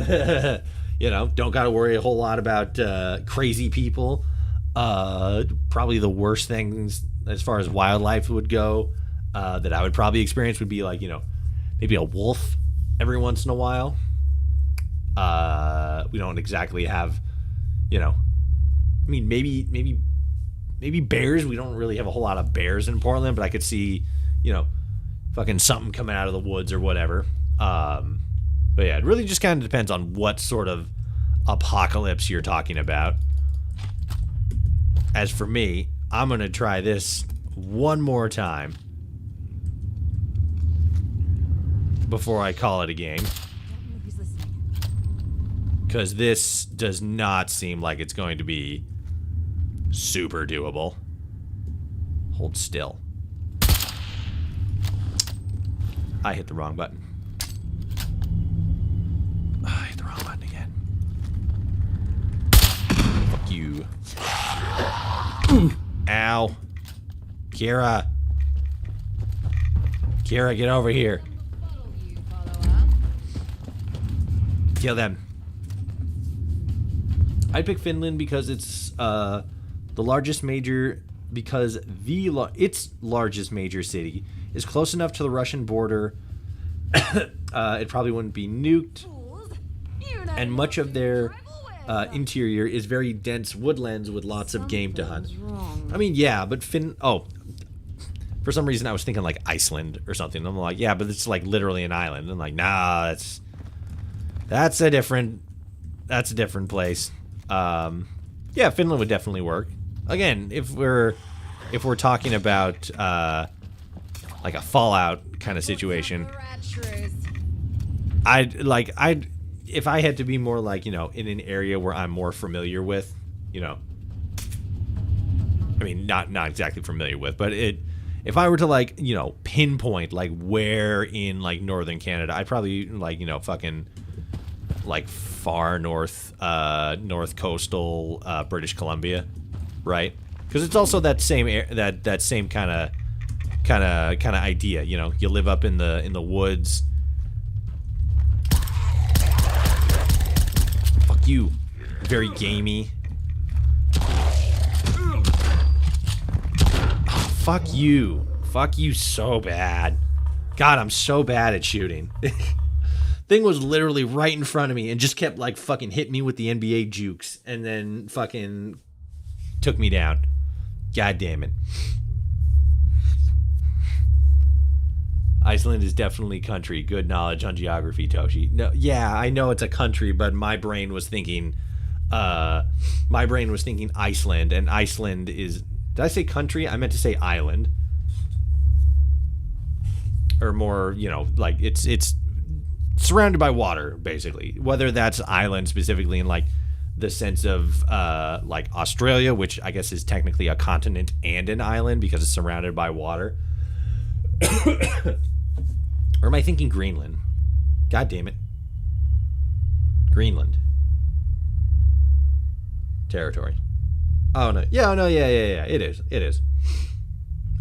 You know, don't got to worry a whole lot about crazy people. Probably the worst things as far as wildlife would go that I would probably experience would be like, you know, maybe a wolf every once in a while. We don't exactly have, you know, I mean, maybe bears. We don't really have a whole lot of bears in Portland, but I could see, you know, fucking something coming out of the woods or whatever. But yeah, it really just kind of depends on what sort of apocalypse you're talking about. As for me, I'm going to try this one more time before I call it a game. Because this does not seem like it's going to be super doable. Hold still. I hit the wrong button. I hit the wrong button again. Fuck you. Ow. Kira. Kira, get over here. Kill them. I'd pick Finland because it's the largest major, because its largest major city is close enough to the Russian border. It probably wouldn't be nuked, and much of their interior is very dense woodlands with lots of game to hunt. I mean, yeah, but for some reason I was thinking like Iceland or something. I'm like, yeah, but it's like literally an island. I'm like, nah, that's a different place. Yeah, Finland would definitely work. Again, if we're talking about like a Fallout kind of situation. I'd if I had to be more like, you know, in an area where I'm more familiar with, you know, I mean, not exactly familiar with, but if I were to, like, you know, pinpoint, like, where in, like, northern Canada, I'd probably, like, you know, fucking, like, far north, north coastal, British Columbia, right? Because it's also that same that same kind of idea, you know. You live up in the woods. Fuck you. Very gamey. Fuck you. Fuck you so bad. God, I'm so bad at shooting. Thing was literally right in front of me and just kept, like, fucking hitting me with the NBA jukes and then fucking took me down. God damn it. Iceland is definitely country. Good knowledge on geography, Toshi. No, yeah, I know it's a country, but my brain was thinking Iceland, and Iceland is... Did I say country? I meant to say island. Or more, you know, like, it's surrounded by water, basically. Whether that's island specifically in, like, the sense of, like, Australia, which I guess is technically a continent and an island because it's surrounded by water. Or am I thinking Greenland? God damn it. Greenland. Territory. Oh, no. Yeah, no, yeah. It is.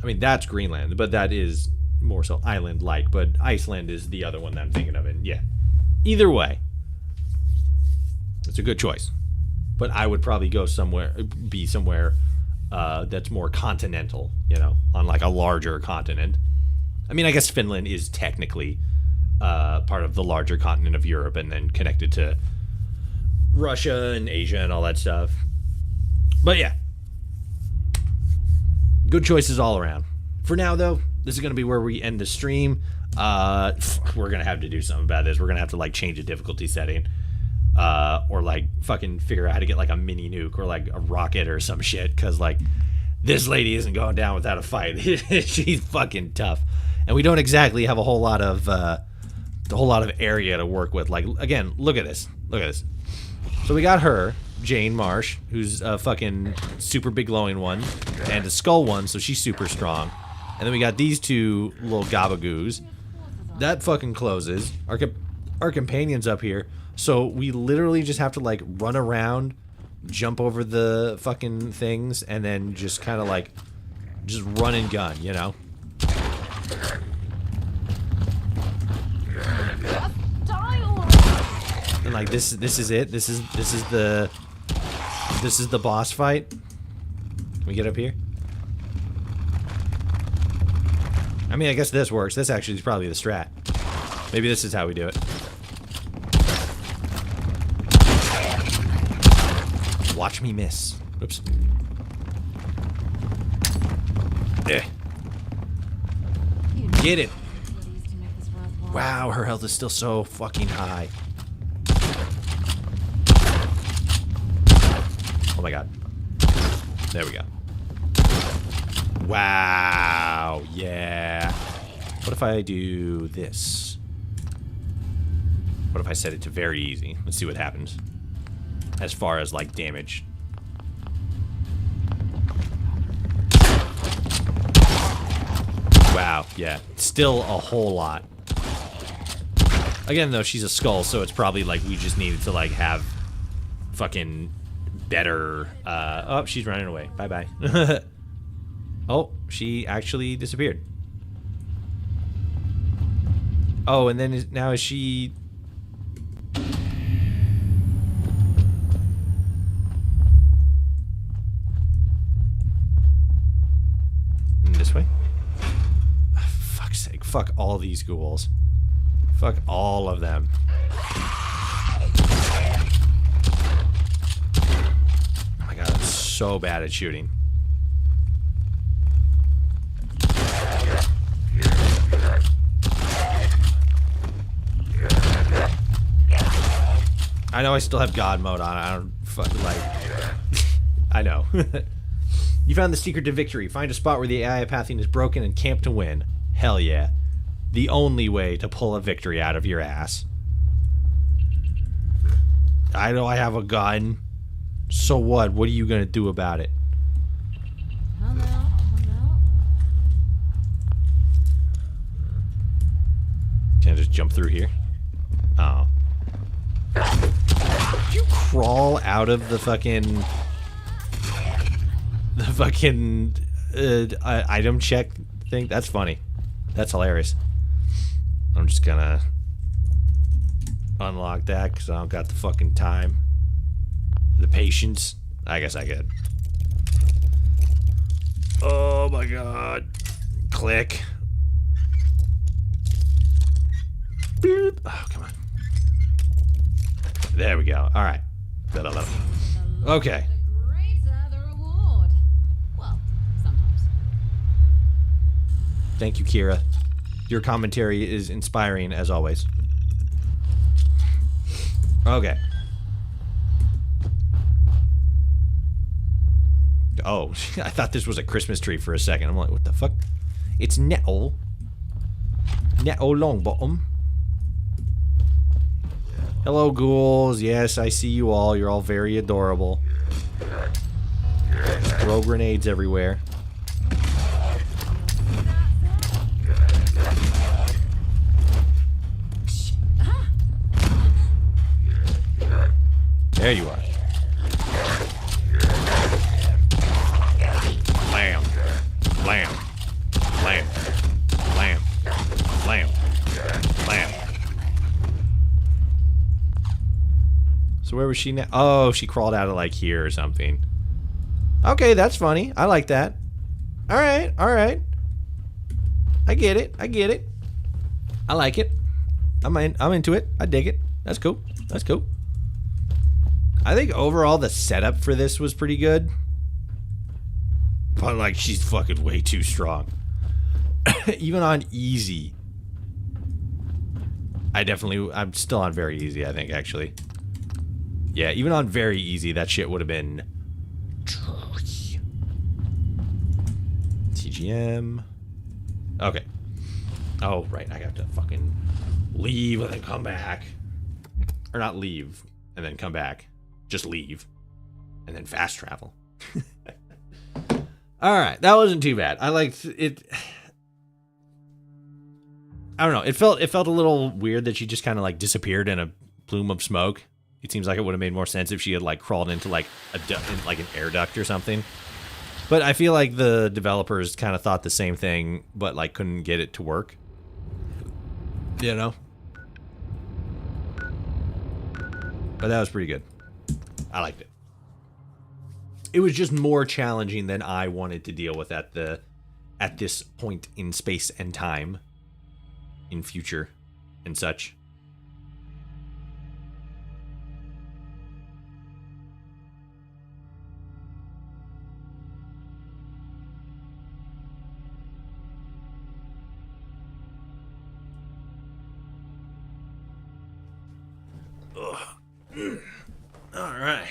I mean, that's Greenland, but that is more so island-like, but Iceland is the other one that I'm thinking of, and yeah. Either way, it's a good choice. But I would probably go somewhere that's more continental, you know, on like a larger continent. I mean, I guess Finland is technically part of the larger continent of Europe and then connected to Russia and Asia and all that stuff. But yeah, good choices all around. For now, though, this is going to be where we end the stream. We're going to have to do something about this. We're going to have to, like, change the difficulty setting. Or, like, fucking figure out how to get, like, a mini nuke or, like, a rocket or some shit. Because, like, this lady isn't going down without a fight. She's fucking tough. And we don't exactly have a whole lot of area to work with. Like, again, look at this. Look at this. So we got her, Jane Marsh, who's a fucking super big glowing one, and a skull one, so she's super strong. And then we got these two little gabagoos. That fucking closes. Our companion's up here, so we literally just have to, like, run around, jump over the fucking things, and then just kind of, like, just run and gun, you know? And, like, this is it. This is the boss fight. Can we get up here? I mean, I guess this works. This actually is probably the strat. Maybe this is how we do it. Watch me miss. Oops. Yeah. Get it. Wow, her health is still so fucking high. Oh my god. There we go. Wow. Yeah. What if I do this? What if I set it to very easy? Let's see what happens. As far as, like, damage. Wow. Yeah. Still a whole lot. Again, though, she's a skull, so it's probably, like, we just needed to, like, have fucking better, oh, she's running away. Bye-bye. Oh, she actually disappeared. Oh, and then now is she... This way? Oh, fuck's sake. Fuck all these ghouls. Fuck all of them. Oh my god, I'm so bad at shooting. I know I still have God mode on. I don't fucking like... I know. You found the secret to victory. Find a spot where the AI pathing is broken and camp to win. Hell yeah. the only way to pull a victory out of your ass. I know I have a gun. So what? What are you gonna do about it? Can I just jump through here? Oh. Did you crawl out of the fucking... item check thing? That's funny. That's hilarious. I'm just gonna unlock that because I don't got the fucking time. The patience. I guess I could. Oh my god. Click. Beep. Oh, come on. There we go. Alright. Okay. Thank you, Kira. Your commentary is inspiring as always. Okay. Oh, I thought this was a Christmas tree for a second. I'm like, what the fuck? It's Nettle. Nettle Longbottom. Hello, ghouls. Yes, I see you all. You're all very adorable. Throw grenades everywhere. There you are. Blam. Blam. Blam. Blam. Blam. Blam. So where was she now? Oh, she crawled out of like here or something. Okay, that's funny. I like that. Alright, alright. I get it. I get it. I like it. I'm into it. I dig it. That's cool. That's cool. I think overall the setup for this was pretty good. But like, she's fucking way too strong. Even on easy. I'm still on very easy, I think, actually. Yeah, even on very easy, that shit would have been... TGM. Okay. Oh, right, I have to fucking leave and then come back. Or not leave and then come back. Just leave. And then fast travel. Alright, that wasn't too bad. I liked it. I don't know. It felt a little weird that she just kind of like disappeared in a plume of smoke. It seems like it would have made more sense if she had like crawled into like an air duct or something. But I feel like the developers kind of thought the same thing, but like couldn't get it to work. You know? But that was pretty good. I liked it. It was just more challenging than I wanted to deal with at this point in space and time, in future and such. Ugh. All right.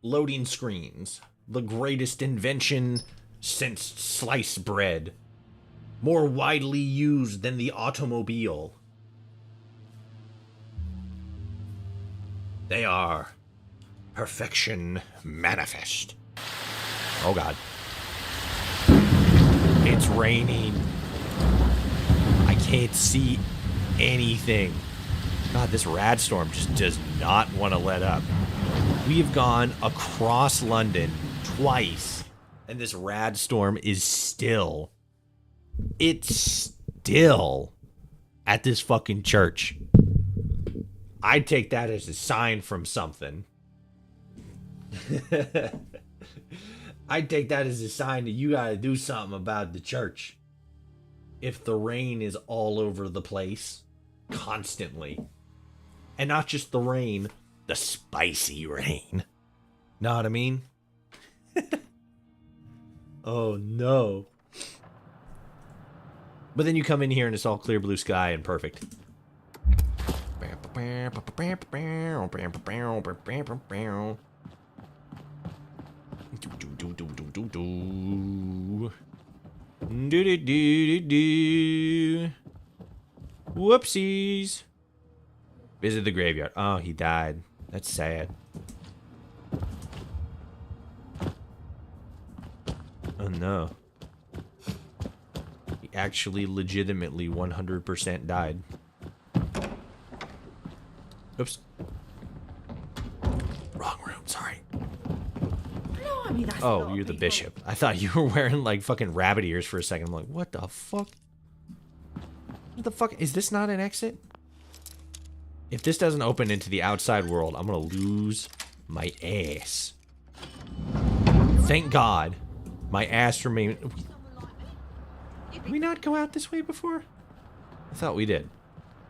Loading screens. The greatest invention since sliced bread. More widely used than the automobile. They are perfection manifest. Oh god. It's raining. I can't see anything. God, this rad storm just does not want to let up. We have gone across London twice, and this rad storm is still... It's still at this fucking church. I'd take that as a sign from something. I'd take that as a sign that you gotta do something about the church. If the rain is all over the place, constantly. And not just the rain, the spicy rain. Know what I mean? Oh no. But then you come in here and it's all clear blue sky and perfect. Whoopsies. Visit the graveyard. Oh, he died. That's sad. Oh no. He actually legitimately 100% died. Oops. Wrong room, sorry. Blimey, that's Oh, a lot you're of the people. bishop. I thought you were wearing like fucking rabbit ears for a second. I'm like, what the fuck? What the fuck? Is this not an exit? If this doesn't open into the outside world, I'm gonna lose my ass. Thank God. My ass remained... Did we not go out this way before? I thought we did.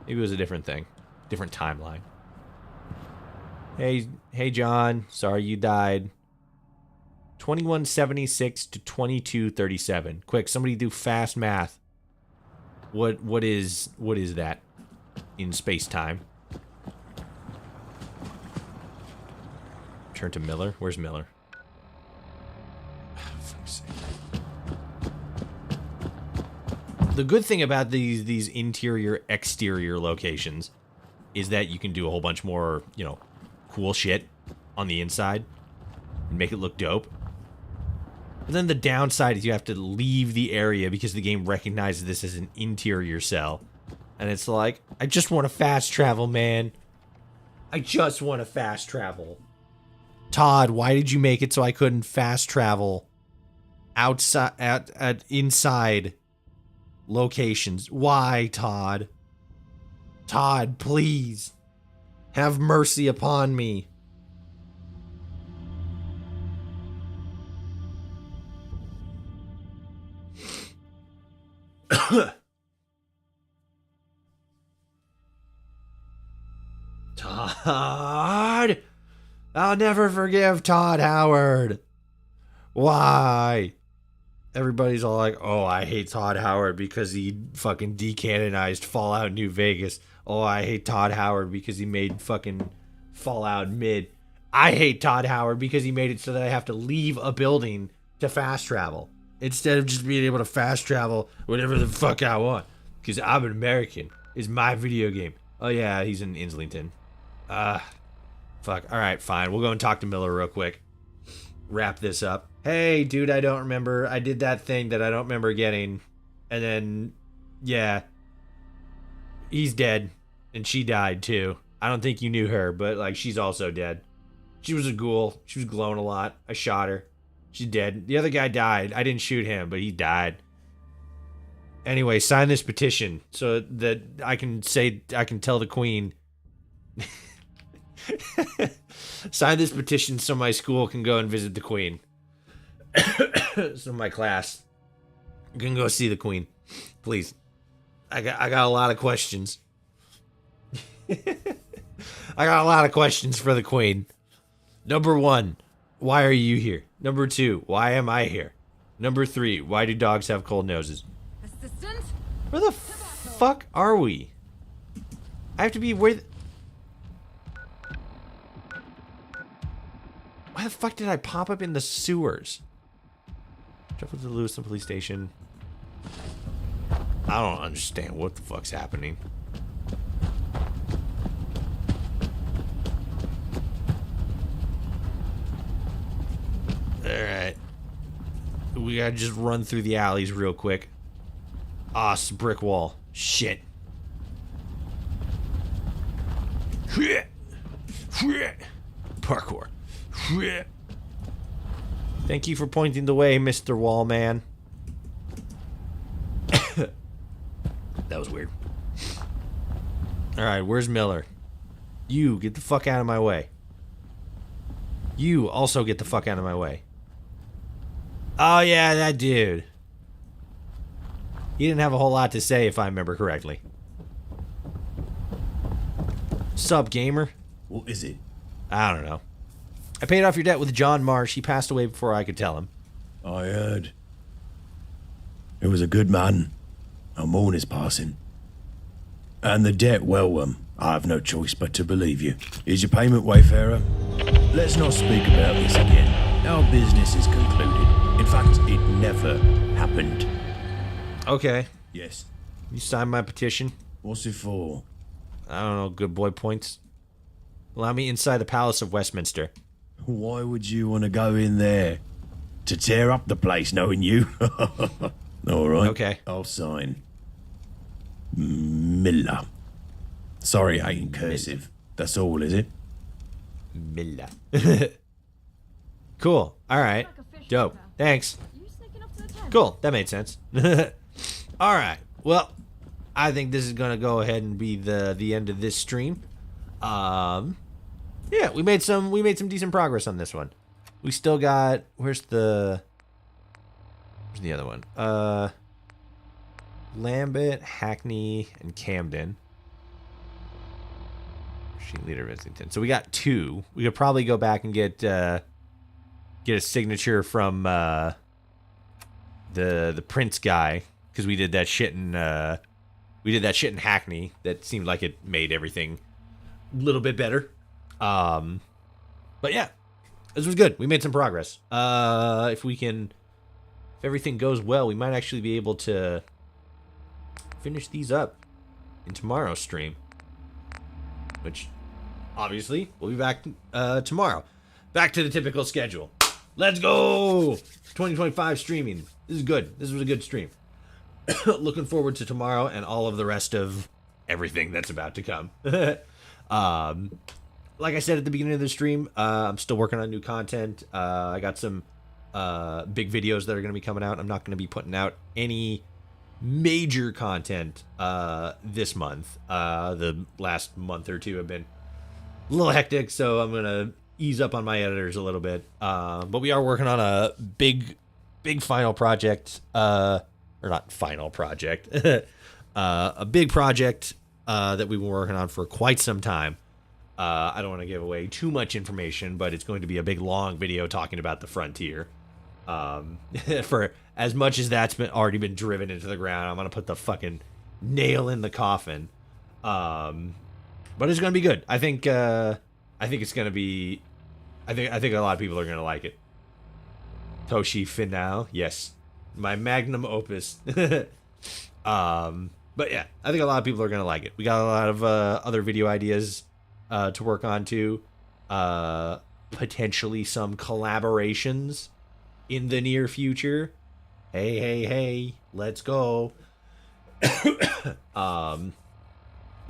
Maybe it was a different thing. Different timeline. Hey John. Sorry you died. 2176 to 2237. Quick, somebody do fast math. What is that in space-time? Turn to Miller. Where's Miller? The good thing about these interior exterior locations is that you can do a whole bunch more, you know, cool shit on the inside and make it look dope. But then the downside is you have to leave the area because the game recognizes this as an interior cell. And it's like, I just want to fast travel, man. I just want to fast travel. Todd, why did you make it so I couldn't fast travel outside at inside locations? Why, Todd? Todd, please. Have mercy upon me. Todd! I'll never forgive Todd Howard. Why? Everybody's all like, oh, I hate Todd Howard because he fucking decanonized Fallout New Vegas. Oh, I hate Todd Howard because he made fucking Fallout Mid. I hate Todd Howard because he made it so that I have to leave a building to fast travel instead of just being able to fast travel whatever the fuck I want. Because I'm an American. It's my video game. Oh, yeah, he's in Islington. Fuck. All right, fine. We'll go and talk to Miller real quick. Wrap this up. Hey, dude, I don't remember. I did that thing that I don't remember getting. And then, yeah. He's dead. And she died, too. I don't think you knew her, but, like, she's also dead. She was a ghoul. She was glowing a lot. I shot her. She's dead. The other guy died. I didn't shoot him, but he died. Anyway, sign this petition so that I can tell the queen. Sign this petition so my school can go and visit the queen. So my class can go see the queen. Please. I got a lot of questions. I got a lot of questions for the queen. Number 1, why are you here? Number 2, why am I here? Number 3, why do dogs have cold noses? Assistant? Where the fuck are we? I have to be where... Why the fuck did I pop up in the sewers? Travel to the Lewiston police station. I don't understand what the fuck's happening. Alright. We gotta just run through the alleys real quick. Ah, it's a brick wall. Shit. Parkour. Thank you for pointing the way, Mr. Wallman. That was weird. Alright, where's Miller? You, get the fuck out of my way. You also get the fuck out of my way. Oh yeah, that dude. He didn't have a whole lot to say if I remember correctly. Sup, gamer? What is it? I don't know. I paid off your debt with John Marsh. He passed away before I could tell him. I heard. He was a good man. I mourn his passing. And the debt, well, I have no choice but to believe you. Is your payment, Wayfarer? Let's not speak about this again. Our business is concluded. In fact, it never happened. Okay. Yes. You signed my petition. What's it for? I don't know, good boy points. Allow me inside the Palace of Westminster. Why would you want to go in there? To tear up the place, knowing you? All right. Okay. I'll sign. Miller. Sorry, I ain't cursive. That's all, is it? Miller. Cool. All right. Dope. Thanks. Cool. That made sense. All right. Well, I think this is gonna go ahead and be the end of this stream. Yeah, we made some decent progress on this one. We still got where's the other one? Lambeth, Hackney, and Camden. Machine Leader of Islington. So we got 2. We could probably go back and get a signature from the Prince guy, because we did that shit in Hackney that seemed like it made everything a little bit better. But yeah, this was good. We made some progress. If everything goes well, we might actually be able to finish these up in tomorrow's stream, which obviously we'll be back tomorrow. Back to the typical schedule. Let's go! 2025 streaming. This is good. This was a good stream. Looking forward to tomorrow and all of the rest of everything that's about to come. Like I said at the beginning of the stream, I'm still working on new content. I got some big videos that are going to be coming out. I'm not going to be putting out any major content this month. The last month or two have been a little hectic, so I'm going to ease up on my editors a little bit. But we are working on a big final project, or not final project, a big project that we've been working on for quite some time. I don't want to give away too much information, but it's going to be a big, long video talking about the frontier. For as much as that's already been driven into the ground, I'm going to put the fucking nail in the coffin. But it's going to be good. I think it's going to be, I think a lot of people are going to like it. Toshi Finale. Yes. My magnum opus. But yeah, I think a lot of people are going to like it. We got a lot of other video ideas to work on too. Potentially some collaborations in the near future. Hey, let's go. But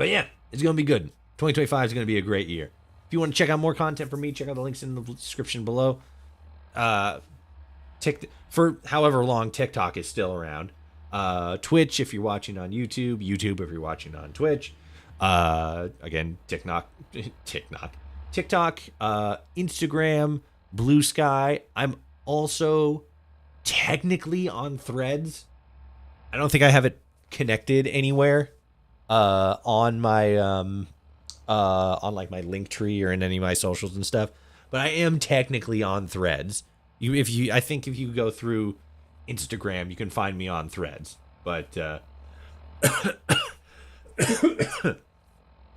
yeah, it's going to be good. 2025 is going to be a great year. If you want to check out more content from me, check out the links in the description below. For however long TikTok is still around. Twitch if you're watching on YouTube. YouTube if you're watching on Twitch. Again, TikTok, Instagram, Bluesky. I'm also technically on Threads. I don't think I have it connected anywhere on my on like my link tree or in any of my socials and stuff, but I am technically on Threads. I think if you go through Instagram, you can find me on Threads, but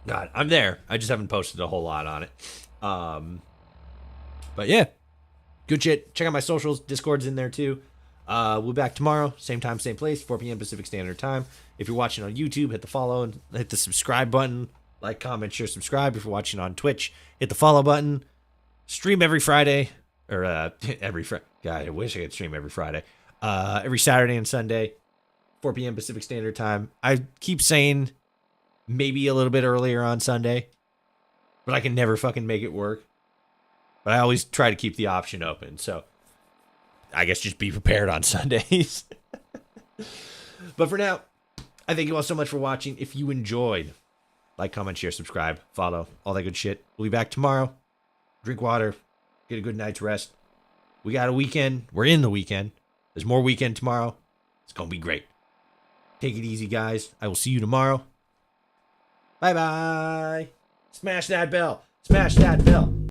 God, I'm there. I just haven't posted a whole lot on it. But yeah, good shit. Check out my socials. Discord's in there too. We'll be back tomorrow, same time, same place, 4 p.m. Pacific Standard Time. If you're watching on YouTube, hit the follow and hit the subscribe button. Like, comment, share, subscribe. If you're watching on Twitch, hit the follow button. Stream every Friday. Or every Friday. God, I wish I could stream every Friday. Every Saturday and Sunday, 4 p.m. Pacific Standard Time. I keep saying maybe a little bit earlier on Sunday, but I can never fucking make it work. But I always try to keep the option open, so I guess just be prepared on Sundays. But for now, I thank you all so much for watching. If you enjoyed, like, comment, share, subscribe, follow, all that good shit. We'll be back tomorrow. Drink water. Get a good night's rest. We got a weekend. We're in the weekend. There's more weekend tomorrow. It's going to be great. Take it easy, guys. I will see you tomorrow. Bye-bye. Smash that bell. Smash that bell.